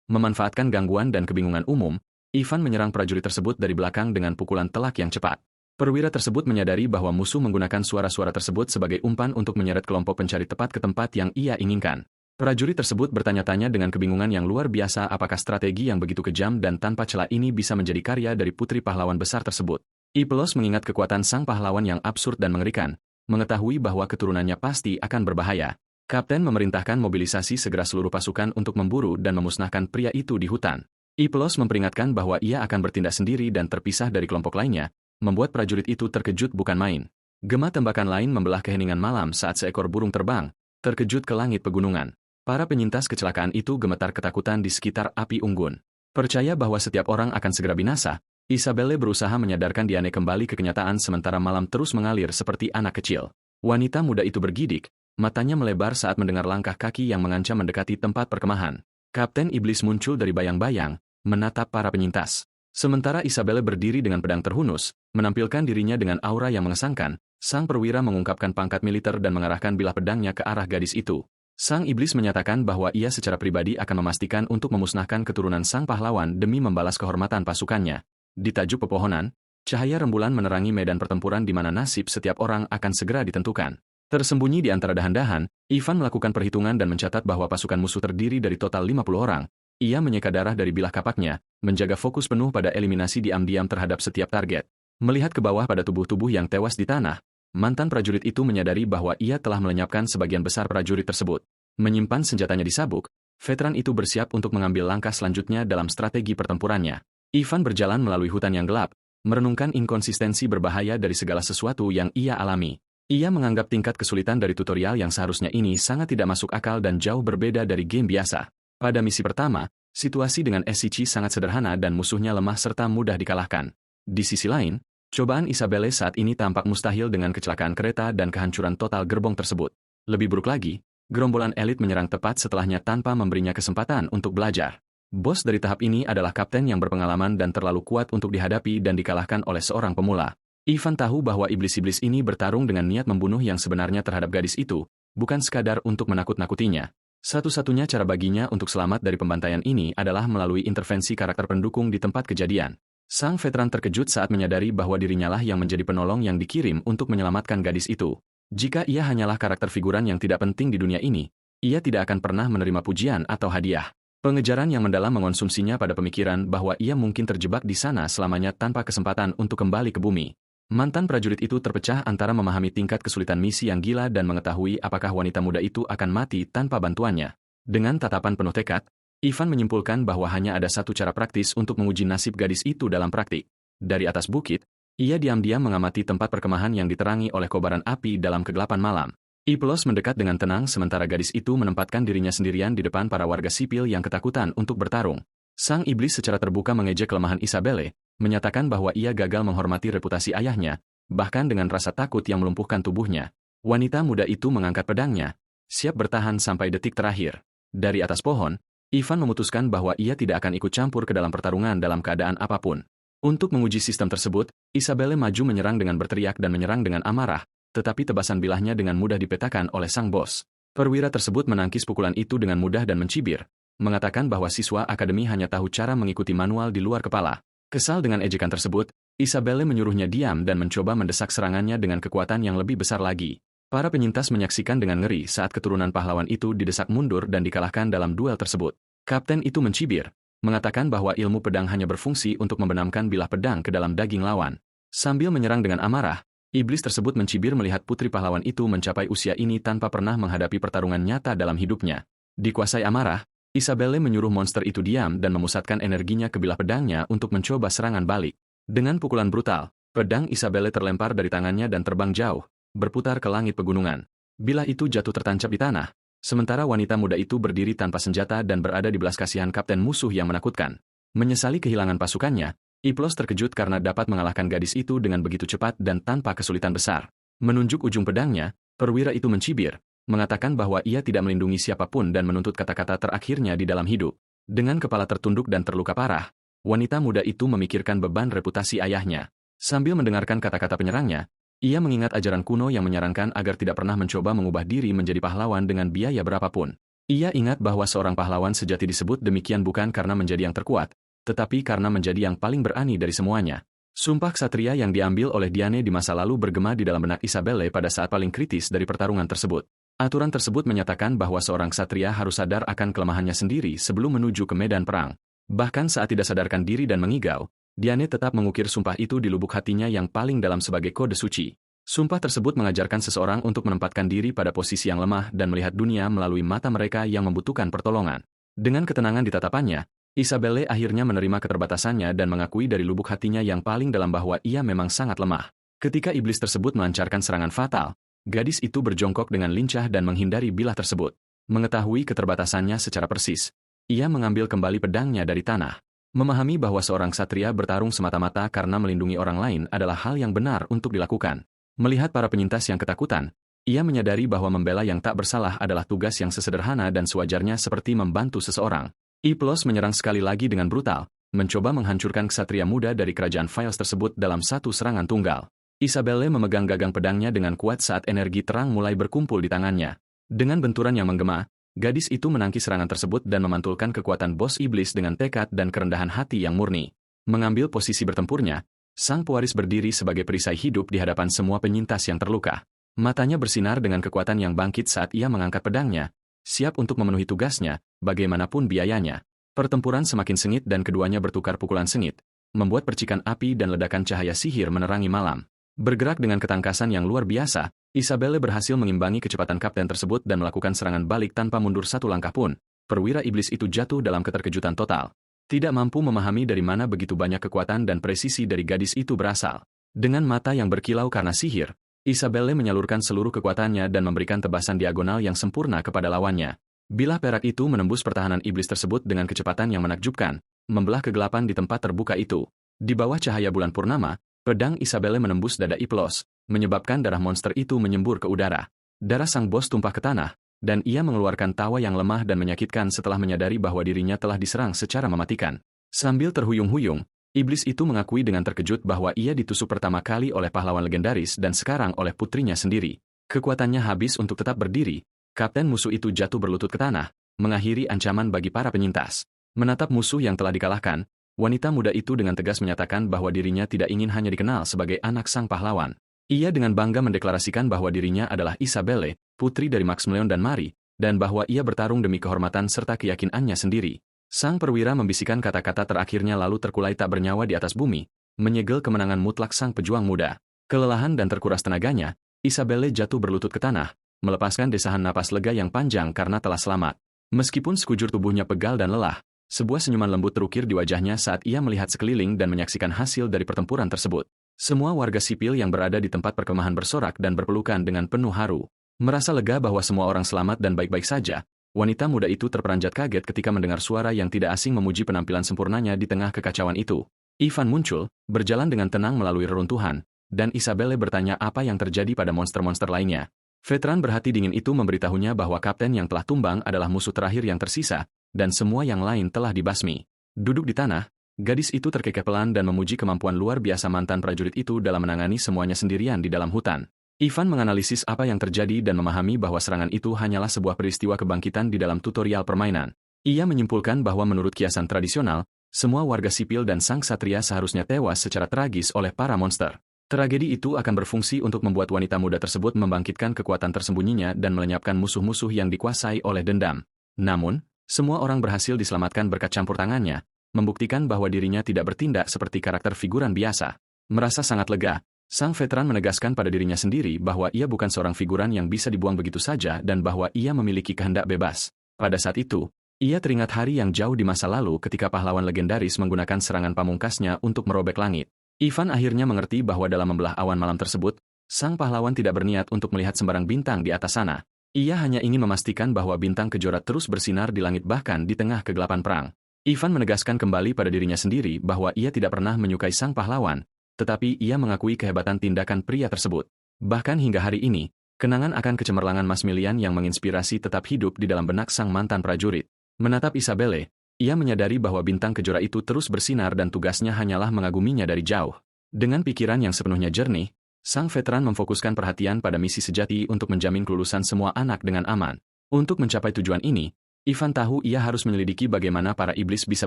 Memanfaatkan gangguan dan kebingungan umum, Ivan menyerang prajurit tersebut dari belakang dengan pukulan telak yang cepat. Perwira tersebut menyadari bahwa musuh menggunakan suara-suara tersebut sebagai umpan untuk menyeret kelompok pencari tepat ke tempat yang ia inginkan. Prajurit tersebut bertanya-tanya dengan kebingungan yang luar biasa apakah strategi yang begitu kejam dan tanpa celah ini bisa menjadi karya dari putri pahlawan besar tersebut. Iplos mengingat kekuatan sang pahlawan yang absurd dan mengerikan, mengetahui bahwa keturunannya pasti akan berbahaya. Kapten memerintahkan mobilisasi segera seluruh pasukan untuk memburu dan memusnahkan pria itu di hutan. Iplos memperingatkan bahwa ia akan bertindak sendiri dan terpisah dari kelompok lainnya, membuat prajurit itu terkejut bukan main. Gema tembakan lain membelah keheningan malam saat seekor burung terbang, terkejut ke langit pegunungan. Para penyintas kecelakaan itu gemetar ketakutan di sekitar api unggun. Percaya bahwa setiap orang akan segera binasa, Isabelle berusaha menyadarkan Diane kembali ke kenyataan sementara malam terus mengalir seperti anak kecil. Wanita muda itu bergidik, matanya melebar saat mendengar langkah kaki yang mengancam mendekati tempat perkemahan. Kapten Iblis muncul dari bayang-bayang, menatap para penyintas. Sementara Isabelle berdiri dengan pedang terhunus, menampilkan dirinya dengan aura yang mengesankan, sang perwira mengungkapkan pangkat militer dan mengarahkan bilah pedangnya ke arah gadis itu. Sang iblis menyatakan bahwa ia secara pribadi akan memastikan untuk memusnahkan keturunan sang pahlawan demi membalas kehormatan pasukannya. Di tajuk pepohonan, cahaya rembulan menerangi medan pertempuran di mana nasib setiap orang akan segera ditentukan. Tersembunyi di antara dahan-dahan, Ivan melakukan perhitungan dan mencatat bahwa pasukan musuh terdiri dari total 50 orang. Ia menyeka darah dari bilah kapaknya, menjaga fokus penuh pada eliminasi diam-diam terhadap setiap target. Melihat ke bawah pada tubuh-tubuh yang tewas di tanah, mantan prajurit itu menyadari bahwa ia telah melenyapkan sebagian besar prajurit tersebut. Menyimpan senjatanya di sabuk, veteran itu bersiap untuk mengambil langkah selanjutnya dalam strategi pertempurannya. Ivan berjalan melalui hutan yang gelap, merenungkan inkonsistensi berbahaya dari segala sesuatu yang ia alami. Ia menganggap tingkat kesulitan dari tutorial yang seharusnya ini sangat tidak masuk akal dan jauh berbeda dari game biasa. Pada misi pertama, situasi dengan SCC sangat sederhana dan musuhnya lemah serta mudah dikalahkan. Di sisi lain, cobaan Isabelle saat ini tampak mustahil dengan kecelakaan kereta dan kehancuran total gerbong tersebut. Lebih buruk lagi, gerombolan elit menyerang tepat setelahnya tanpa memberinya kesempatan untuk belajar. Bos dari tahap ini adalah kapten yang berpengalaman dan terlalu kuat untuk dihadapi dan dikalahkan oleh seorang pemula. Ivan tahu bahwa iblis-iblis ini bertarung dengan niat membunuh yang sebenarnya terhadap gadis itu, bukan sekadar untuk menakut-nakutinya. Satu-satunya cara baginya untuk selamat dari pembantaian ini adalah melalui intervensi karakter pendukung di tempat kejadian. Sang veteran terkejut saat menyadari bahwa dirinya lah yang menjadi penolong yang dikirim untuk menyelamatkan gadis itu. Jika ia hanyalah karakter figuran yang tidak penting di dunia ini, ia tidak akan pernah menerima pujian atau hadiah. Pengejaran yang mendalam mengonsumsinya pada pemikiran bahwa ia mungkin terjebak di sana selamanya tanpa kesempatan untuk kembali ke bumi. Mantan prajurit itu terpecah antara memahami tingkat kesulitan misi yang gila dan mengetahui apakah wanita muda itu akan mati tanpa bantuannya. Dengan tatapan penuh tekad, Ivan menyimpulkan bahwa hanya ada satu cara praktis untuk menguji nasib gadis itu dalam praktik. Dari atas bukit, ia diam-diam mengamati tempat perkemahan yang diterangi oleh kobaran api dalam kegelapan malam. Iplos mendekat dengan tenang sementara gadis itu menempatkan dirinya sendirian di depan para warga sipil yang ketakutan untuk bertarung. Sang iblis secara terbuka mengejek kelemahan Isabelle, menyatakan bahwa ia gagal menghormati reputasi ayahnya, bahkan dengan rasa takut yang melumpuhkan tubuhnya. Wanita muda itu mengangkat pedangnya, siap bertahan sampai detik terakhir. Dari atas pohon, Ivan memutuskan bahwa ia tidak akan ikut campur ke dalam pertarungan dalam keadaan apapun. Untuk menguji sistem tersebut, Isabelle maju menyerang dengan berteriak dan menyerang dengan amarah, tetapi tebasan bilahnya dengan mudah dipetakan oleh sang bos. Perwira tersebut menangkis pukulan itu dengan mudah dan mencibir, mengatakan bahwa siswa akademi hanya tahu cara mengikuti manual di luar kepala. Kesal dengan ejekan tersebut, Isabelle menyuruhnya diam dan mencoba mendesak serangannya dengan kekuatan yang lebih besar lagi. Para penyintas menyaksikan dengan ngeri saat keturunan pahlawan itu didesak mundur dan dikalahkan dalam duel tersebut. Kapten itu mencibir, mengatakan bahwa ilmu pedang hanya berfungsi untuk membenamkan bilah pedang ke dalam daging lawan. Sambil menyerang dengan amarah, iblis tersebut mencibir melihat putri pahlawan itu mencapai usia ini tanpa pernah menghadapi pertarungan nyata dalam hidupnya. Dikuasai amarah, Isabelle menyuruh monster itu diam dan memusatkan energinya ke bilah pedangnya untuk mencoba serangan balik. Dengan pukulan brutal, pedang Isabelle terlempar dari tangannya dan terbang jauh, berputar ke langit pegunungan. Bilah itu jatuh tertancap di tanah, sementara wanita muda itu berdiri tanpa senjata dan berada di belas kasihan kapten musuh yang menakutkan. Menyesali kehilangan pasukannya, Iplos terkejut karena dapat mengalahkan gadis itu dengan begitu cepat dan tanpa kesulitan besar. Menunjuk ujung pedangnya, perwira itu mencibir, mengatakan bahwa ia tidak melindungi siapapun dan menuntut kata-kata terakhirnya di dalam hidup. Dengan kepala tertunduk dan terluka parah, wanita muda itu memikirkan beban reputasi ayahnya. Sambil mendengarkan kata-kata penyerangnya, ia mengingat ajaran kuno yang menyarankan agar tidak pernah mencoba mengubah diri menjadi pahlawan dengan biaya berapapun. Ia ingat bahwa seorang pahlawan sejati disebut demikian bukan karena menjadi yang terkuat, tetapi karena menjadi yang paling berani dari semuanya. Sumpah ksatria yang diambil oleh Diane di masa lalu bergema di dalam benak Isabelle pada saat paling kritis dari pertarungan tersebut. Aturan tersebut menyatakan bahwa seorang ksatria harus sadar akan kelemahannya sendiri sebelum menuju ke medan perang. Bahkan saat tidak sadarkan diri dan mengigau, Diane tetap mengukir sumpah itu di lubuk hatinya yang paling dalam sebagai kode suci. Sumpah tersebut mengajarkan seseorang untuk menempatkan diri pada posisi yang lemah dan melihat dunia melalui mata mereka yang membutuhkan pertolongan. Dengan ketenangan di tatapannya, Isabelle akhirnya menerima keterbatasannya dan mengakui dari lubuk hatinya yang paling dalam bahwa ia memang sangat lemah. Ketika iblis tersebut melancarkan serangan fatal, gadis itu berjongkok dengan lincah dan menghindari bilah tersebut. Mengetahui keterbatasannya secara persis, ia mengambil kembali pedangnya dari tanah. Memahami bahwa seorang ksatria bertarung semata-mata karena melindungi orang lain adalah hal yang benar untuk dilakukan. Melihat para penyintas yang ketakutan, ia menyadari bahwa membela yang tak bersalah adalah tugas yang sesederhana dan sewajarnya seperti membantu seseorang. Iplos menyerang sekali lagi dengan brutal, mencoba menghancurkan ksatria muda dari kerajaan Files tersebut dalam satu serangan tunggal. Isabelle memegang gagang pedangnya dengan kuat saat energi terang mulai berkumpul di tangannya. Dengan benturan yang menggema, gadis itu menangkis serangan tersebut dan memantulkan kekuatan bos iblis dengan tekad dan kerendahan hati yang murni. Mengambil posisi bertempurnya, sang pewaris berdiri sebagai perisai hidup di hadapan semua penyintas yang terluka. Matanya bersinar dengan kekuatan yang bangkit saat ia mengangkat pedangnya, siap untuk memenuhi tugasnya, bagaimanapun biayanya. Pertempuran semakin sengit dan keduanya bertukar pukulan sengit, membuat percikan api dan ledakan cahaya sihir menerangi malam. Bergerak dengan ketangkasan yang luar biasa, Isabelle berhasil mengimbangi kecepatan kapten tersebut dan melakukan serangan balik tanpa mundur satu langkah pun. Perwira iblis itu jatuh dalam keterkejutan total. Tidak mampu memahami dari mana begitu banyak kekuatan dan presisi dari gadis itu berasal. Dengan mata yang berkilau karena sihir, Isabelle menyalurkan seluruh kekuatannya dan memberikan tebasan diagonal yang sempurna kepada lawannya. Bilah perak itu menembus pertahanan iblis tersebut dengan kecepatan yang menakjubkan, membelah kegelapan di tempat terbuka itu. Di bawah cahaya bulan purnama, pedang Isabelle menembus dada Iplos, menyebabkan darah monster itu menyembur ke udara. Darah sang bos tumpah ke tanah, dan ia mengeluarkan tawa yang lemah dan menyakitkan setelah menyadari bahwa dirinya telah diserang secara mematikan. Sambil terhuyung-huyung, iblis itu mengakui dengan terkejut bahwa ia ditusuk pertama kali oleh pahlawan legendaris dan sekarang oleh putrinya sendiri. Kekuatannya habis untuk tetap berdiri, kapten musuh itu jatuh berlutut ke tanah, mengakhiri ancaman bagi para penyintas. Menatap musuh yang telah dikalahkan, wanita muda itu dengan tegas menyatakan bahwa dirinya tidak ingin hanya dikenal sebagai anak sang pahlawan. Ia dengan bangga mendeklarasikan bahwa dirinya adalah Isabelle, putri dari Maximilian dan Marie, dan bahwa ia bertarung demi kehormatan serta keyakinannya sendiri. Sang perwira membisikkan kata-kata terakhirnya lalu terkulai tak bernyawa di atas bumi, menyegel kemenangan mutlak sang pejuang muda. Kelelahan dan terkuras tenaganya, Isabelle jatuh berlutut ke tanah, melepaskan desahan napas lega yang panjang karena telah selamat. Meskipun sekujur tubuhnya pegal dan lelah, sebuah senyuman lembut terukir di wajahnya saat ia melihat sekeliling dan menyaksikan hasil dari pertempuran tersebut. Semua warga sipil yang berada di tempat perkemahan bersorak dan berpelukan dengan penuh haru. Merasa lega bahwa semua orang selamat dan baik-baik saja, wanita muda itu terperanjat kaget ketika mendengar suara yang tidak asing memuji penampilan sempurnanya di tengah kekacauan itu. Ivan muncul, berjalan dengan tenang melalui reruntuhan, dan Isabelle bertanya apa yang terjadi pada monster-monster lainnya. Veteran berhati dingin itu memberitahunya bahwa kapten yang telah tumbang adalah musuh terakhir yang tersisa, dan semua yang lain telah dibasmi. Duduk di tanah, gadis itu terkekeh pelan dan memuji kemampuan luar biasa mantan prajurit itu dalam menangani semuanya sendirian di dalam hutan. Ivan menganalisis apa yang terjadi dan memahami bahwa serangan itu hanyalah sebuah peristiwa kebangkitan di dalam tutorial permainan. Ia menyimpulkan bahwa menurut kiasan tradisional, semua warga sipil dan sang satria seharusnya tewas secara tragis oleh para monster. Tragedi itu akan berfungsi untuk membuat wanita muda tersebut membangkitkan kekuatan tersembunyinya dan melenyapkan musuh-musuh yang dikuasai oleh dendam. Namun, semua orang berhasil diselamatkan berkat campur tangannya, membuktikan bahwa dirinya tidak bertindak seperti karakter figuran biasa. Merasa sangat lega, sang veteran menegaskan pada dirinya sendiri bahwa ia bukan seorang figuran yang bisa dibuang begitu saja dan bahwa ia memiliki kehendak bebas. Pada saat itu, ia teringat hari yang jauh di masa lalu ketika pahlawan legendaris menggunakan serangan pamungkasnya untuk merobek langit. Ivan akhirnya mengerti bahwa dalam membelah awan malam tersebut, sang pahlawan tidak berniat untuk melihat sembarang bintang di atas sana. Ia hanya ingin memastikan bahwa bintang kejora terus bersinar di langit bahkan di tengah kegelapan perang. Ivan menegaskan kembali pada dirinya sendiri bahwa ia tidak pernah menyukai sang pahlawan, tetapi ia mengakui kehebatan tindakan pria tersebut. Bahkan hingga hari ini, kenangan akan kecemerlangan Maximilian yang menginspirasi tetap hidup di dalam benak sang mantan prajurit. Menatap Isabelle, ia menyadari bahwa bintang kejora itu terus bersinar dan tugasnya hanyalah mengaguminya dari jauh. Dengan pikiran yang sepenuhnya jernih, sang veteran memfokuskan perhatian pada misi sejati untuk menjamin kelulusan semua anak dengan aman. Untuk mencapai tujuan ini, Ivan tahu ia harus menyelidiki bagaimana para iblis bisa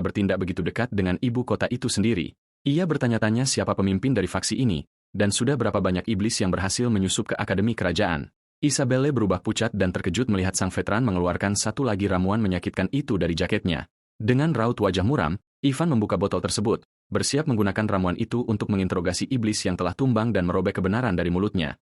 bertindak begitu dekat dengan ibu kota itu sendiri. Ia bertanya-tanya siapa pemimpin dari faksi ini, dan sudah berapa banyak iblis yang berhasil menyusup ke akademi kerajaan. Isabelle berubah pucat dan terkejut melihat sang veteran mengeluarkan satu lagi ramuan menyakitkan itu dari jaketnya. Dengan raut wajah muram, Ivan membuka botol tersebut, bersiap menggunakan ramuan itu untuk menginterogasi iblis yang telah tumbang dan merobek kebenaran dari mulutnya.